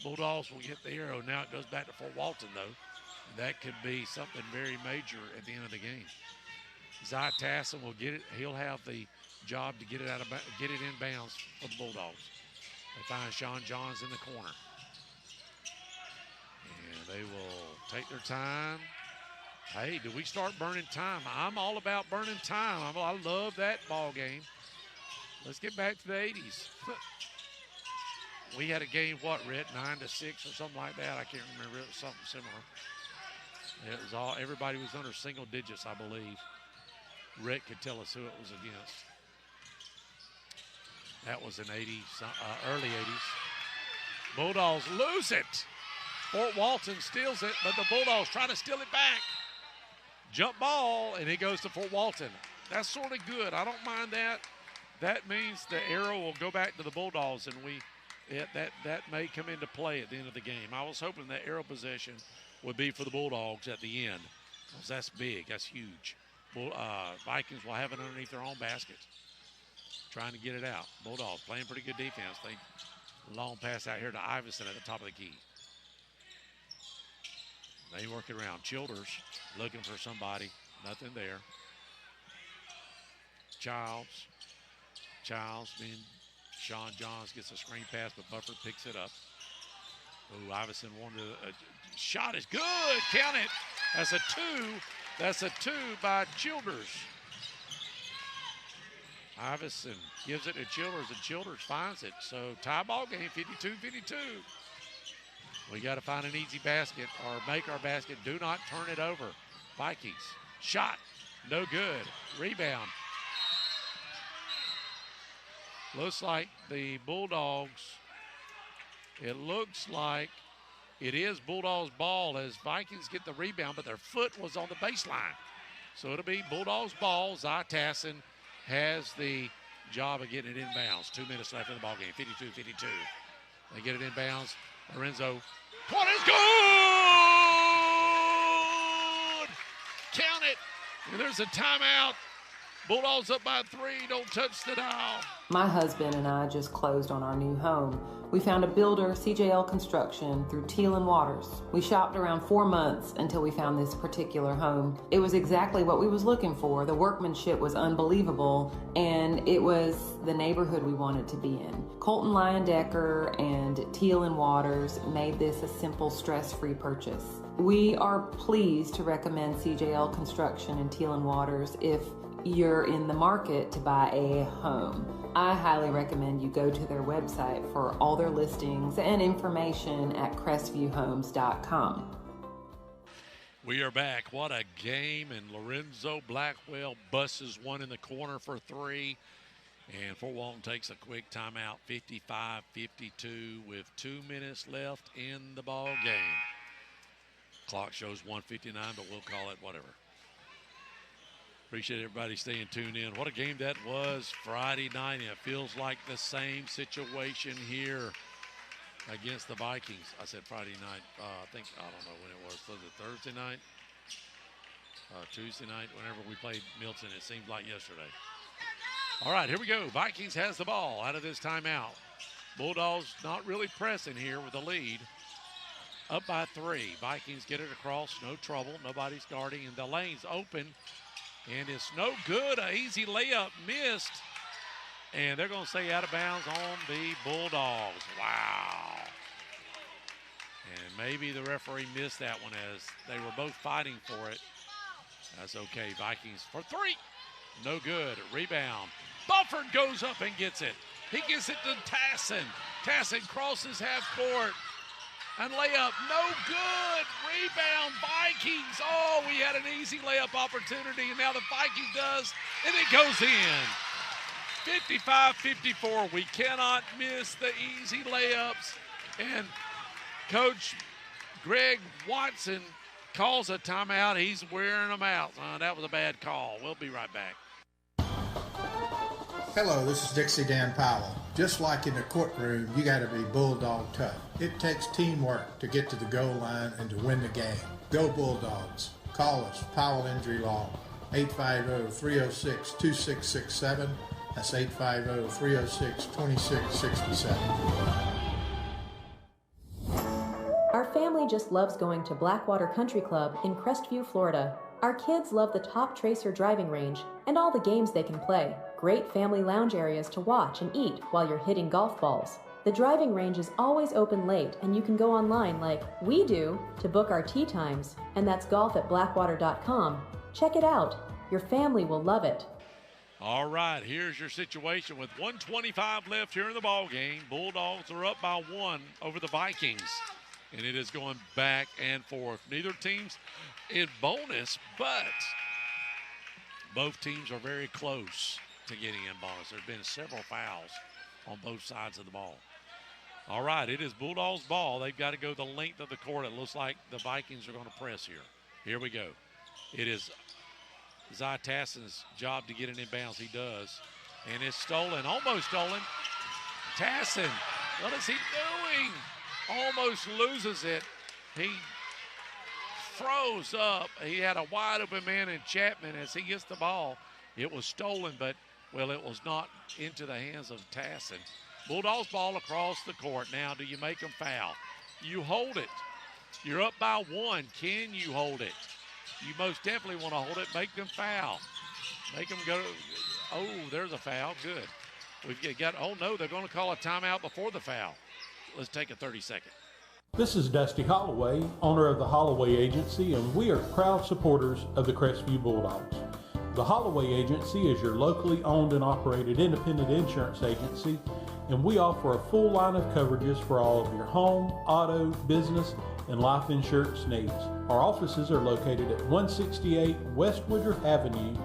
[SPEAKER 1] Bulldogs will get the arrow. Now it goes back to FortWalton, though. That could be something very major at the end of the game. Zytassin will get it. He'll have the job to get it in bounds for the Bulldogs. They find Sean Johns in the corner. And they will take their time. Hey, do we start burning time? I'm all about burning time. I love that ball game. Let's get back to the 80s. We had a game, Rhett, 9-6 or something like that. I can't remember. It was something similar. It was everybody was under single digits, I believe. Rhett could tell us who it was against. That was in early 80s. Bulldogs lose it. FortWalton steals it, but the Bulldogs try to steal it back. Jump ball, and it goes to FortWalton. That's sort of good. I don't mind that. That means the arrow will go back to the Bulldogs, and that may come into play at the end of the game. I was hoping that arrow possession would be for the Bulldogs at the end, because that's big. That's huge. Vikings will have it underneath their own basket, trying to get it out. Bulldogs playing pretty good defense. Long pass out here to Iverson at the top of the key. They work it around. Childers looking for somebody. Nothing there. Childs being Sean Johns gets a screen pass, but Bufford picks it up. Ooh, Iverson wanted a shot is good. Count it. That's a 2. That's a 2 by Childers. Iverson gives it to Childers, and Childers finds it. So tie ball game, 52-52. We got to find an easy basket or make our basket. Do not turn it over. Vikings. Shot. No good. Rebound. Looks like the Bulldogs, it looks like it is Bulldogs' ball as Vikings get the rebound, but their foot was on the baseline. So it'll be Bulldogs' ball. Zytassin has the job of getting it inbounds. 2 minutes left in the ball game, 52-52. They get it inbounds. Lorenzo, what is good? Count it. And there's a timeout. Bulldogs up by 3. Don't touch the dial.
[SPEAKER 6] My husband and I just closed on our new home. We found a builder, CJL Construction, through Teal and Waters. We shopped around 4 months until we found this particular home. It was exactly what we was looking for. The workmanship was unbelievable, and it was the neighborhood we wanted to be in. Colton Leyendecker and Teal and Waters made this a simple, stress-free purchase. We are pleased to recommend CJL Construction and Teal and Waters if you're in the market to buy a home. I highly recommend you go to their website for all their listings and information at crestvviewhomes.com.
[SPEAKER 1] We are back. What a game, and Lorenzo Blackwell busts one in the corner for 3. And Fort Walton takes a quick timeout, 55-52 with 2 minutes left in the ball game. Clock shows 1:59, but we'll call it whatever. Appreciate everybody staying tuned in. What a game that was Friday night. It feels like the same situation here against the Vikings. I said Friday night. I don't know when it was. Was it Thursday night? Tuesday night, whenever we played Milton. It seemed like yesterday. All right, here we go. Vikings has the ball out of this timeout. Bulldogs not really pressing here with the lead. Up by 3. Vikings get it across, no trouble. Nobody's guarding, and the lane's open. And it's no good. An easy layup missed. And they're going to say out of bounds on the Bulldogs. Wow. And maybe the referee missed that one as they were both fighting for it. That's okay. Vikings for 3. No good. Rebound. Bufford goes up and gets it. He gets it to Tassin. Tassin crosses half court. And layup, no good. Rebound, Vikings. Oh, we had an easy layup opportunity, and now the Vikings does, and it goes in. 55-54. We cannot miss the easy layups. And Coach Greg Watson calls a timeout. He's wearing them out. That was a bad call. We'll be right back.
[SPEAKER 7] Hello, this is Dixie Dan Powell. Just like in the courtroom, you got to be bulldog tough. It takes teamwork to get to the goal line and to win the game. Go Bulldogs. Call us, Powell Injury Law, 850-306-2667. That's 850-306-2667.
[SPEAKER 8] Our family just loves going to Blackwater Country Club in Crestview, Florida. Our kids love the top tracer driving range and all the games they can play. Great family lounge areas to watch and eat while you're hitting golf balls. The driving range is always open late, and you can go online like we do to book our tee times, and that's golf@blackwater.com. Check it out. Your family will love it.
[SPEAKER 1] All right, here's your situation with 1:25 left here in the ball game. Bulldogs are up by 1 over the Vikings, and it is going back and forth. Neither team's in bonus, but both teams are very close to getting in bonus. There have been several fouls on both sides of the ball. All right, it is Bulldogs' ball. They've got to go the length of the court. It looks like the Vikings are going to press here. Here we go. It is Zy Tassin's job to get it in bounds. He does. And it's stolen, almost stolen. Tassin, what is he doing? Almost loses it. He froze up. He had a wide open man in Chapman as he gets the ball. It was stolen, but, well, it was not into the hands of Tassin. Bulldogs ball across the court. Now, do you make them foul? You hold it. You're up by 1. Can you hold it? You most definitely want to hold it. Make them foul. Make them go. Oh, there's a foul. Good. We've got, oh, no, they're going to call a timeout before the foul. Let's take a 30-second.
[SPEAKER 9] This is Dusty Holloway, owner of the Holloway Agency, and we are proud supporters of the Crestview Bulldogs. The Holloway Agency is your locally owned and operated independent insurance agency, and we offer a full line of coverages for all of your home, auto, business, and life insurance needs. Our offices are located at 168 West Woodruff Avenue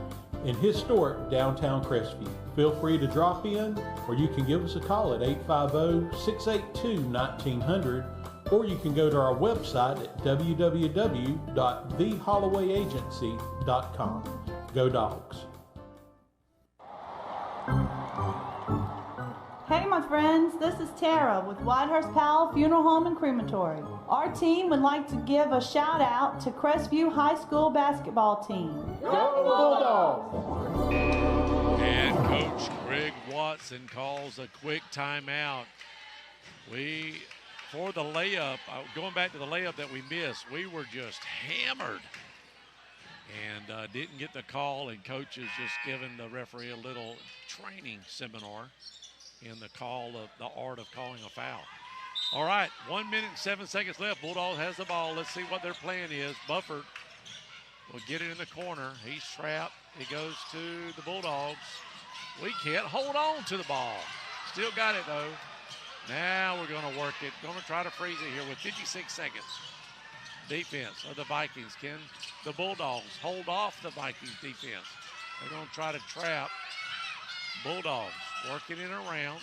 [SPEAKER 9] in historic downtown Crestview. Feel free to drop in, or you can give us a call at 850-682-1900, or you can go to our website at www.thehollowayagency.com. Go Dogs.
[SPEAKER 10] Hey my friends, this is Tara with Whitehurst Powell Funeral Home and Crematory. Our team would like to give a shout out to Crestview High School basketball team.
[SPEAKER 4] Go Bulldogs!
[SPEAKER 1] And Coach Greg Watson calls a quick timeout. For the layup, going back to the layup that we missed, we were just hammered and didn't get the call, and coach is just giving the referee a little training seminar in the call of the art of calling a foul. All right, 1 minute and 7 seconds left. Bulldogs has the ball. Let's see what their plan is. Bufford will get it in the corner. He's trapped. It goes to the Bulldogs. We can't hold on to the ball. Still got it, though. Now we're going to work it. Going to try to freeze it here with 56 seconds. Defense of the Vikings. Can the Bulldogs hold off the Vikings defense? They're going to try to trap Bulldogs working it around,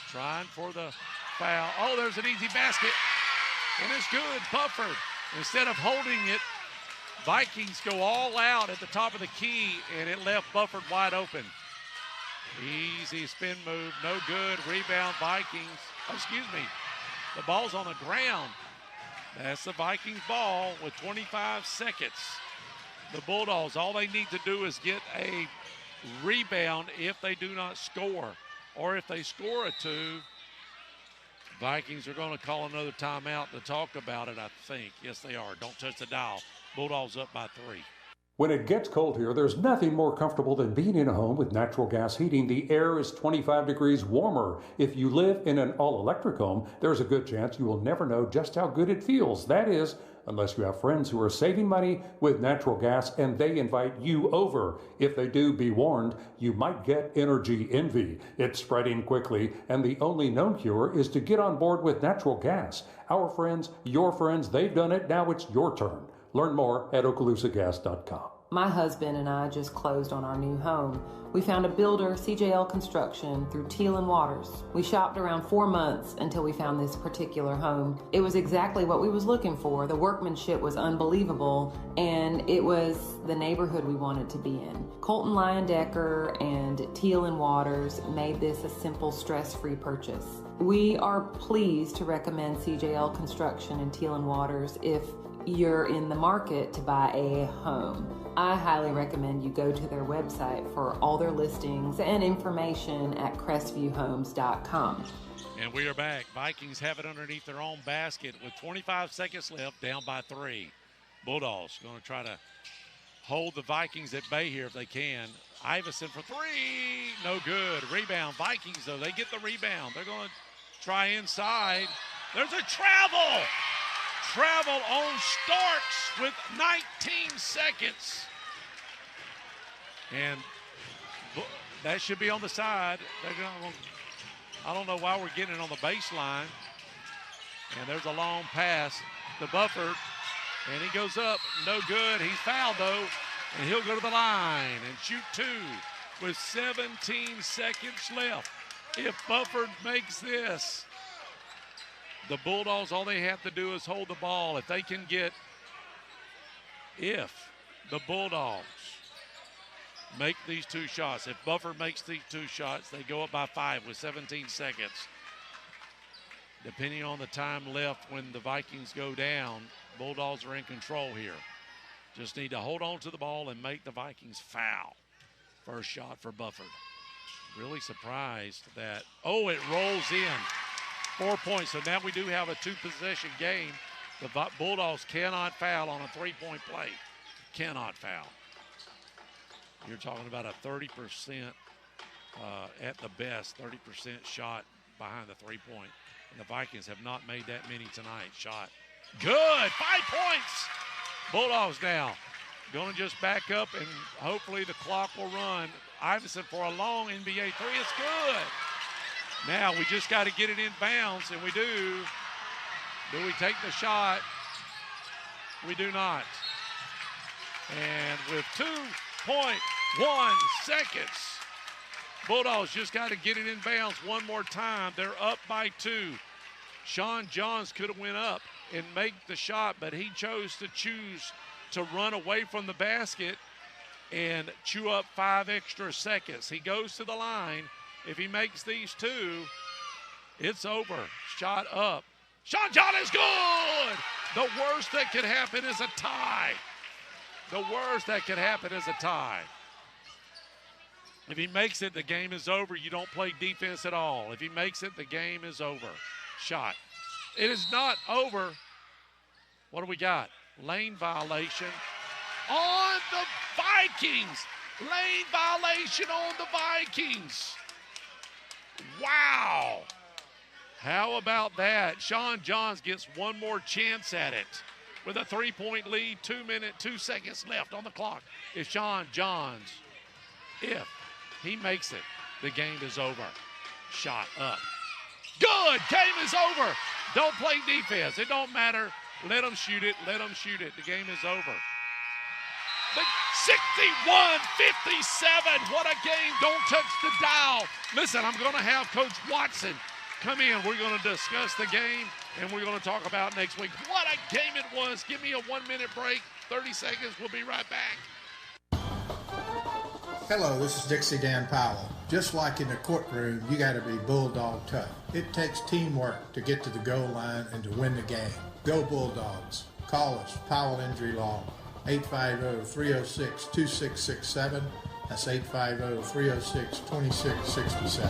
[SPEAKER 1] trying for the foul. Oh, there's an easy basket, and it's good. Bufford, instead of holding it, Vikings go all out at the top of the key, and it left Bufford wide open. Easy spin move, no good. Rebound, Vikings. Oh, excuse me. The ball's on the ground. That's the Vikings ball with 25 seconds. The Bulldogs, all they need to do is get a rebound if they do not score. Or if they score a two, Vikings are going to call another timeout to talk about it, I think. Yes, they are. Don't touch the dial. Bulldogs up by 3.
[SPEAKER 5] When it gets cold here, there's nothing more comfortable than being in a home with natural gas heating. The air is 25 degrees warmer. If you live in an all-electric home, there's a good chance you will never know just how good it feels. That is, unless you have friends who are saving money with natural gas and they invite you over. If they do, be warned, you might get energy envy. It's spreading quickly, and the only known cure is to get on board with natural gas. Our friends, your friends, they've done it. Now it's your turn. Learn more at okaloosagas.com.
[SPEAKER 6] My husband and I just closed on our new home. We found a builder, CJL Construction, through Teal and Waters. We shopped around 4 months until we found this particular home. It was exactly what we was looking for. The workmanship was unbelievable, and it was the neighborhood we wanted to be in. Colton Lyon Decker and Teal and Waters made this a simple, stress-free purchase. We are pleased to recommend CJL Construction and Teal and Waters if you're in the market to buy a home. I highly recommend you go to their website for all their listings and information at crestvviewhomes.com.
[SPEAKER 1] And we are back. Vikings have it underneath their own basket with 25 seconds left, down by 3. Bulldogs going to try to hold the Vikings at bay here if they can. Iverson for 3, no good. Rebound, Vikings though, they get the rebound. They're going to try inside. There's a travel on Starks with 19 seconds. And that should be on the side. I don't know why we're getting it on the baseline. And there's a long pass to Bufford. And he goes up, no good. He's fouled though. And he'll go to the line and shoot 2 with 17 seconds left. If Bufford makes this, the Bulldogs, all they have to do is hold the ball. If the Bulldogs make these 2 shots, if Bufford makes these 2 shots, they go up by 5 with 17 seconds. Depending on the time left when the Vikings go down, Bulldogs are in control here. Just need to hold on to the ball and make the Vikings foul. First shot for Bufford. Really surprised that, it rolls in. 4 points, so now we do have a 2-possession game. The Bulldogs cannot foul on a 3-point play. Cannot foul. You're talking about a 30%, at the best, 30% shot behind the 3-point. And the Vikings have not made that many tonight. Shot. Good, 5 points. Bulldogs now going to just back up, and hopefully the clock will run. Iverson for a long NBA 3. It's good. Now we just got to get it in bounds, and we do. Do we take the shot? We do not. And with 2.1 seconds, Bulldogs just got to get it in bounds one more time. They're up by 2. Sean Johns could have went up and make the shot, but he chose to run away from the basket and chew up 5 extra seconds. He goes to the line. If he makes these 2, it's over. Shot up. Sean John is good. The worst that could happen is a tie. The worst that could happen is a tie. If he makes it, the game is over. You don't play defense at all. If he makes it, the game is over. Shot. It is not over. What do we got? Lane violation on the Vikings. Lane violation on the Vikings. Wow. How about that? Sean Johns gets one more chance at it with a 3-point lead, 2 seconds left on the clock. If Sean Johns, if he makes it, the game is over. Shot up. Good. Game is over. Don't play defense. It don't matter. Let them shoot it. Let them shoot it. The game is over. The 61-57. What a game. Don't touch the dial. Listen, I'm going to have Coach Watson come in. We're going to discuss the game, and we're going to talk about next week. What a game it was. Give me a 1-minute break. 30 seconds. We'll be right back.
[SPEAKER 7] Hello, this is Dixie Dan Powell. Just like in the courtroom, you got to be bulldog tough. It takes teamwork to get to the goal line and to win the game. Go Bulldogs. Call us, Powell Injury Law, 850-306-2667. That's 850-306-2667.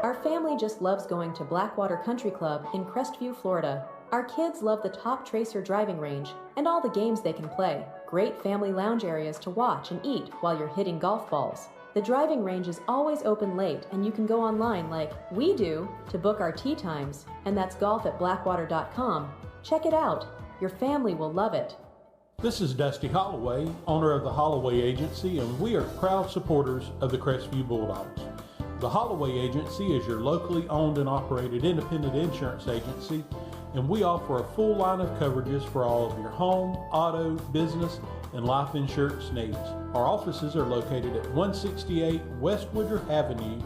[SPEAKER 8] Our family just loves going to Blackwater Country Club in Crestview, Florida. Our kids love the Top Tracer driving range and all the games they can play. Great family lounge areas to watch and eat while you're hitting golf balls. The driving range is always open late, and you can go online like we do to book our tee times, and that's golf@blackwater.com. Check it out. Your family will love it.
[SPEAKER 9] This is Dusty Holloway, owner of the Holloway Agency, and we are proud supporters of the Crestview Bulldogs. The Holloway Agency is your locally owned and operated independent insurance agency, and we offer a full line of coverages for all of your home, auto, business, and life insurance needs. Our offices are located at 168 West Woodruff Avenue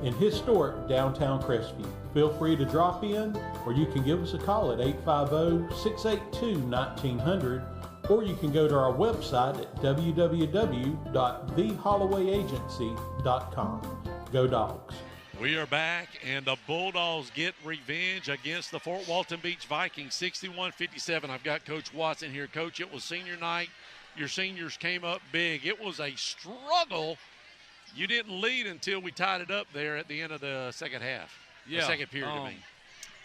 [SPEAKER 9] in historic downtown Crestview. Feel free to drop in, or you can give us a call at 850-682-1900, or you can go to our website at www.thehollowayagency.com. Go Dogs.
[SPEAKER 1] We are back, and the Bulldogs get revenge against the Fort Walton Beach Vikings, 61-57. I've got Coach Watson here. Coach, it was senior night. Your seniors came up big. It was a struggle. You didn't lead until we tied it up there at the end of the second half.
[SPEAKER 11] Yeah.
[SPEAKER 1] The second period, I mean.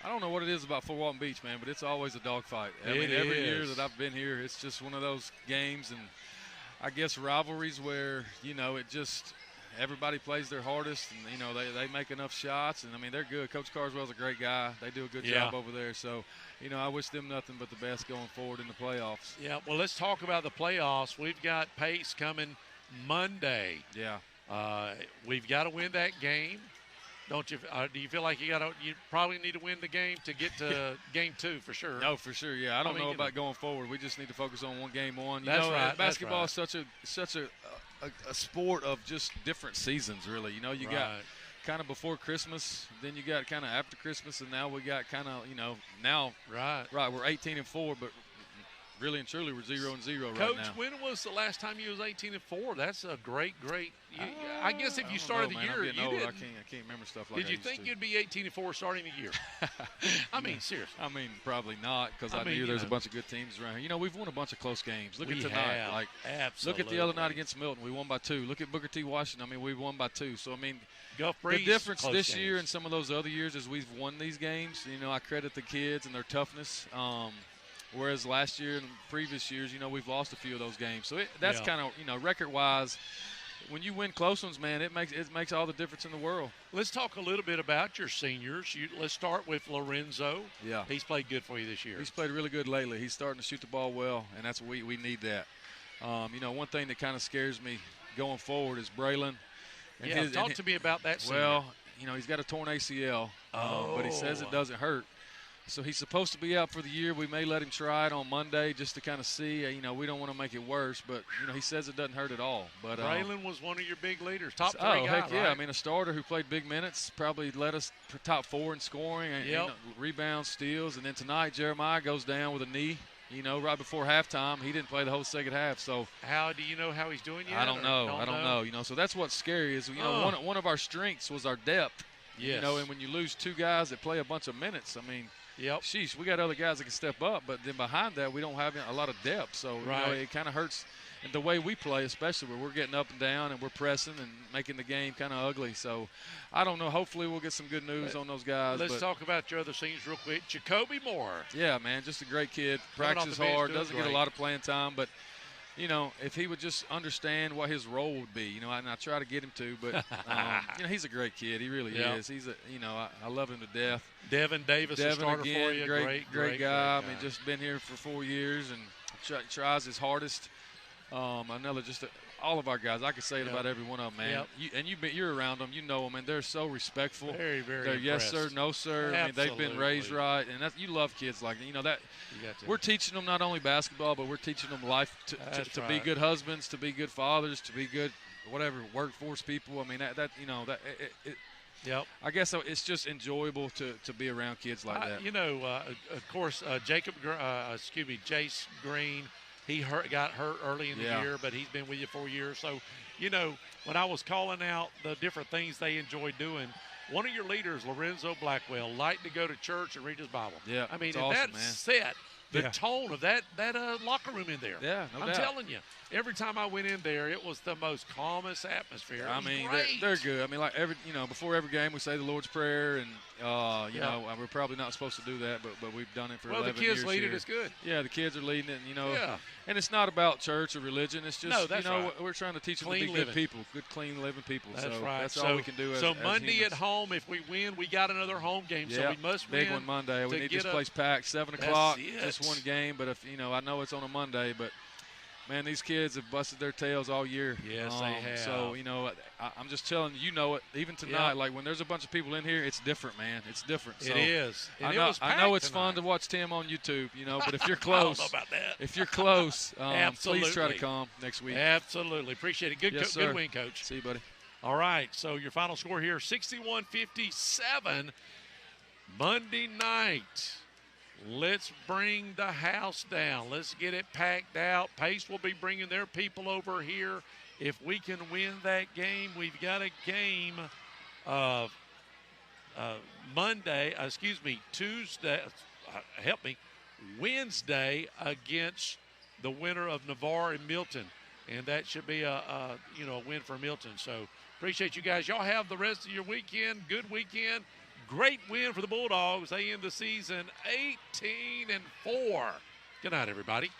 [SPEAKER 11] I don't know what it is about Fort Walton Beach, man, but it's always a dogfight. Every year that I've been here, it's just one of those games, and I guess rivalries where, it just – everybody plays their hardest, and, they make enough shots. And, I mean, they're good. Coach Carswell's a great guy. They do a good job over there. So, I wish them nothing but the best going forward in the playoffs.
[SPEAKER 1] Yeah, well, let's talk about the playoffs. We've got Pace coming Monday.
[SPEAKER 11] Yeah.
[SPEAKER 1] We've got to win that game. Don't you? Do you feel like you probably need to win the game to get to game 2 for sure?
[SPEAKER 11] No, for sure. Yeah, I don't know about going forward. We just need to focus on game 1.
[SPEAKER 1] That's right.
[SPEAKER 11] Basketball is such a sport of just different seasons, really. You got kind of before Christmas, then you got kind of after Christmas, and now we got kind of now. Right. We're 18-4, but really and truly we're 0-0 right now.
[SPEAKER 1] Coach, when was the last time you was 18-4? That's a great. I guess if you started the year,
[SPEAKER 11] I can't remember stuff like that.
[SPEAKER 1] Did you think you'd be 18-4 starting the year? I mean, seriously.
[SPEAKER 11] I mean, probably not, because I knew there's a bunch of good teams around here. We've won a bunch of close games. Look at tonight.
[SPEAKER 1] Absolutely.
[SPEAKER 11] Look at the other night against Milton. We won by 2. Look at Booker T. Washington. I mean, we won by 2. So, I mean, the difference this year and some of those other years is we've won these games. I credit the kids and their toughness. Whereas last year and previous years, we've lost a few of those games. So that's kind of, record-wise, when you win close ones, man, it makes all the difference in the world.
[SPEAKER 1] Let's talk a little bit about your seniors. Let's start with Lorenzo.
[SPEAKER 11] Yeah.
[SPEAKER 1] He's played good for you this year.
[SPEAKER 11] He's played really good lately. He's starting to shoot the ball well, and that's we need that. One thing that kind of scares me going forward is Braylon.
[SPEAKER 1] Talk to me about that senior.
[SPEAKER 11] Well, he's got a torn ACL, but he says it doesn't hurt. So he's supposed to be out for the year. We may let him try it on Monday just to kind of see. We don't want to make it worse, but, he says it doesn't hurt at all. But
[SPEAKER 1] Braylon was one of your big leaders, top 3 guy,
[SPEAKER 11] heck yeah.
[SPEAKER 1] Right?
[SPEAKER 11] I mean, a starter who played big minutes, probably led us top 4 in scoring, and rebounds, steals. And then tonight, Jeremiah goes down with a knee. Right before halftime, he didn't play the whole second half. So
[SPEAKER 1] how do you know how he's doing yet?
[SPEAKER 11] I don't know. So that's what's scary is one of our strengths was our depth.
[SPEAKER 1] Yes.
[SPEAKER 11] And when you lose 2 guys that play a bunch of minutes, I mean, sheesh, we got other guys that can step up, but then behind that, we don't have a lot of depth. So, it kind of hurts in the way we play, especially where we're getting up and down and we're pressing and making the game kind of ugly. So, I don't know. Hopefully, we'll get some good news on those guys.
[SPEAKER 1] Let's talk about your other seniors real quick. Jacoby Moore.
[SPEAKER 11] Yeah, man, just a great kid. Practices hard, doesn't get a lot of playing time, but if he would just understand what his role would be, and I try to get him to, but, he's a great kid. He really is. He's I love him to death.
[SPEAKER 1] Devin Davis, a starter
[SPEAKER 11] again,
[SPEAKER 1] for you.
[SPEAKER 11] Great guy. I mean, just been here for 4 years and tries his hardest. Another just all of our guys. I could say it about every one of them, man.
[SPEAKER 12] Yep.
[SPEAKER 11] You're around them. You know them, and they're so respectful.
[SPEAKER 12] Very, very
[SPEAKER 11] They're yes, sir,
[SPEAKER 12] impressed.
[SPEAKER 11] no, sir. I mean, they've been raised right, and you love kids like that. You know that. We're teaching them not only basketball, but we're teaching them life to be good husbands, to be good fathers, to be good whatever workforce people. I mean
[SPEAKER 12] Yep.
[SPEAKER 11] I guess it's just enjoyable to be around kids like that.
[SPEAKER 12] You know, of course, Jace Green, he got hurt early in the year, but he's been with you 4 years. So, you know, when I was calling out the different things they enjoy doing, one of your leaders, Lorenzo Blackwell, liked to go to church and read his Bible.
[SPEAKER 11] Yeah,
[SPEAKER 12] I mean,
[SPEAKER 11] it's awesome,
[SPEAKER 12] that set the tone of that locker room in there.
[SPEAKER 11] Yeah, no
[SPEAKER 12] I'm
[SPEAKER 11] doubt.
[SPEAKER 12] telling you, every time I went in there, it was the most calmest atmosphere.
[SPEAKER 11] I mean,
[SPEAKER 12] great.
[SPEAKER 11] they're good. I mean, like before every game, we say the Lord's Prayer, and you know, we're probably not supposed to do that, but we've done it for 11 years.
[SPEAKER 12] Well, the kids lead
[SPEAKER 11] here.
[SPEAKER 12] it. It's good.
[SPEAKER 11] Yeah, the kids are leading it, and, you know.
[SPEAKER 12] Yeah.
[SPEAKER 11] And it's not about church or religion. It's just,
[SPEAKER 12] that's right.
[SPEAKER 11] we're trying to teach them
[SPEAKER 12] Clean
[SPEAKER 11] to be
[SPEAKER 12] living.
[SPEAKER 11] good people, good, clean, living people.
[SPEAKER 12] That's
[SPEAKER 11] so
[SPEAKER 12] right.
[SPEAKER 11] That's all we can do.
[SPEAKER 12] So
[SPEAKER 11] as
[SPEAKER 12] Monday
[SPEAKER 11] humans.
[SPEAKER 12] at home, if we win, we got another home game. So we must
[SPEAKER 11] big
[SPEAKER 12] win.
[SPEAKER 11] one Monday. We need this
[SPEAKER 12] get
[SPEAKER 11] place packed. 7 o'clock.
[SPEAKER 12] That's it.
[SPEAKER 11] Just one game, but if I know it's on a Monday, but. Man, these kids have busted their tails all year.
[SPEAKER 12] Yes, they have.
[SPEAKER 11] So, I'm just telling you, it. Even tonight, like when there's a bunch of people in here, it's different, man. It's different.
[SPEAKER 12] It is. And
[SPEAKER 11] I know it's fun to watch Tim on YouTube, but if you're close,
[SPEAKER 12] I don't know about that.
[SPEAKER 11] If you're close,
[SPEAKER 12] Absolutely.
[SPEAKER 11] please try to come next week.
[SPEAKER 12] Absolutely. Appreciate it. Good win, Coach.
[SPEAKER 11] See you, buddy.
[SPEAKER 12] All right, so your final score here, 61-57, Monday night. Let's bring the house down. Let's get it packed out. Pace will be bringing their people over here. If we can win that game, we've got a game Wednesday against the winner of Navarre and Milton. And that should be a win for Milton. So appreciate you guys. Y'all have the rest of your weekend. Good weekend. Great win for the Bulldogs. They end the season 18-4. Good night, everybody.